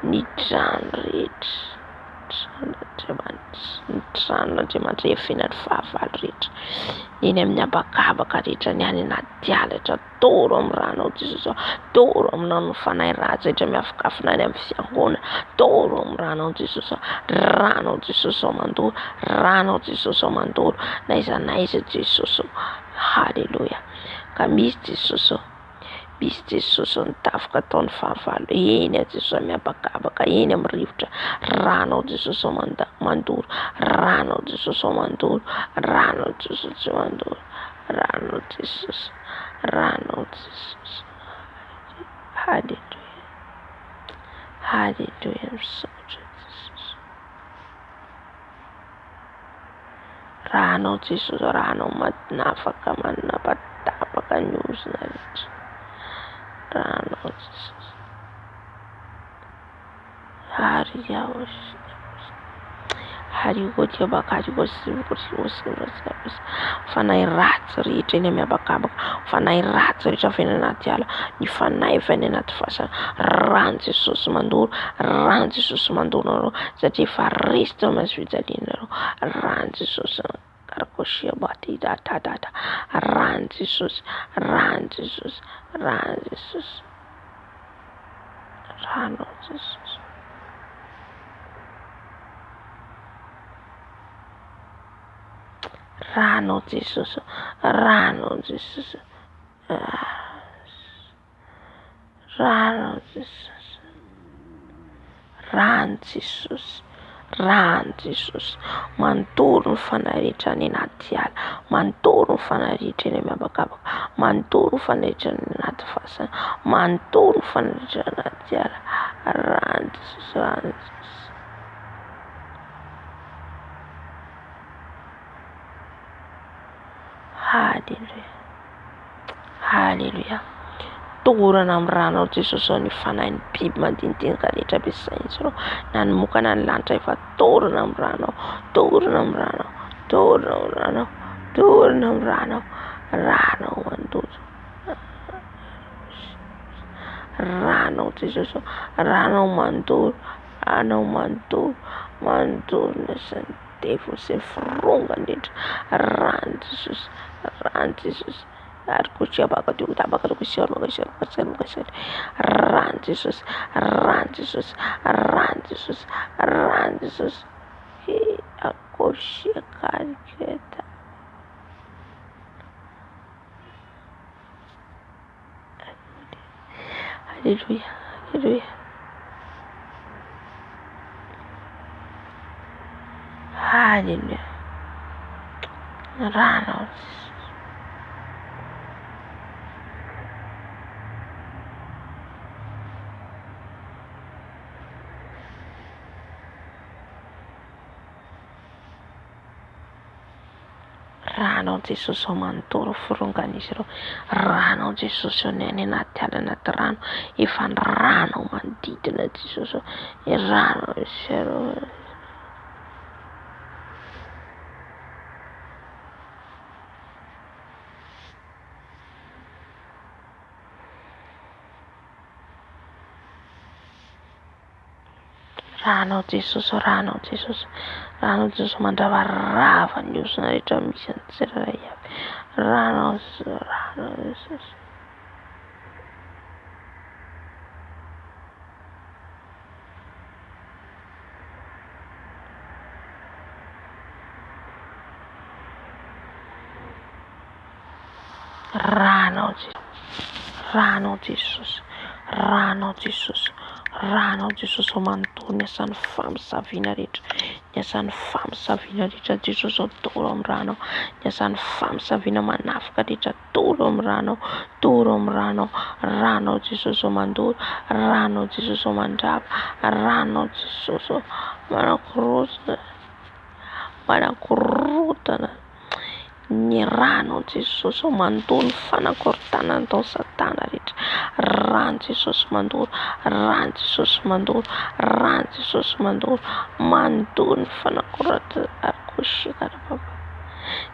ny trano rehetra Andriamanitra efinany fahavalo rehetra eny amin'ny abakabaka rehetra ny any anaty alatra toro amin'ny rano Jesosy toro amin'ny fanahy ratsy rehetra miafakafina any amin'ny fiangonana toro amin'ny rano Jesosy rano Jesosy mandoro rano Jesosy mandoro na iza Jesosy. Halleluja. Ka misy Jesosy nitafika taon'ny fahavalo eny a Jesosy miabakabaka eny amin'ny rivotra rano Jesosy mandoro rano Jesosy mandoro rano Jesosy mandoro rano Jesosy rano Jesosy. Halleluja. Halleluja. Rano Jesosy rano manafaka manapatapaka ny ozona rehetra rano Jesosy fanahy ratsy rehetra eny miabakabaka fanahy ratsy rehetra avy any anaty ala ny fanahy avy any anaty fasana rano Jesosy mandoro rano Jesosy mandoro satria efa resy tao amin'ny fijalianareo rano Jesosy Karkoshia batida tadada rano Jesosy rano Jesosy rano Jesosy rano Jesosy rano Jesosy rano Jesosy rano Jesosy rano Jesosy rano Jesosy mandoro ny fanahy rehetra any anaty ala mandoro ny fanahy rehetra eny miabakabaka mandoro ny fanahy rehetra any anaty fasana mandoro ny fanahy rehetra anaty ala rano Jesosy rano Jesosy. Halleluja. Halleluja. Torana amin'ny rano Jesosy ny fanahin'ny biby mandinidinika rehetra besaintsy reo na ny moka na ny lanitra efa torana amin'ny rano torana amin'ny rano torana amin'ny rano torana amin'ny rano rano mandoro rano Jesosy rano mandoro mandoro na sany devil sy firongany rehetra rano Jesosy rano Jesosy ary kosia baka dio tabaka dio kosia rano Jesosy rano Jesosy rano Jesosy rano Jesosy akosia kariketa. Halleluja. Halleluja. Halleluja. Rano rano Jesosy manontoro fironganisy reo rano Jesosy ny any anaty ala anaty rano efa ny rano manodidina Jesosy rano isero rano Jesosy rano Jesosy rano Jesosy mandravarava ny osona rehetra misy ny tsirairay avy rano Jesosy rano Jesosy rano Jesosy rano Jesosy manontoro ny asan'ny famisaviana rehetra ny asan'ny famisaviana rehetra Jesosy toro amin'ny ranao, ny asan'ny famisaviana manafika rehetra toro amin'ny ranao, toro amin'ny ranao, ranao Jesosy mandoro, ranao Jesosy mandrava, ranao Jesosy manakorotana, ny ranao Jesosy mandoro ny fanakorontanana tao Satana rehetra, rano Jesosy mandoro, rano Jesosy mandoro, rano Jesosy mandoro, mandoro ny fanakorontanana arikosikara Baba.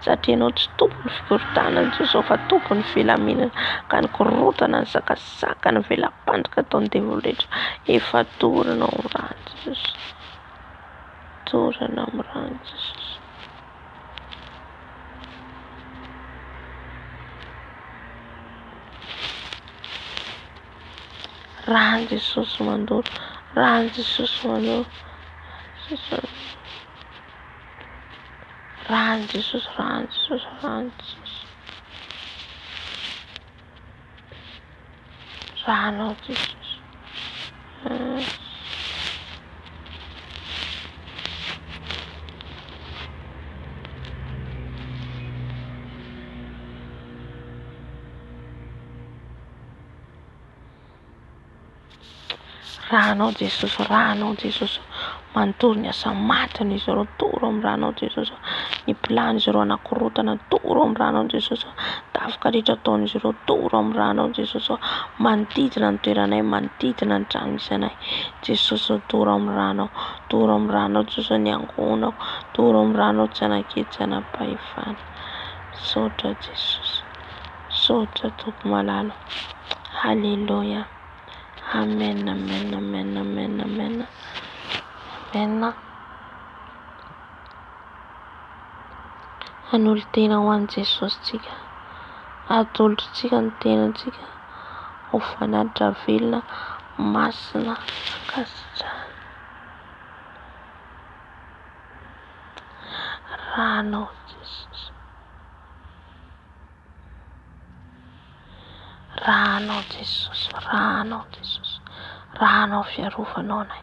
Satria ianao tsy tompony fikorontanana Jesosy fa tompony filaminana, ka ny korotana ny sakasaka ny velam-pandrika ataon'ny devil rehetra efa dorana ao amin'ny rano Jesosy, dorana amin'ny rano Jesosy. Rano Jesosy mandoro, rano Jesosy mandoro, rano Jesosy, rano Jesosy, rano Jesosy, rano Jesosy. Ranao Jesosy, ranao Jesosy, mandoro ny asa matiny izy ireo toro amin'ny ranao Jesosy, ny pilany izy ireo anakorotana toro amin'ny ranao Jesosy, tafika rehetra ataon'izy ireo toro amin'ny ranao Jesosy, manodidina ny toeranay, manodidina ny trano misy anay Jesosy, toro amin'ny ranao Jesosy, ny angonao, toro amin'ny ranao tsy anankely tsy anapahefana. Saotra Jesosy, saotra Tompo malalo, halleluja. Amen, amen, amen, amen, amen, amen. Hanolo tena ho an'i Jesosy tsika, atolotra tsika ny tenantsika ho fanatitra velona masina ankasitrahana. Ranao Jesosy, ranao Jesosy, ranao Jesosy, ranao fiarovanao anay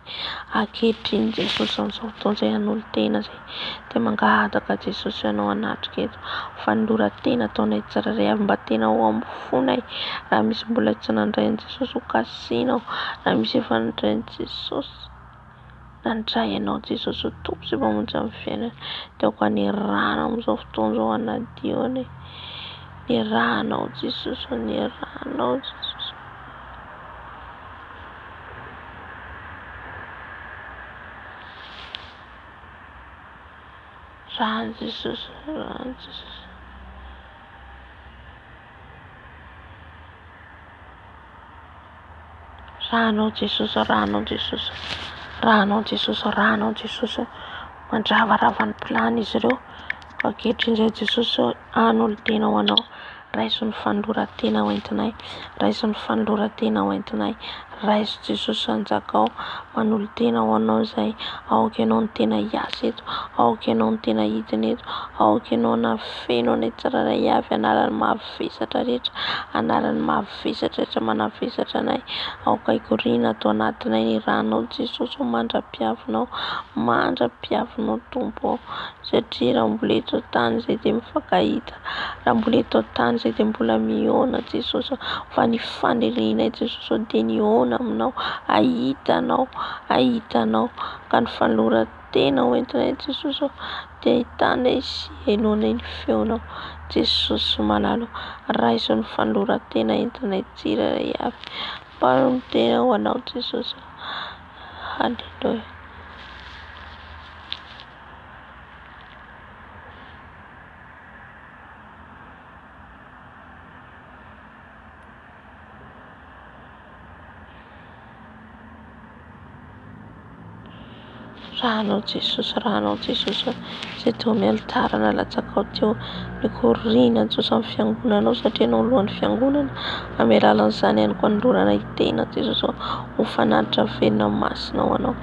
ankehitriny Jesosy amin'izao fotoana izay hanolo tena izay dia mangataka Jesosy ianao hanatrika eto, fanoloran-tena ataonay tsirairay avy mba tena ho ambofonay raha misy mbola tsy nandrain'i Jesosy ho kasianao, raha misy efa nandrain'i Jesosy nandray ianao Jesosy ho tompo sy mpamonjy amin'ny fiainana, dia ho ny rano amin'izao fotoana izao hanadio anay, ny ranao Jesosy, ny ranao Jesosy. Rano Jesosy, rano Jesosy. Ranao Jesosy, ranao Jesosy, ranao Jesosy, ranao Jesosy, mandravarava ny pilany izy ireo ankehitr'izay Jesosy hanolo tena ho anao, raiso ny fanoloran-tena ho entinay, raiso ny fanoloran-tena ho entinay, raiso Jesosy anjakao manolo tena ho anao izay aoka ianao ny tena hiasa eto, aoka ianao ny tena hidina eto, aoka ianao na feno anay tsirairay avy, anarany mahavesatra rehetra, anarany mahavesatra rehetra manavesatra anay, aoka hikoriana ato anatinay ny ranao Jesosy, mandra-piavinao Tompo, satria raha mbola eto tany izay dia mifankahita, raha mbola eto tany izay dia mbola mihaona Jesosy, fa ny fanerenay Jesosy dia ny haona aminao, ahitanao ka ny fanoloran-tena ho entinay Jesosy dia ahitanay sy hainoanay ny feonao Jesosy malalo, raiso ny fanoloran-tena entinay tsirairay avy, mpanolo tena ho anao Jesosy. Halleluja. Ranao Jesosy, ranao Jesosy, izay teo amin'ny alitara nalatsaka teo nikoriana Jesosy amin'ny fiangonanao, satria ianao alohan'ny fiangonana, amin'ny alalan'izany ihany koa noloranay tena Jesosy ho fanatitra velona masina ho anao,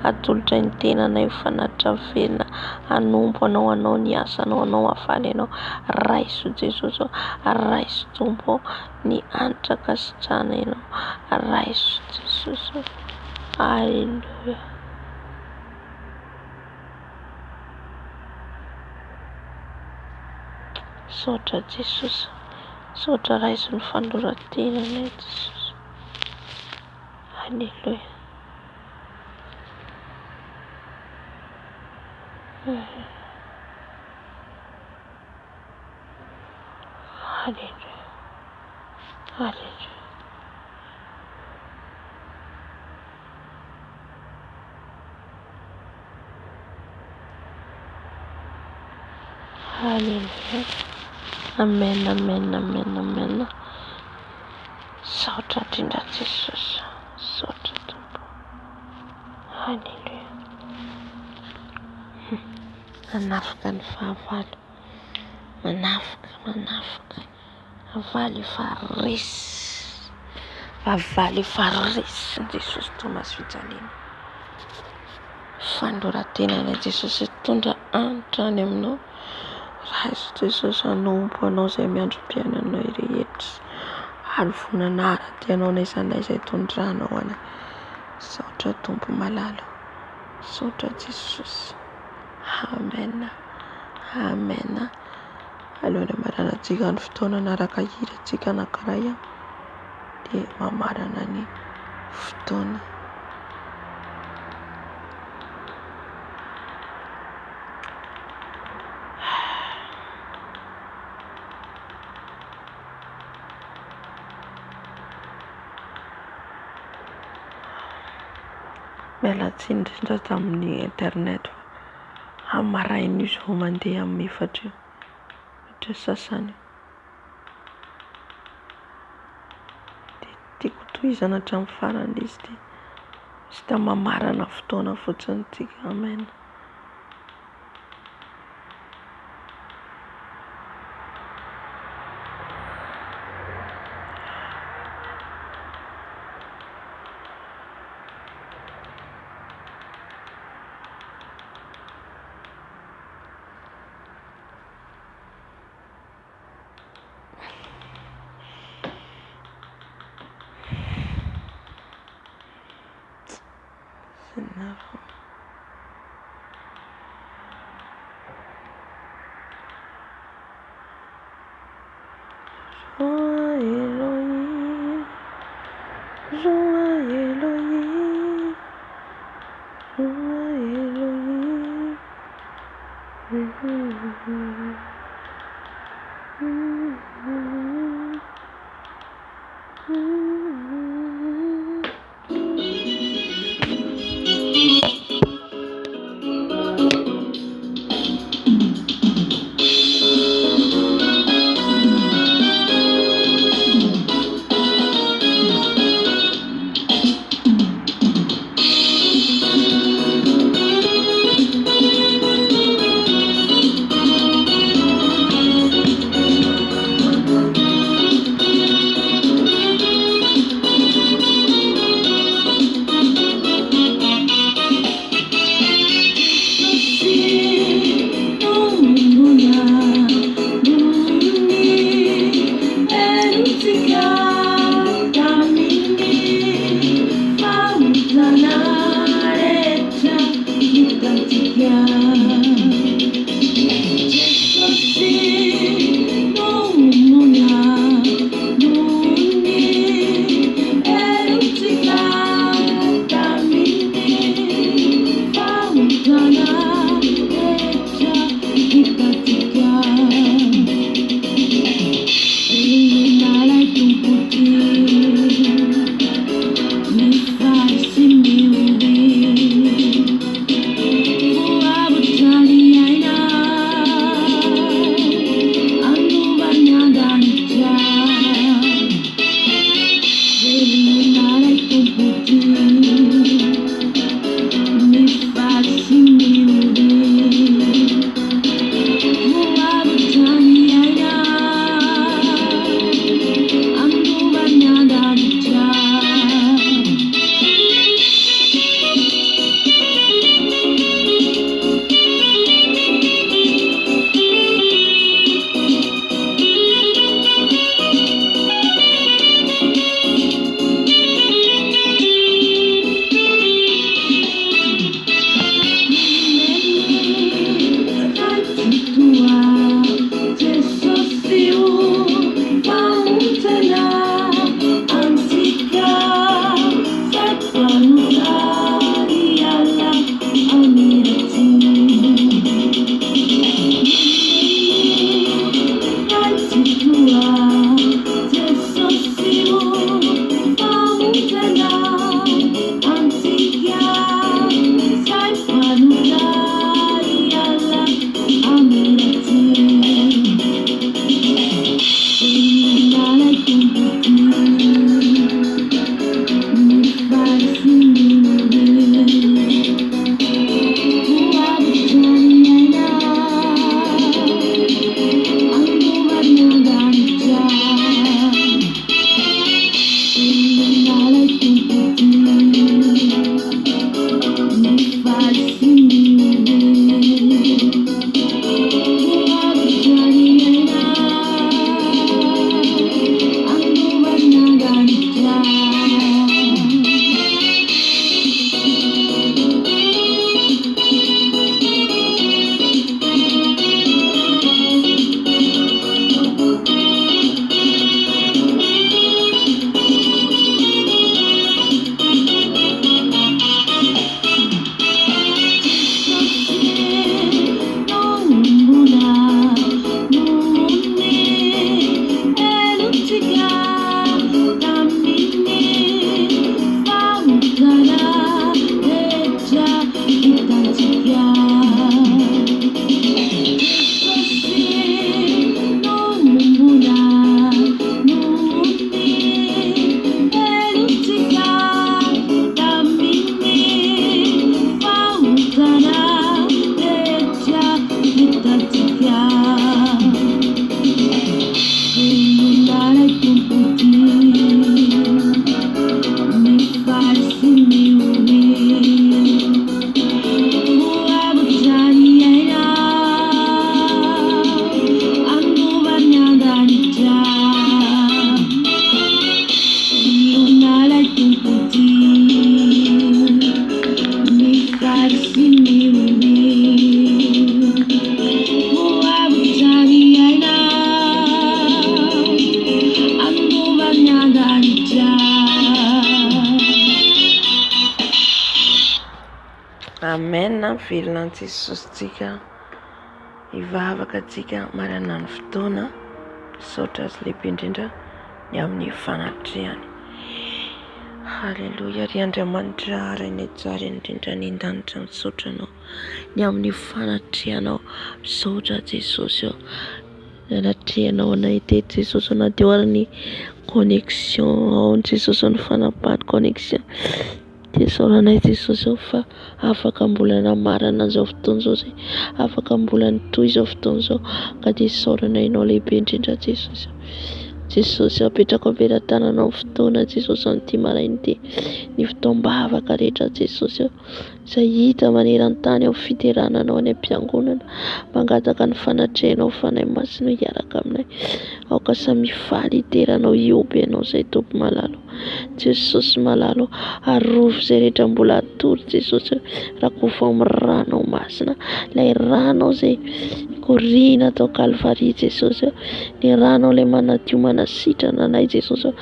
atolotra ny tenanay ho fanatitra velona, hanompo anao ny asanao, anao hafaly anao, raiso Jesosy, raiso Tompo ny anitra kasitrahana ianao, raiso Jesosy. Halleluja. Saotra Jesosy, saotra raiso ny fandorantenanay Jesosy. Halleluja. Halleluja. Halleluja. Halleluja. Amen, amen, amen, amen. Saotra indrindra Jesosy, saotra Tompo. Halleluja. Manafika ny fahavalo, manafika avaly efa resy, avaly efa resy Jesosy Tomas Fijaliana. Fandorantenana Jesosy tondra anitra any aminao. Raiso Jesosy anompo anao izay miandrom-piainanay rehetra. Alofona tianao naizanay izay tondranao anay. Saotra Tompo malalo, saotra Jesosy. Amen, amen. Alohan'ny maranantsika ny fotoana naraka hirantsika anankiray dia mamarana ny fotoana. Miala tsiny indrindra tamin'ny internet amarainy izy vao mandeha amin'ny efatra sasany. Dia tiako tohizana hatramin'ny farany izy dia sy ta mamarana fotoana fotsiny tsika. Amen. Kita velona an'i Jesosy tsika hivavaka tsika marana ny fotoana misaotra azy lehibe indrindra ny amin'ny fanatrehany. Haleloia, ry Andriamanitra araina tsara indrindra ny an-danitra misaotra anao ny amin'ny fanatrehanao, misaotra Jesosy ao nanatrehanao anay teto Jesosy ao, na dia hoarany connexion ao Jesosy ao ny fanapahany connexion dia saoranay Jesosy ao fa afaka mbola namarana izao fotoana izao zay, afaka mbola nitohy izao fotoana izao, ka dia saoranay ianao lehibe indrindra Jesosy. Jesosy apetraka amperan-tananao fotoana Jesosy an'ity maraina ity, ny fotoam-bavaka rehetra Jesosy izay hita maneran-tany ao fiterananao any am-piangonana, mangataka ny fanatrehanao fanahy masina hiaraka aminay, aoka samy faly hiteranao ioby ianao izay Tompo malalo. Jesosy malalo, arovo izay rehetra mbola atory Jesosy, rakofo amin'ny rano masina, ilay rano izay korina tao Kalvaria Jesosy, ny rano ilay manadio manasitrana anay Jesosy,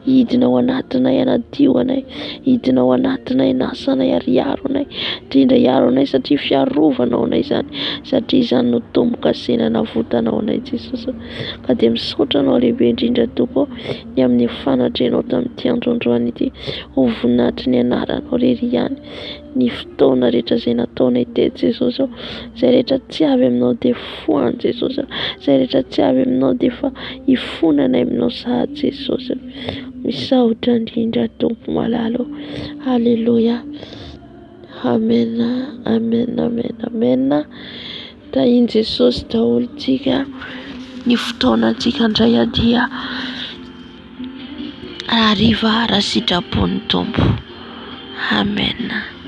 hidina ao anatinay hanadio anay, hidina ao anatinay nasanay ary hiaro anay, indrindra hiaro anay satria fiarovanao anay izany, satria izany no tombo-kasena navotanao anay Jesosy. Ka dia misaotra anao lehibe indrindra Tompo ny amin'ny fanatrehanao tamin'ity androandroany ity, ho voninahitry ny anaranao irery ihany ny fotoana rehetra izay nataonay teto Jesosy, izay rehetra tsy avy aminao dia foany Jesosy, izay rehetra tsy avy aminao dia fa hifonanay aminao sahady Jesosy. Misaotra indrindra Tompo malalo. Haleloia, amen, amen, amen, amen. Tahiny Jesosy daholo tsika ny fotoanantsika indray adia hariva raha sitrapon'ny Tompo. Amen.